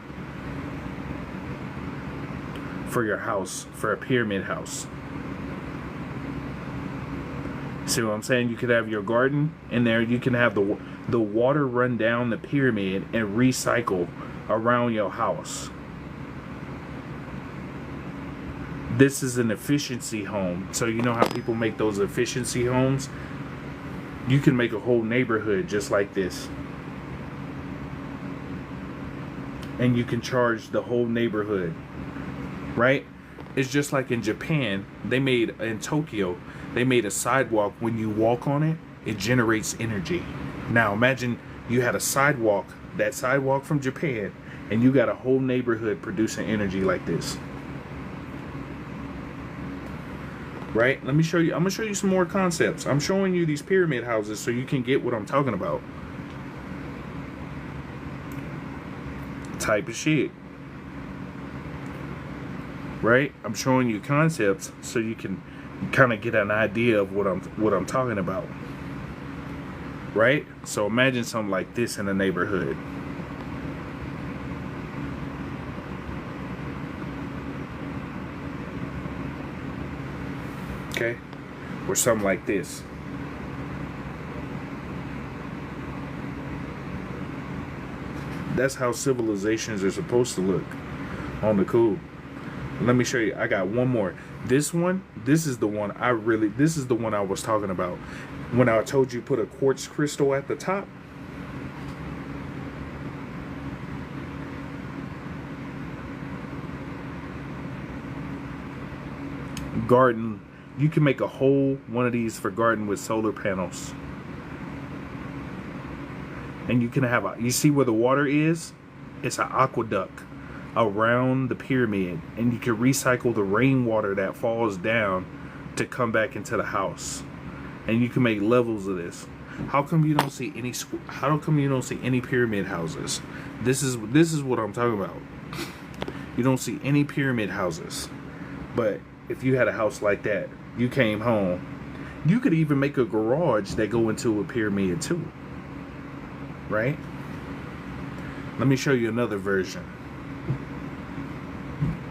For your house, for a pyramid house. See what I'm saying? You could have your garden in there. You can have the water run down the pyramid and recycle around your house. This is an efficiency home. So you know how people make those efficiency homes? You can make a whole neighborhood just like this. And you can charge the whole neighborhood. Right? It's just like in Japan. In Tokyo, they made a sidewalk. When you walk on it, it generates energy. Now imagine you had a sidewalk, that sidewalk from Japan, and you got a whole neighborhood producing energy like this. Right? Let me show you. I'm going to show you some more concepts. I'm showing you these pyramid houses so you can get what I'm talking about. Type of shit. Right? I'm showing you concepts so you can kind of get an idea of what I'm talking about. Right? So imagine something like this in a neighborhood. Okay? Or something like this. That's how civilizations are supposed to look on the cool. Let me show you. I got one more. This is the one I was talking about when I told you put a quartz crystal at the top. Garden. You can make a whole one of these for garden with solar panels. And you can have you see where the water is? It's an aqueduct around the pyramid, and you can recycle the rainwater that falls down to come back into the house. And you can make levels of this. How come you don't see any pyramid houses? This is what I'm talking about. You don't see any pyramid houses. But if you had a house like that, you came home, you could even make a garage that go into a pyramid too. Right? Let me show you another version.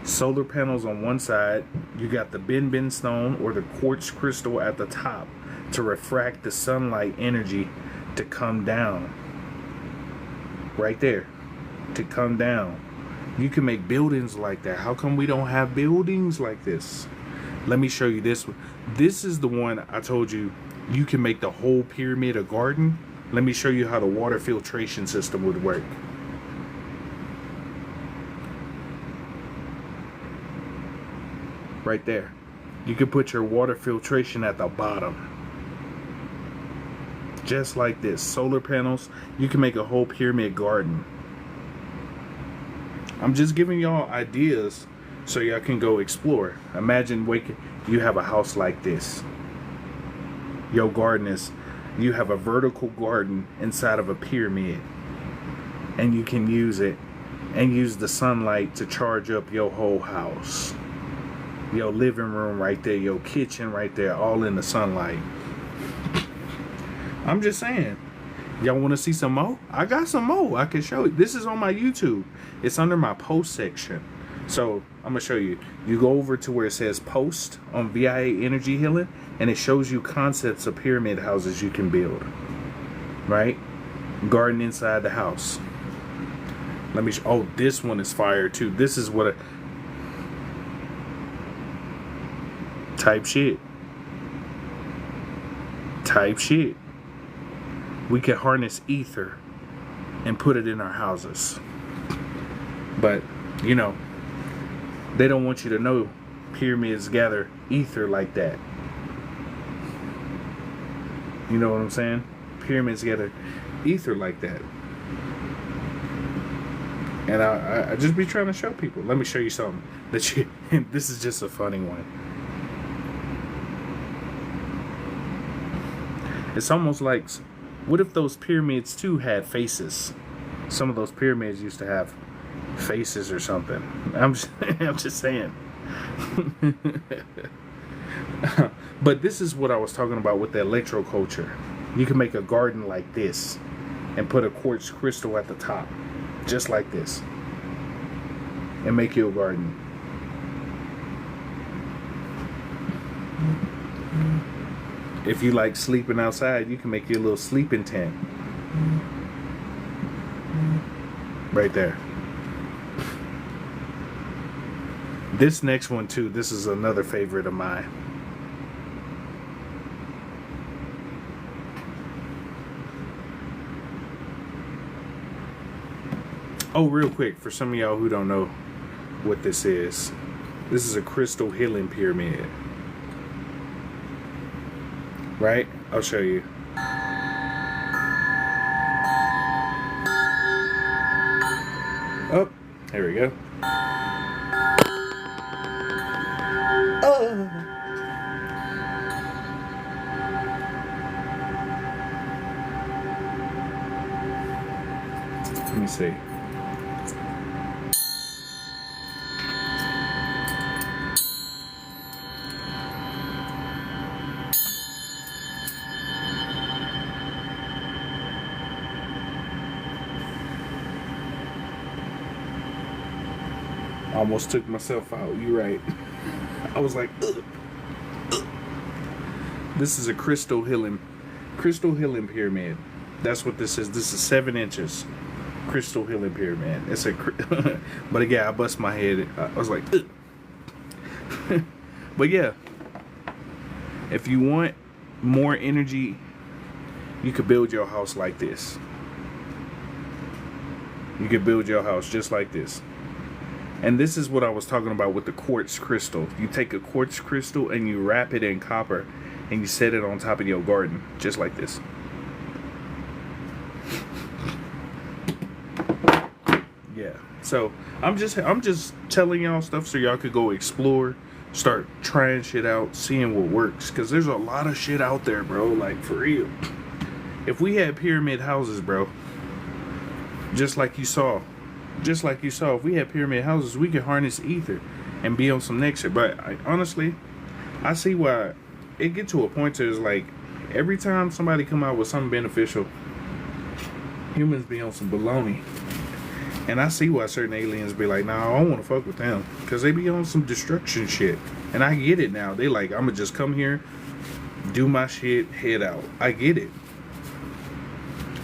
Solar panels on one side. You got the bin stone or the quartz crystal at the top to refract the sunlight energy to come down. right there to come down. You can make buildings like that. How come we don't have buildings like this? Let me show you this one. This is the one I told you you can make the whole pyramid a garden. Let me show you how the water filtration system would work. Right there. You can put your water filtration at the bottom. Just like this. Solar panels. You can make a whole pyramid garden. I'm just giving y'all ideas so y'all can go explore. Imagine you have a house like this. Your garden is, you have a vertical garden inside of a pyramid. And you can use it and use the sunlight to charge up your whole house. Your living room right there, your kitchen right there, all in the sunlight. I'm just saying. Y'all want to see some more? I got some more I can show you. This is on my YouTube. It's under my post section. So I'm going to show you. You go over to where it says post on VIA Energy Healing, and it shows you concepts of pyramid houses you can build. Right? Garden inside the house. Let me oh, this one is fire too. This is what type shit. Type shit. We can harness ether and put it in our houses. But, you know, they don't want you to know pyramids gather ether like that. You know what I'm saying? Pyramids gather ether like that. And I just be trying to show people. Let me show you something that you. This is just a funny one. It's almost like, what if those pyramids too had faces? Some of those pyramids used to have faces or something. I'm just saying. But this is what I was talking about with the electroculture. You can make a garden like this and put a quartz crystal at the top, just like this, and make you a garden. If you like sleeping outside, you can make your little sleeping tent. Right there. This next one too, this is another favorite of mine. Oh, real quick, for some of y'all who don't know what this is a crystal healing pyramid. Right? I'll show you. Oh, here we go. Oh. Let me see. Almost took myself out. You're right. I was like, ugh, ugh. This is a crystal healing pyramid. That's what this is. This is 7 inches. Crystal healing pyramid. It's a, but again, I bust my head. I was like, ugh. But yeah, if you want more energy, you could build your house like this. You could build your house just like this. And this is what I was talking about with the quartz crystal. You take a quartz crystal and you wrap it in copper and you set it on top of your garden, just like this. Yeah. So I'm just telling y'all stuff so y'all could go explore, start trying shit out, seeing what works. Cause there's a lot of shit out there, bro. Like, for real. If we had pyramid houses, bro, just like you saw, if we had pyramid houses, we could harness ether and be on some next shit. But honestly, I see why it get to a point to, it's like every time somebody come out with something beneficial, humans be on some baloney. And I see why certain aliens be like, nah, I don't want to fuck with them, because they be on some destruction shit. And I get it now. They like, I'm gonna just come here, do my shit, head out. I get it.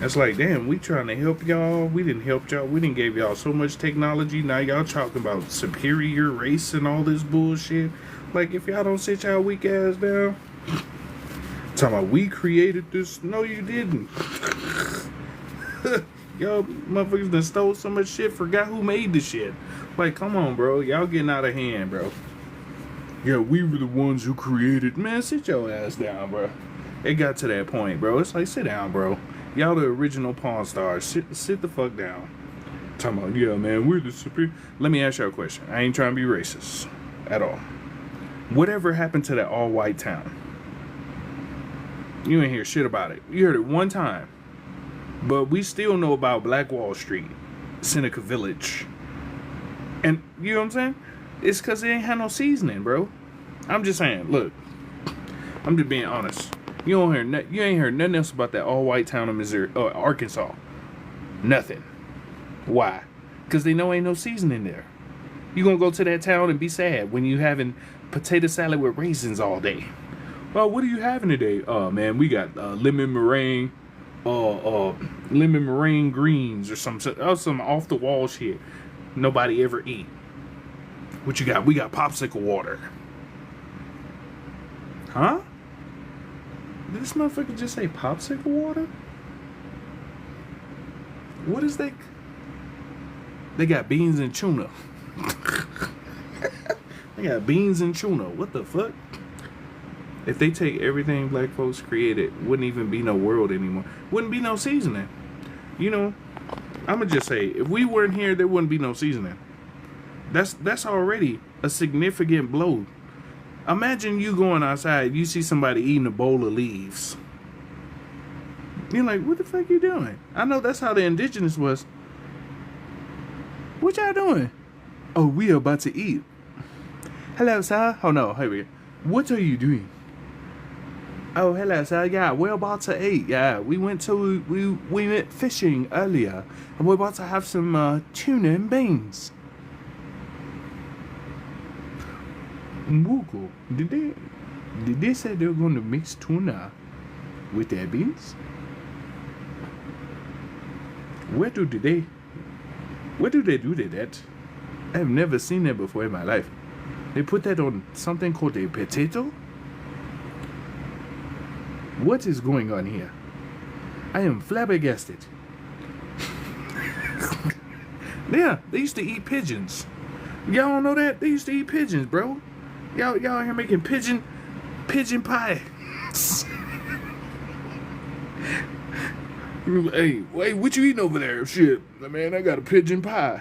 It's like, damn, we trying to help y'all. We didn't help y'all. We didn't give y'all so much technology. Now y'all talking about superior race and all this bullshit. Like, if y'all don't sit y'all weak ass down, talking about we created this. No, you didn't. Y'all motherfuckers done stole so much shit, forgot who made the shit. Like, come on, bro. Y'all getting out of hand, bro. Yeah, we were the ones who created. Man, sit your ass down, bro. It got to that point, bro. It's like, sit down, bro. Y'all the original Pawn Stars. Sit the fuck down. Talking about, yeah, man, we're the superior. Let me ask y'all a question. I ain't trying to be racist at all. Whatever happened to that all-white town? You ain't hear shit about it. You heard it one time. But we still know about Black Wall Street, Seneca Village. And, you know what I'm saying? It's because they ain't had no seasoning, bro. I'm just saying, look. I'm just being honest. You ain't heard nothing else about that all-white town of Missouri or Arkansas. Nothing. Why? Because they know ain't no seasoning there. You gonna go to that town and be sad when you having potato salad with raisins all day. Well, what are you having today? Oh man, we got lemon meringue greens or some off the wall shit nobody ever eat. What you got? We got popsicle water. Huh? Did this motherfucker just say popsicle water? What is that? They got beans and tuna. They got beans and tuna. What the fuck? If they take everything black folks created, wouldn't even be no world anymore. Wouldn't be no seasoning. You know, I'ma just say, if we weren't here, there wouldn't be no seasoning. That's already a significant blow. Imagine you going outside, you see somebody eating a bowl of leaves. You're like, what the fuck you doing? I know that's how the indigenous was. What y'all doing? Oh, we are about to eat. Hello, sir. Oh no, here we go. What are you doing? Oh, hello, sir. Yeah, we're about to eat. Yeah, we went fishing earlier, and we're about to have some tuna and beans. Google, did they say they were going to mix tuna with their beans? Where do they do that? I have never seen that before in my life. They put that on something called a potato? What is going on here? I am flabbergasted. Yeah, they used to eat pigeons. Y'all don't know that? They used to eat pigeons, bro. Y'all out here making pigeon pie. Hey, wait, what you eating over there? Shit, man, I got a pigeon pie.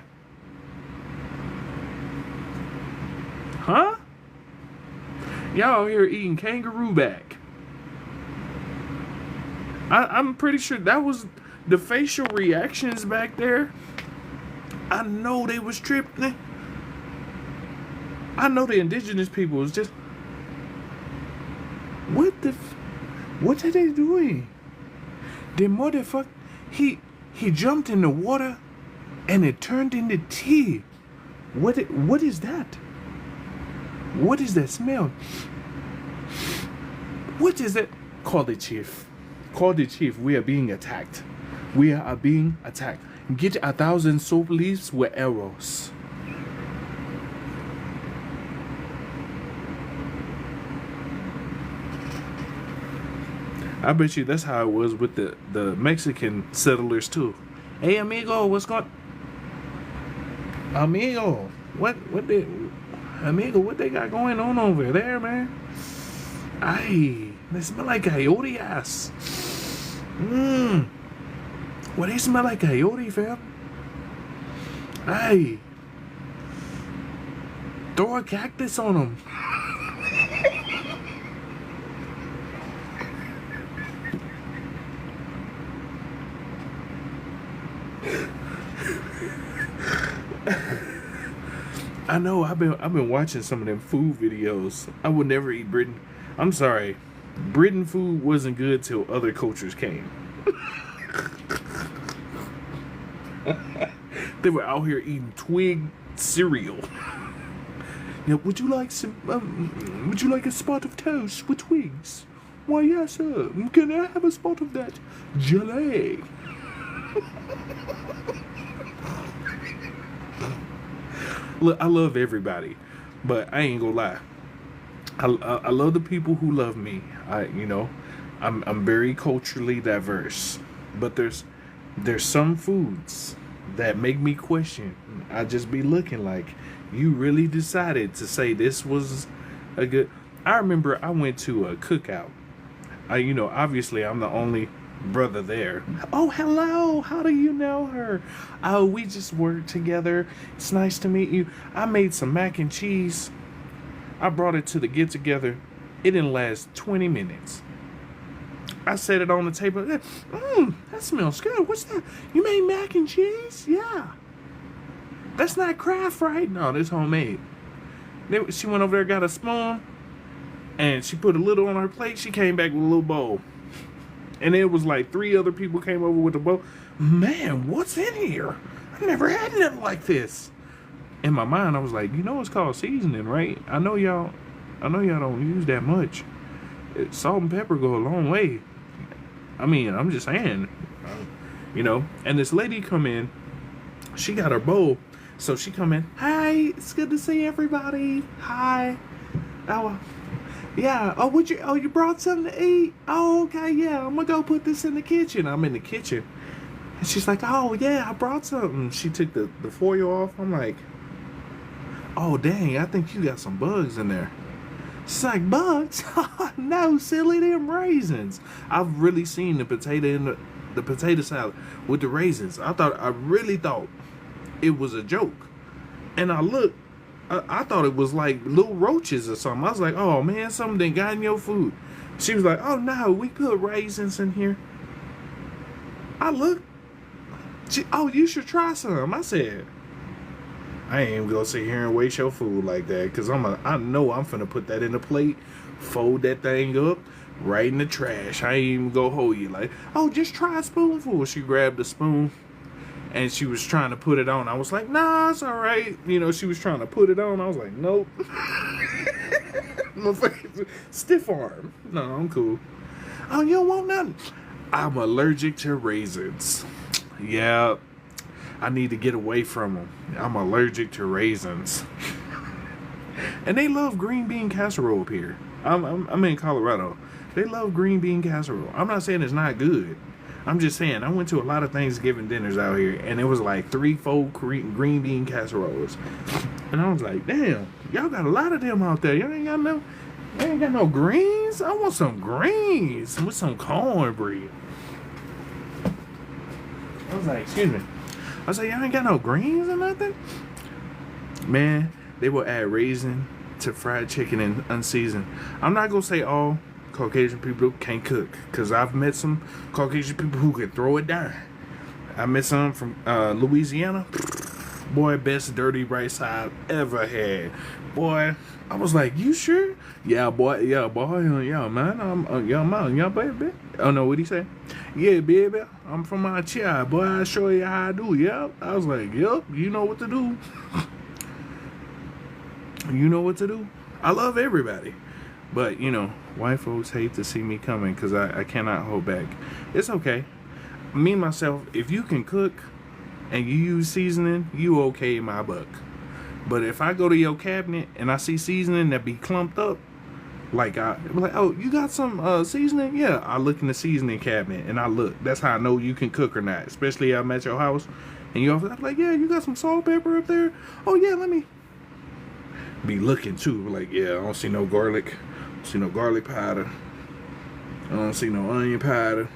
Huh? Y'all out here eating kangaroo back. I'm pretty sure that was the facial reactions back there. I know they was tripping. I know the indigenous people was just, what are they doing? The motherfucker, he jumped in the water and it turned into tea. What is that? What is that smell? What is it? Call the chief. Call the chief. We are being attacked. We are being attacked. Get 1,000 soap leaves with arrows. I bet you that's how it was with the Mexican settlers too. Hey amigo, what's going? Amigo, what they got going on over there, man? Ay, they smell like coyote ass. Well, they smell like coyote, fam. Ay, throw a cactus on them. I know. I've been watching some of them food videos. I would never eat Britain. I'm sorry, Britain food wasn't good till other cultures came. They were out here eating twig cereal. Yeah, would you like a spot of toast with twigs? Why, yes, sir. Can I have a spot of that jelly? Look, I love everybody, but I ain't gonna lie. I love the people who love me. I'm very culturally diverse, but there's some foods that make me question. I just be looking like, you really decided to say this was a good. I remember I went to a cookout. Obviously I'm the only brother there. Oh, hello. How do you know her? Oh, we just work together. It's nice to meet you. I made some mac and cheese. I brought it to the get together. It didn't last 20 minutes. I set it on the table. That smells good. What's that? You made mac and cheese? Yeah. That's not Kraft, right? No, this homemade. She went over there, got a spoon, and she put a little on her plate. She came back with a little bowl. And it was like 3 other people came over with a bowl. Man, what's in here? I've never had nothing like this. In my mind, I was like, it's called seasoning, right? I know y'all don't use that much. Salt and pepper go a long way. I mean, I'm just saying, And this lady come in. She got her bowl. So she come in. Hi, it's good to see everybody. Hi. Oh, yeah. Oh, you brought something to eat? Oh, okay. Yeah, I'm gonna go put this in the kitchen. I'm in the kitchen, and she's like, "Oh, yeah, I brought something." She took the foil off. I'm like, "Oh, dang! I think you got some bugs in there." She's like, "Bugs? No, silly, them raisins." I've really seen the potato in the potato salad with the raisins. I really thought it was a joke, and I looked. I thought it was like little roaches or something. I was like, oh man, something done got in your food. She was like, oh no, we put raisins in here. I looked. Oh, you should try some. I said, I ain't even gonna sit here and waste your food like that, because I know I'm finna put that in the plate, fold that thing up, right in the trash. I ain't even gonna hold you like, oh, just try a spoonful. She grabbed a spoon. And she was trying to put it on. I was like, nah, it's all right. She was trying to put it on. I was like, nope. Stiff arm. No, I'm cool. Oh, you don't want nothing? I'm allergic to raisins. Yeah, I need to get away from them. I'm allergic to raisins. And they love green bean casserole up here. I'm in Colorado. They love green bean casserole. I'm not saying it's not good. I'm just saying, I went to a lot of Thanksgiving dinners out here, and it was like 3-4 green bean casseroles. And I was like, damn, y'all got a lot of them out there. Y'all ain't got no greens? I want some greens with some cornbread. I was like, excuse me. I was like, y'all ain't got no greens or nothing? Man, they will add raisin to fried chicken and unseasoned. I'm not going to say all Caucasian people can't cook, because I've met some Caucasian people who can throw it down. I met some from Louisiana. Boy, best dirty rice I've ever had. Boy, I was like, you sure? Yeah, boy, yeah, man, yeah, baby. Oh no, what'd he say? Yeah, baby, I'm from my child. Boy, I'll show you how I do. Yep. I was like, yep, you know what to do. You know what to do. I love everybody. But, white folks hate to see me coming because I cannot hold back. It's okay. Me, myself, if you can cook and you use seasoning, you okay in my book. But if I go to your cabinet and I see seasoning that be clumped up, like, oh, you got some seasoning? Yeah, I look in the seasoning cabinet and I look. That's how I know you can cook or not. Especially I'm at your house and you're like, yeah, you got some salt, pepper up there? Oh, yeah, let me be looking too. Like, yeah, I don't see no garlic. See no garlic powder. I don't see no onion powder.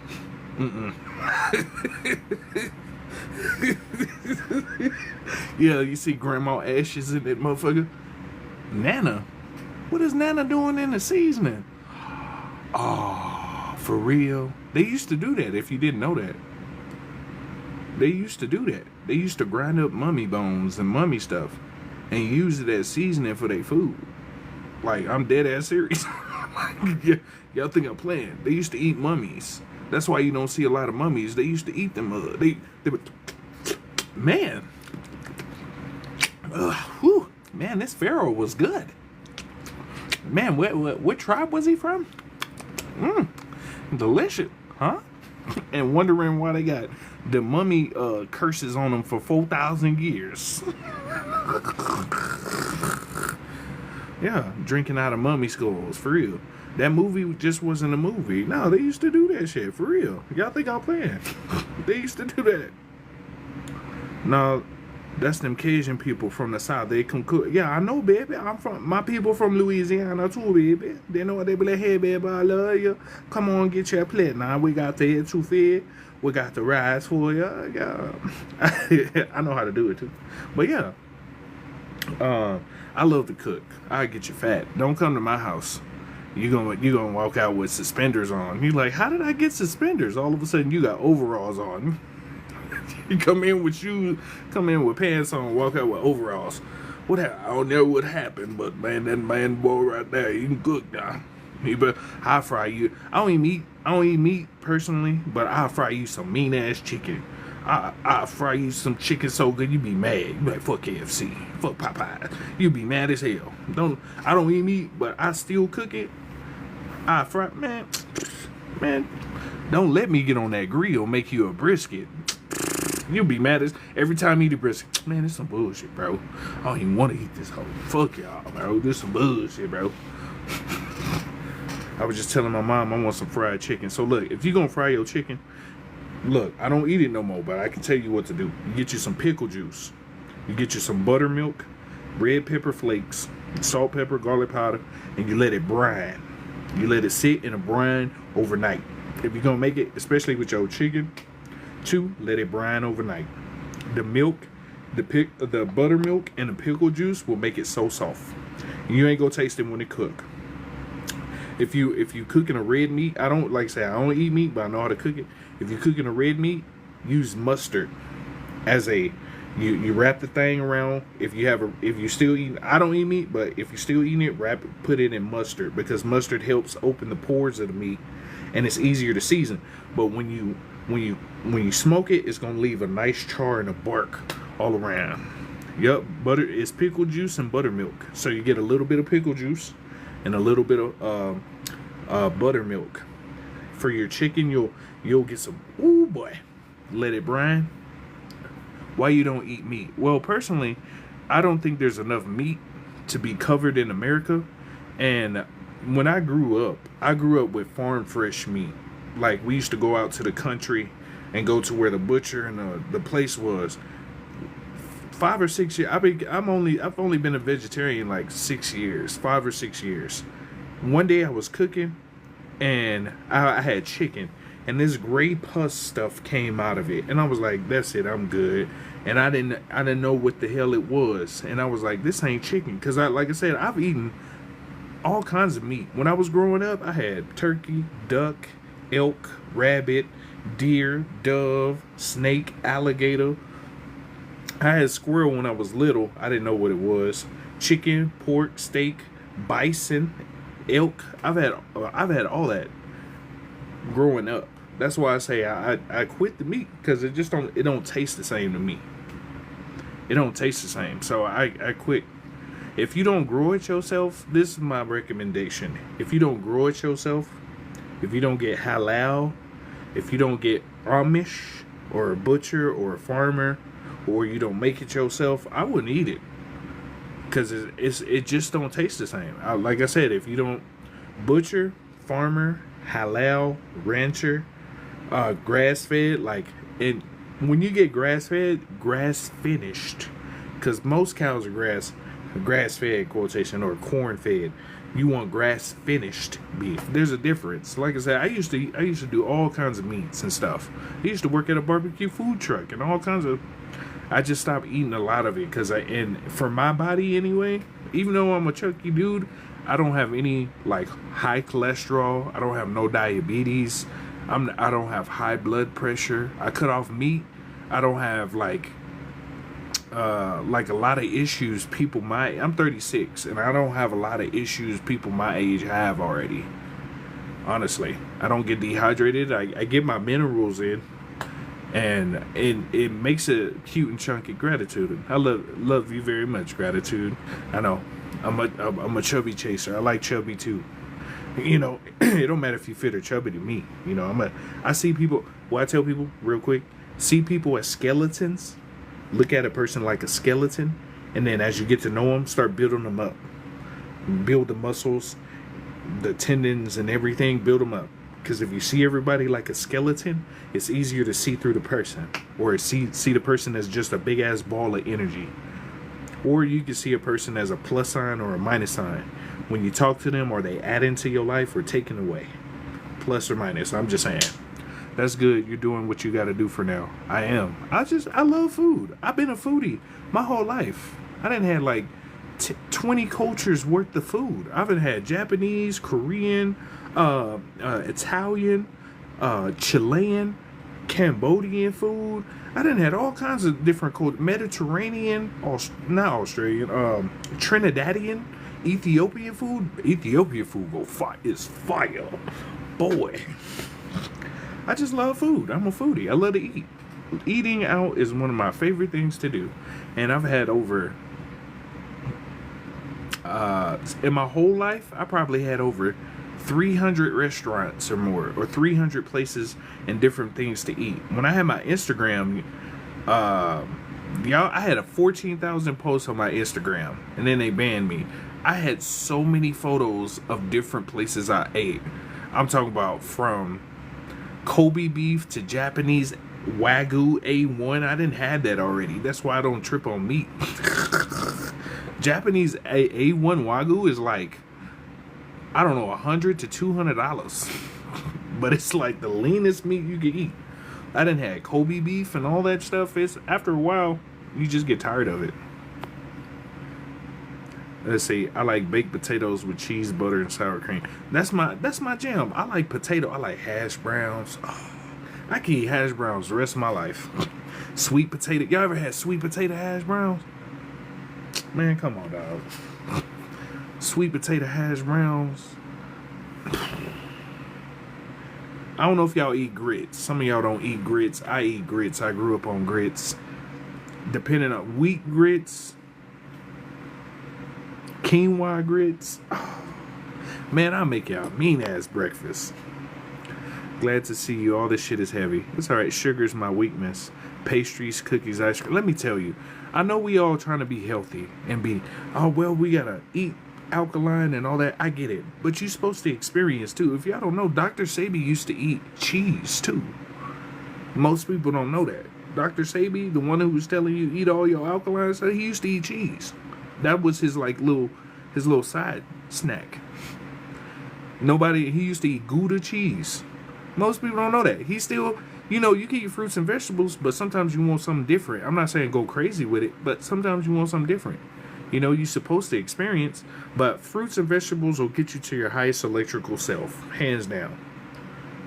Yeah, you see grandma ashes in that motherfucker. Nana, what is Nana doing in the seasoning? Oh, for real? They used to do that, if you didn't know that. They used to do that. They used to grind up mummy bones and mummy stuff and use it as seasoning for their food. Like, I'm dead ass serious. Y'all think I'm playing. They used to eat mummies. That's why you don't see a lot of mummies. They used to eat them. They would, man. Whew. Man, this Pharaoh was good. Man, what tribe was he from? Delicious, huh? and wondering why they got the mummy curses on them for 4,000 years. Yeah, drinking out of mummy skulls, for real. That movie just wasn't a movie. No, they used to do that shit, for real. Y'all think I'm playing? They used to do that. No, that's them Cajun people from the South. They come cook. Yeah, I know, baby. My people from Louisiana too, baby. They know what they be like, hey, baby, I love you. Come on, get your plate. Now we got the head too fed. We got the rice for you. Yeah. I know how to do it too. But yeah. I love to cook. I get you fat. Don't come to my house. You gonna walk out with suspenders on. You like, how did I get suspenders? All of a sudden you got overalls on. You come in with pants on, walk out with overalls. I don't know what happened, but man, that man boy right there, he can cook now. I'll fry you. I don't eat meat personally, but I'll fry you some mean ass chicken. I'll fry you some chicken so good you be mad. You be like, fuck KFC, fuck Popeye. You be mad as hell. I don't eat meat, but I still cook it. I fry, man. Don't let me get on that grill, make you a brisket. You'll be mad as every time you eat a brisket. Man, this some bullshit, bro. I don't even want to eat this whole. Fuck y'all, bro. This some bullshit, bro. I was just telling my mom I want some fried chicken. So look, if you gonna fry your chicken, look, I don't eat it no more, but I can tell you what to do. You get you some pickle juice. You get you some buttermilk, red pepper flakes, salt, pepper, garlic powder, and you let it brine. You let it sit in a brine overnight. If you're gonna make it, especially with your chicken, let it brine overnight. The milk, the buttermilk, and the pickle juice will make it so soft. And you ain't gonna taste it when it cook. If you cooking a red meat, I don't eat meat, but I know how to cook it. If you're cooking a red meat, use mustard as you wrap the thing around. If you still eating, I don't eat meat, but if you're still eating it, put it in mustard, because mustard helps open the pores of the meat, and it's easier to season. But when you smoke it, it's gonna leave a nice char and a bark all around. Yup, it's pickle juice and buttermilk. So you get a little bit of pickle juice and a little bit of buttermilk. For your chicken, you'll get some. Ooh boy, let it brine. Why you don't eat meat? Well, personally, I don't think there's enough meat to be covered in America. And when I grew up with farm fresh meat. Like, we used to go out to the country and go to where the butcher and the place was. 5 or 6 years. I've only been a vegetarian like 6 years, 5 or 6 years. One day I was cooking and I had chicken, and this gray pus stuff came out of it, and I was like, that's it, I'm good. And I didn't know what the hell it was, and I was like, this ain't chicken, because like I said, I've eaten all kinds of meat. When I was growing up, I had turkey, duck, elk, rabbit, deer, dove, snake, alligator. I had squirrel when I was little. I didn't know what it was. Chicken, pork, steak, bison, elk. I've had all that growing up. That's why I say I quit the meat, because it don't taste the same to me. It don't taste the same. So I quit. If you don't grow it yourself, this is my recommendation. If you don't grow it yourself, if you don't get halal, if you don't get Amish or a butcher or a farmer, or you don't make it yourself, I wouldn't eat it, because it just don't taste the same. Like I said, if you don't butcher, farmer, halal, rancher, grass fed, when you get grass fed, grass finished, because most cows are grass fed quotation, or corn fed. You want grass finished beef. There's a difference. Like I said, I used to do all kinds of meats and stuff. I used to work at a barbecue food truck and all kinds of. I just stopped eating a lot of it, and for my body anyway, even though I'm a chunky dude, I don't have any high cholesterol. I don't have no diabetes. I don't have high blood pressure. I cut off meat. I don't have a lot of issues I'm 36, and I don't have a lot of issues people my age have already. Honestly, I don't get dehydrated. I get my minerals in, and it makes a cute and chunky gratitude. I love you very much, gratitude. I know I'm a chubby chaser. I like chubby too. You know, it don't matter if you fit or chubby to me. You know, I see people, well, I tell people real quick, see people as skeletons, look at a person like a skeleton, and then as you get to know them, start building them up. Build the muscles, the tendons and everything, build them up. Because if you see everybody like a skeleton, it's easier to see through the person. Or see the person as just a big ass ball of energy. Or you can see a person as a plus sign or a minus sign. When you talk to them, are they adding to your life or taking away? Plus or minus, I'm just saying. That's good. You're doing what you got to do for now. I am. I love food. I've been a foodie my whole life. I didn't have like 20 cultures worth of food. I've had Japanese, Korean, Italian, Chilean, Cambodian food. I done had all kinds of different cultures. Mediterranean, not Australian, Trinidadian, Ethiopian food. Ethiopian food is fire. Boy. I just love food. I'm a foodie. I love to eat. Eating out is one of my favorite things to do. And I've had over in my whole life, I probably had over 300 restaurants or more, or 300 places and different things to eat. When I had my Instagram, y'all, I had a 14,000 posts on my Instagram, and then they banned me. I had so many photos of different places I ate. I'm talking about from Kobe beef to Japanese Wagyu A1. I didn't have that already. That's why I don't trip on meat. Japanese A1 Wagyu is like, I don't know, $100 to $200. But it's like the leanest meat you can eat. I done had Kobe beef and all that stuff. It's after a while, you just get tired of it. Let's see. I like baked potatoes with cheese, butter, and sour cream. That's my jam. I like potato. I like hash browns. Oh, I can eat hash browns the rest of my life. Sweet potato. Y'all ever had sweet potato hash browns? Man, come on, dog. Sweet potato hash browns. I don't know if y'all eat grits. Some of y'all don't eat grits. I eat grits. I grew up on grits. Depending on wheat grits, quinoa grits. Oh, man, I'll make y'all mean ass breakfast. Glad to see you. All this shit is heavy. It's alright. Sugar's my weakness. Pastries, cookies, ice cream. Let me tell you, I know we all trying to be healthy and be, oh, well, we gotta eat alkaline and all that. I get it. But you're supposed to experience too. If y'all don't know, Dr. Sebi used to eat cheese too. Most people don't know that. Dr. Sebi, the one who was telling you eat all your alkaline stuff, he used to eat cheese. That was his like little side snack. He used to eat Gouda cheese. Most people don't know that. He still, you know, you can eat fruits and vegetables, but sometimes you want something different. I'm not saying go crazy with it, but sometimes you want something different. You know, you're supposed to experience, but fruits and vegetables will get you to your highest electrical self, hands down,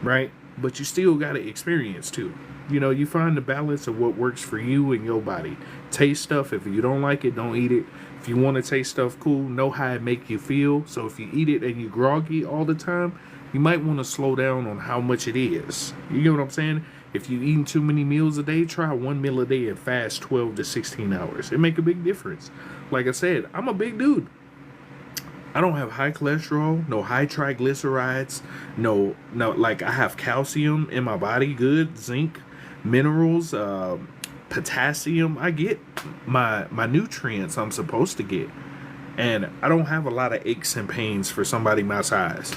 right? But you still got to experience too. You know, you find the balance of what works for you and your body. Taste stuff. If you don't like it, don't eat it. If you want to taste stuff cool, know how it make you feel. So if you eat it and you groggy all the time, you might want to slow down on how much it is. You know what I'm saying? If you're eating too many meals a day, try one meal a day and fast 12 to 16 hours. It make a big difference. Like I said, I'm a big dude. I don't have high cholesterol, no high triglycerides, no, like I have calcium in my body, good, zinc, minerals, potassium. I get my nutrients I'm supposed to get. And I don't have a lot of aches and pains for somebody my size.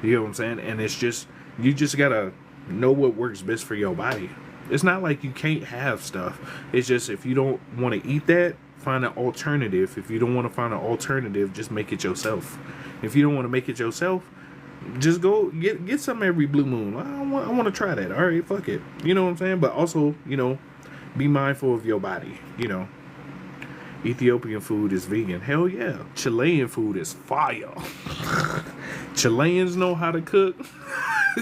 You know what I'm saying? And it's just, you just gotta know what works best for your body. It's not like you can't have stuff. It's just if you don't want to eat that, find an alternative. If you don't want to find an alternative, just make it yourself. If you don't want to make it yourself, just go get some every blue moon. I want to try that. All right, fuck it. You know what I'm saying? But also, you know, be mindful of your body. You know, Ethiopian food is vegan. Hell yeah. Chilean food is fire. Chileans know how to cook.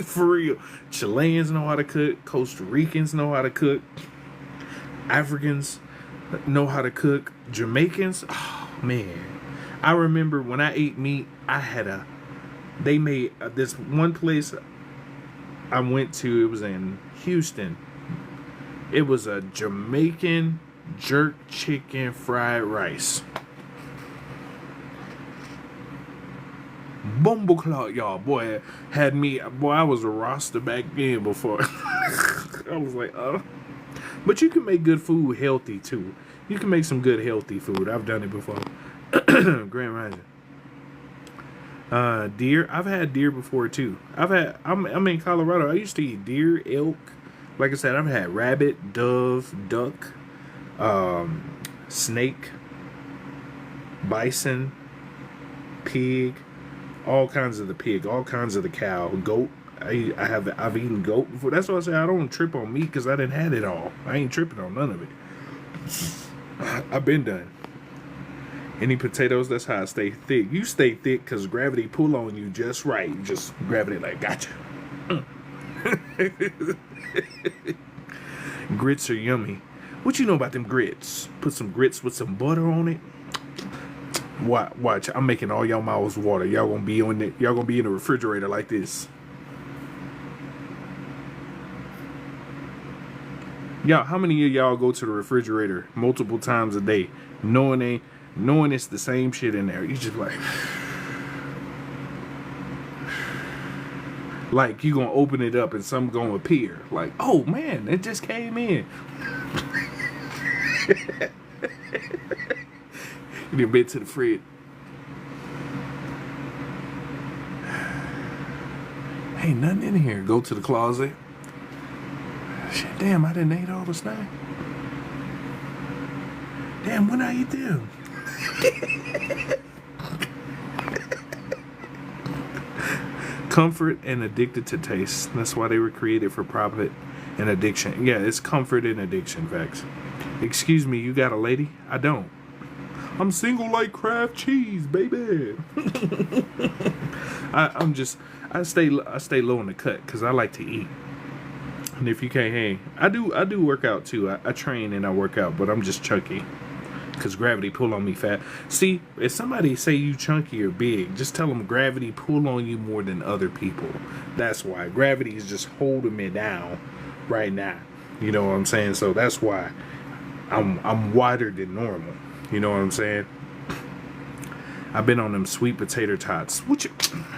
For real. Chileans know how to cook. Costa Ricans know how to cook. Africans know how to cook. Jamaicans, oh man. I remember when I ate meat, they made this one place I went to, it was in Houston. It was a Jamaican jerk chicken fried rice. Bumbleclaw, y'all. Boy, had me. Boy, I was a roster back then before. I was like, But you can make good food healthy too. You can make some good healthy food. I've done it before. Grand Rising. Deer. I've had deer before too. I'm in Colorado. I used to eat deer, elk. Like I said, I've had rabbit, dove, duck, snake, bison, pig, all kinds of the pig, all kinds of the cow, goat. I've eaten goat before. That's why I say I don't trip on meat, because I didn't had it all. I ain't tripping on none of it. I've been done. Any potatoes, that's how I stay thick. You stay thick because gravity pull on you just right. Just gravity like, gotcha. Grits are yummy. What you know about them grits? Put some grits with some butter on it. Watch, I'm making all y'all mouths water. Y'all gonna be in the refrigerator like this. Y'all, how many of y'all go to the refrigerator multiple times a day, knowing it's the same shit in there? You just like you gonna open it up and something gonna appear. Like, oh man, it just came in. You done been to the fridge. Ain't nothing in here. Go to the closet. Shit, damn, I didn't eat all the snack. Damn, when I eat them? Comfort and addicted to taste. That's why they were created, for profit and addiction. Yeah, it's comfort and addiction, facts. Excuse me, you got a lady? I don't. I'm single like Kraft cheese, baby. I stay low in the cut because I like to eat. And if you can't hang, I do work out too. I train and I work out, but I'm just chunky because gravity pull on me fat. See, if somebody say you chunky or big, just tell them gravity pull on you more than other people. That's why gravity is just holding me down right now. You know what I'm saying? So that's why I'm wider than normal. You know what I'm saying? I've been on them sweet potato tots.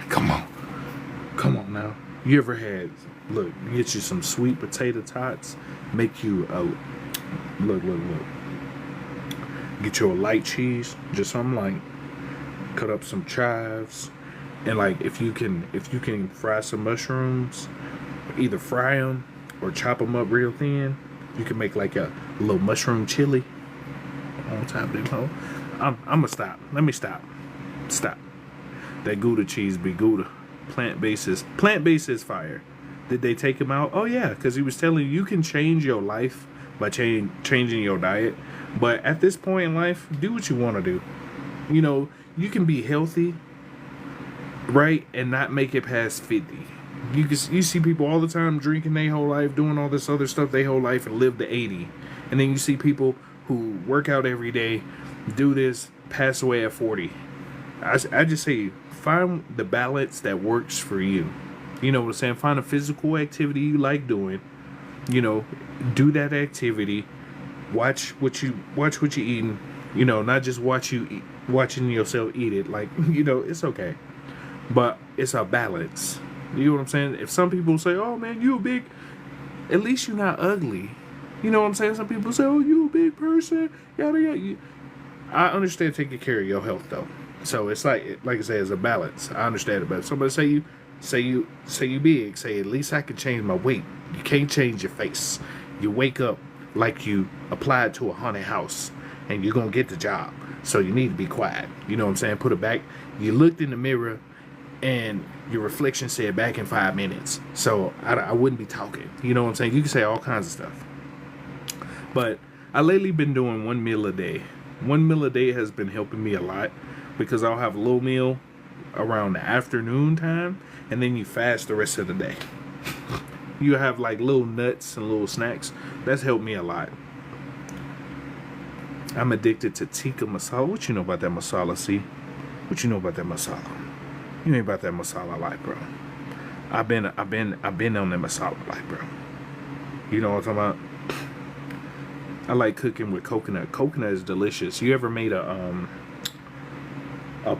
Come on now. You ever had? Look, get you some sweet potato tots. Make you look. Get you a light cheese, just something light. Cut up some chives, and like if you can fry some mushrooms, either fry them or chop them up real thin. You can make like a little mushroom chili on top of them hoe. I'm gonna stop. Let me stop. That Gouda cheese be Gouda. Plant-based is fire. Did they take him out? Oh yeah, because he was telling you can change your life by changing your diet. But at this point in life, do what you want to do. You know, you can be healthy, right, and not make it past 50. You see people all the time drinking their whole life, doing all this other stuff their whole life, and live to 80. And then you see people who work out every day, do this, pass away at 40. I just say, find the balance that works for you. You know what I'm saying? Find a physical activity you like doing. You know, do that activity. Watch what you eating. You know, not just watching yourself eat it. Like, you know, it's okay, but it's a balance. You know what I'm saying? If some people say, "Oh man, you a big," at least you're not ugly. You know what I'm saying? Some people say, "Oh, you a big person." Yada yada. I understand taking care of your health though. So it's like I said, it's a balance. I understand it, but if somebody say you big, say at least I can change my weight. You can't change your face. You wake up like you applied to a haunted house, and you're gonna get the job. So you need to be quiet. You know what I'm saying? Put it back. You looked in the mirror, and your reflection said back in 5 minutes. So I wouldn't be talking. You know what I'm saying? You can say all kinds of stuff. But I lately been doing 1 meal a day. 1 meal a day has been helping me a lot, because I'll have a little meal around the afternoon time, and then you fast the rest of the day. You have like little nuts and little snacks. That's helped me a lot. I'm addicted to tikka masala. What you know about that masala, see? What you know about that masala? You ain't about that masala life, bro. I've been on that masala life, bro. You know what I'm talking about? I like cooking with coconut. Coconut is delicious. You ever made a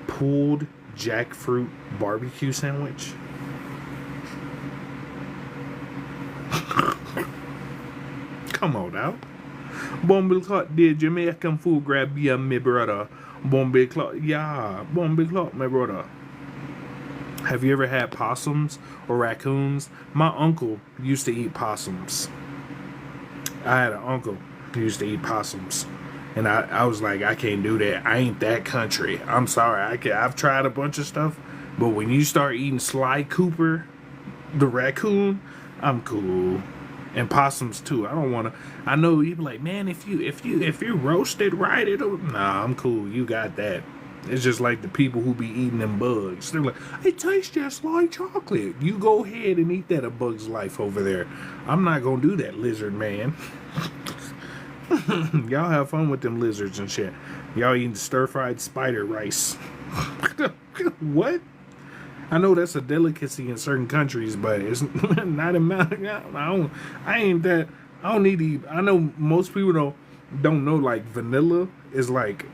pulled jackfruit barbecue sandwich. Come on now. Bombil clock, the Jamaican food grab you, my brother. Bombil clock, yeah, Bombil clock, my brother. Have you ever had possums or raccoons? My uncle used to eat possums. I had an uncle who used to eat possums. And I was like, I can't do that. I ain't that country. I'm sorry. I've tried a bunch of stuff. But when you start eating Sly Cooper, the raccoon, I'm cool. And possums too. I don't want to. I know you be like, man, if you roast it right, it'll. Nah, I'm cool. You got that. It's just like the people who be eating them bugs. They're like, it tastes just like chocolate. You go ahead and eat that A Bug's Life over there. I'm not gonna do that, lizard man. Y'all have fun with them lizards and shit. Y'all eating stir-fried spider rice. What? I know that's a delicacy in certain countries, but it's not in my. I ain't that. I don't need to eat. I know most people don't know like vanilla is like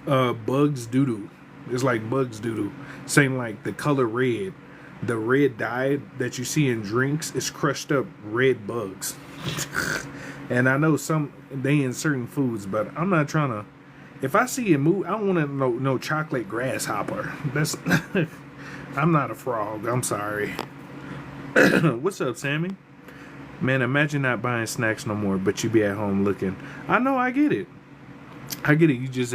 bugs doo-doo. It's like bugs doo-doo. Saying like the color red. The red dye that you see in drinks is crushed up red bugs. And I know they in certain foods, but I'm not trying to. If I see a move, I don't want to no chocolate grasshopper. That's I'm not a frog. I'm sorry. What's up, Sammy? Man, imagine not buying snacks no more, but you be at home looking. I know, I get it. You just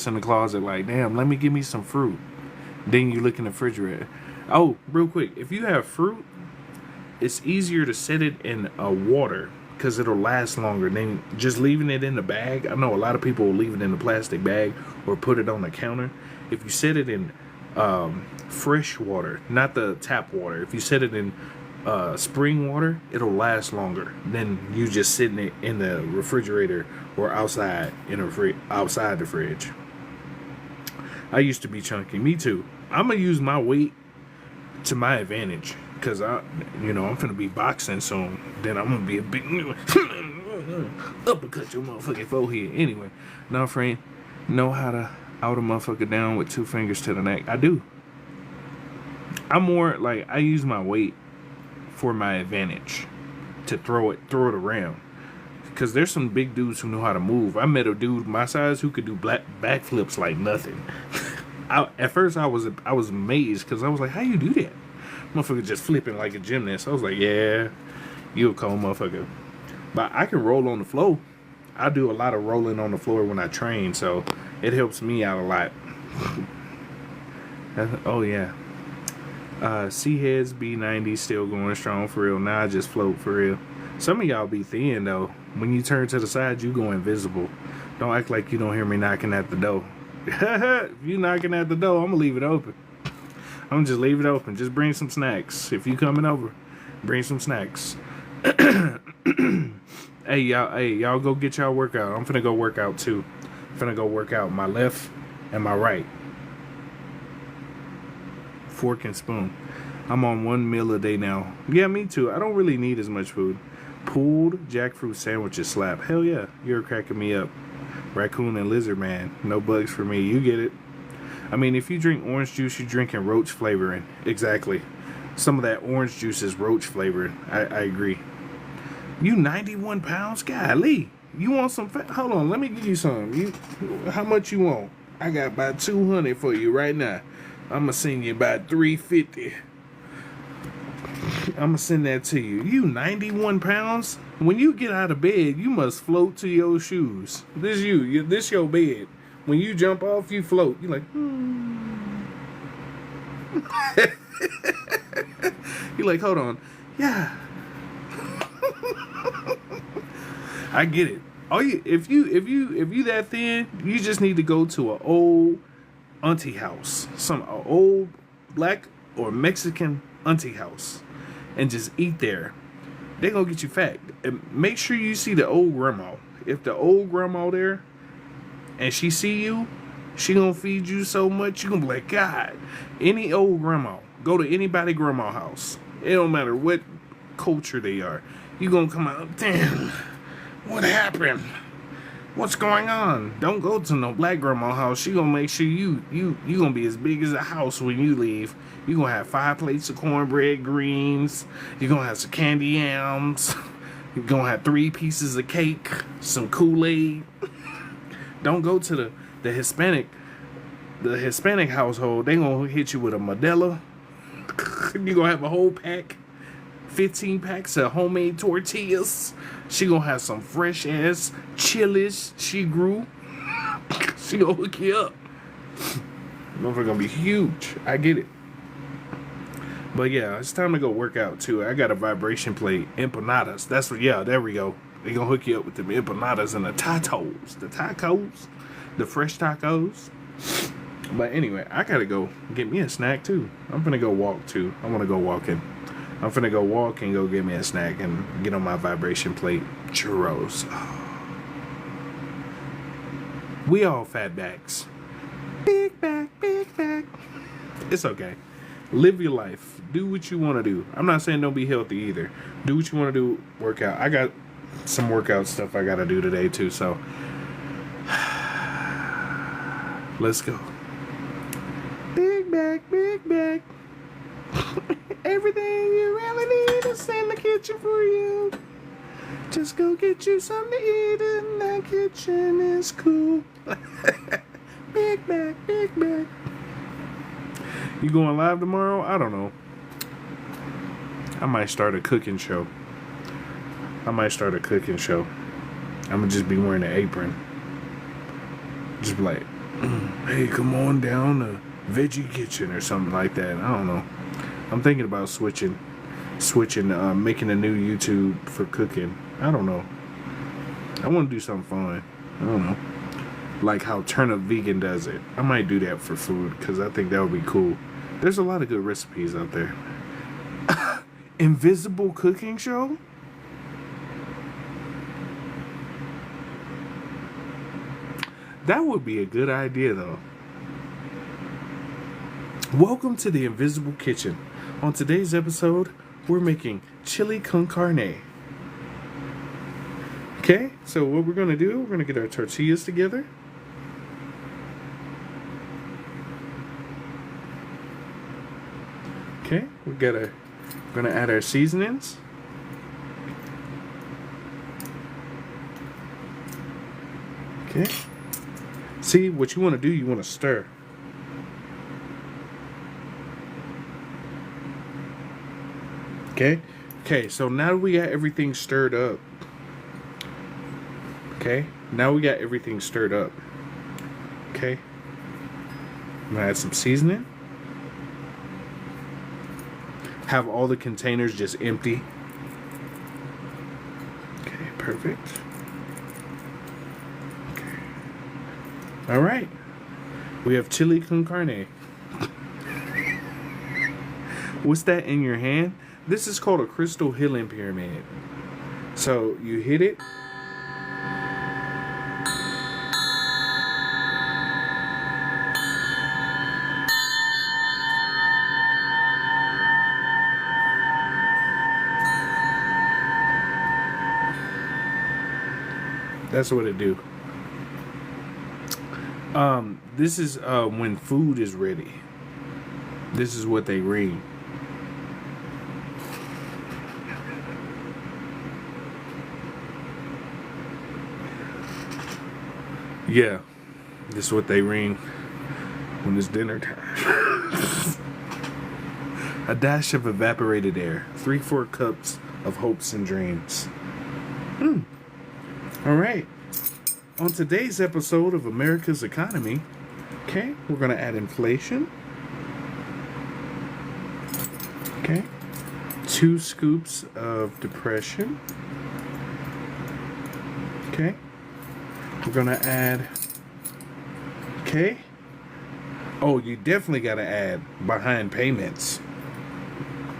in the closet like, damn, let me give me some fruit. Then you look in the refrigerator. Oh, real quick, if you have fruit, it's easier to set it in water because it'll last longer than just leaving it in the bag. I know a lot of people will leave it in the plastic bag or put it on the counter. If you set it in fresh water, not the tap water, if you set it in spring water, it'll last longer than you just sitting it in the refrigerator or outside outside the fridge. I used to be chunky. Me too. I'm gonna use my weight to my advantage because I'm finna be boxing soon. Then I'm gonna be a big uppercut your motherfucking forehead. Anyway, now friend, know how to out a motherfucker down with 2 fingers to the neck. I do. I'm more like I use my weight for my advantage to throw it around. Because there's some big dudes who know how to move. I met a dude my size who could do backflips like nothing. At first I was amazed because I was like, how you do that? Motherfucker just flipping like a gymnast. I was like, yeah, you a cold motherfucker. But I can roll on the floor. I do a lot of rolling on the floor when I train, so it helps me out a lot. Oh yeah. C-Heads B90 still going strong for real. Now I just float for real. Some of y'all be thin though. When you turn to the side, you go invisible. Don't act like you don't hear me knocking at the door. If you knocking at the door, I'm gonna leave it open. I'm gonna just leave it open. Just bring some snacks. If you coming over, bring some snacks. Hey y'all go get y'all workout. I'm finna go work out too. I'm finna go work out my left and my right. Fork and spoon. I'm on 1 meal a day now. Yeah, me too. I don't really need as much food. Pulled jackfruit sandwiches slap. Hell yeah, you're cracking me up. Raccoon and lizard man. No bugs for me. You get it. I mean, if you drink orange juice, you're drinking roach flavoring. Exactly. Some of that orange juice is roach flavoring. I agree. You 91 pounds? Golly. You want some fat? Hold on, let me give you some. How much you want? I got about 200 for you right now. I'm gonna send you about 350. I'm gonna send that to you. You 91 pounds? When you get out of bed, you must float to your shoes. This your bed. When you jump off, you float. You're like, You're like, hold on. Yeah. I get it. If you that thin, you just need to go to an old auntie house, some old black or Mexican auntie house, and just eat there. They gonna get you fat. And make sure you see the old grandma. If the old grandma there, and she see you, she gonna feed you so much you gonna be like, God. Any old grandma, go to anybody grandma house. It don't matter what culture they are. You gonna come out, damn. What happened? What's going on? Don't go to no black grandma house. She gonna make sure you gonna be as big as a house when you leave. You gonna have 5 plates of cornbread greens. You gonna have some candy yams. You gonna have 3 pieces of cake, some Kool-Aid. Don't go to the Hispanic household. They gonna hit you with a Modelo. You gonna have a whole pack, 15 packs of homemade tortillas. She gonna have some fresh ass chilies she grew. She gonna hook you up. Motherfucker gonna be huge. I get it. But yeah, it's time to go work out too. I got a vibration plate, empanadas. That's what. Yeah, there we go. They gonna hook you up with the empanadas and the tacos, the fresh tacos. But anyway, I gotta go get me a snack too. I'm gonna go walk too. I wanna go walking. I'm finna go walk and go get me a snack and get on my vibration plate. Churros. We all fat backs. Big back, big back. It's okay. Live your life. Do what you want to do. I'm not saying don't be healthy either. Do what you want to do. Work out. I got some workout stuff I gotta do today too, so let's go. Big back, big back. Everything you really need is in the kitchen for you. Just go get you something to eat in that kitchen is cool. Big back, big back. You going live tomorrow? I don't know. I might start a cooking show. I'm gonna just be wearing an apron. Just be like, hey, come on down to Veggie Kitchen or something like that. I don't know. I'm thinking about switching, making a new YouTube for cooking. I don't know. I want to do something fun. I don't know. Like how Turnip Vegan does it. I might do that for food because I think that would be cool. There's a lot of good recipes out there. Invisible cooking show? That would be a good idea though. Welcome to the Invisible Kitchen. On today's episode, we're making chili con carne. Okay, so what we're gonna do, we're gonna get our tortillas together. Okay, we're gonna add our seasonings. Okay. See, what you want to do, you want to stir. Okay? Okay, so now that we got everything stirred up. Okay? Now we got everything stirred up. Okay? I'm gonna add some seasoning. Have all the containers just empty. Okay, perfect. Okay. Alright. We have chili con carne. What's that in your hand? This is called a crystal healing pyramid. So you hit it. That's what it do. This is when food is ready. This is what they ring. Yeah, this is what they ring when it's dinner time. A dash of evaporated air. 3-4 cups of hopes and dreams. All right. On today's episode of America's Economy, okay, we're going to add inflation. Okay. 2 scoops of depression. Okay. We're going to add, okay. Oh, you definitely got to add behind payments.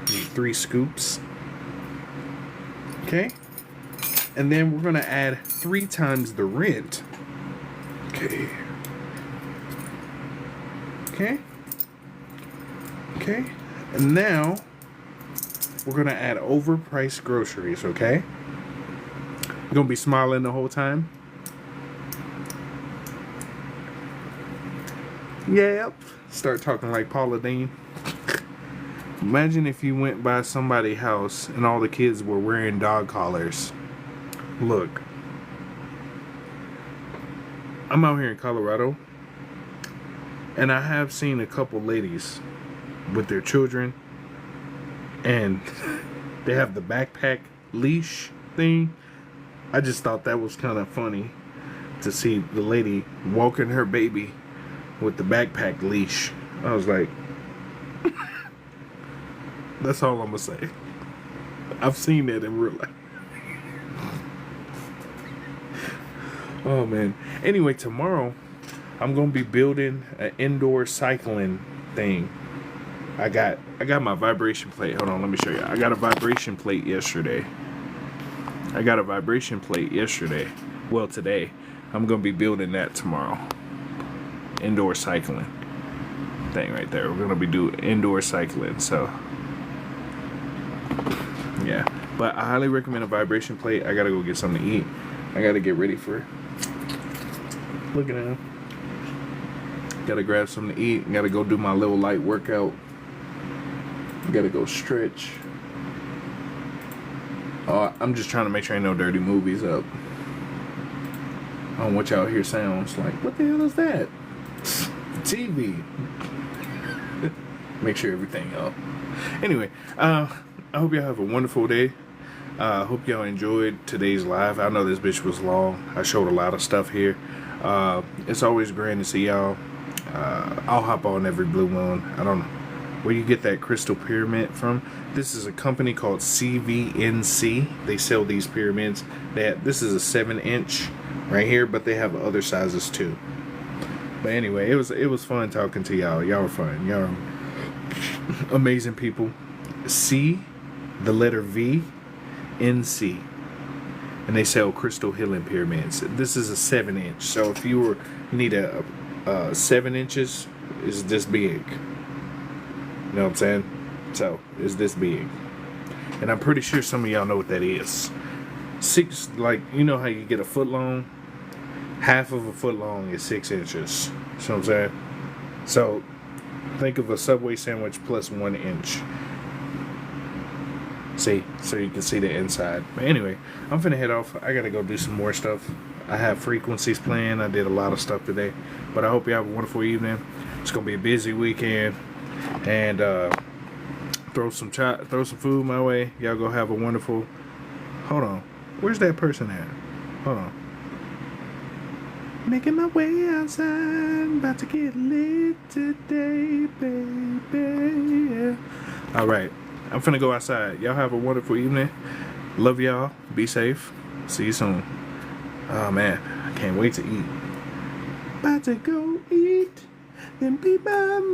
3 scoops. Okay. And then we're going to add 3 times the rent. Okay. Okay. Okay. And now we're going to add overpriced groceries, okay? You're going to be smiling the whole time? Yep. Start talking like Paula Dean. Imagine if you went by somebody's house and all the kids were wearing dog collars. Look, I'm out here in Colorado, and I have seen a couple ladies with their children, and they have the backpack leash thing. I just thought that was kind of funny to see the lady walking her baby with the backpack leash. I was like, that's all I'm gonna say. I've seen that in real life. Oh man. Anyway, tomorrow I'm gonna be building an indoor cycling thing. I got my vibration plate. Hold on, let me show you. I got a vibration plate yesterday. Well, today. I'm gonna be building that tomorrow. Indoor cycling thing right there. We're gonna be doing indoor cycling. So yeah. But I highly recommend a vibration plate. I gotta go get something to eat. I gotta get ready for. Look at him. Gotta grab something to eat. Gotta go do my little light workout. Gotta go stretch. I'm just trying to make sure ain't no dirty movies up. I don't want y'all hear sounds like, what the hell is that? TV. Make sure everything up. Anyway, I hope y'all have a wonderful day. Hope y'all enjoyed today's live. I know this bitch was long. I showed a lot of stuff here. It's always great to see y'all. I'll hop on every blue moon. I don't know where you get that crystal pyramid from. This is a company called CVNC. They sell these pyramids. This is a 7-inch right here, but they have other sizes too. But anyway, it was fun talking to y'all. Y'all were fun. Y'all are amazing people. C, the letter V, NC. And they sell crystal healing pyramids. This is a 7-inch. So if you need a 7 inches, is this big. You know what I'm saying? So it's this big. And I'm pretty sure some of y'all know what that is. 6, like, you know how you get a foot long? Half of a foot long is 6 inches. You know what I'm saying? So think of a Subway sandwich plus 1 inch. See, so you can see the inside. But anyway, I'm finna head off. I gotta go do some more stuff. I have frequencies planned. I did a lot of stuff today. But I hope you have a wonderful evening. It's gonna be a busy weekend. And throw some food my way. Y'all go have a wonderful. Hold on. Where's that person at? Hold on. Making my way outside. About to get lit today, baby. Alright. I'm finna go outside. Y'all have a wonderful evening. Love y'all. Be safe. See you soon. Oh man, I can't wait to eat. About to go eat. Then be by me.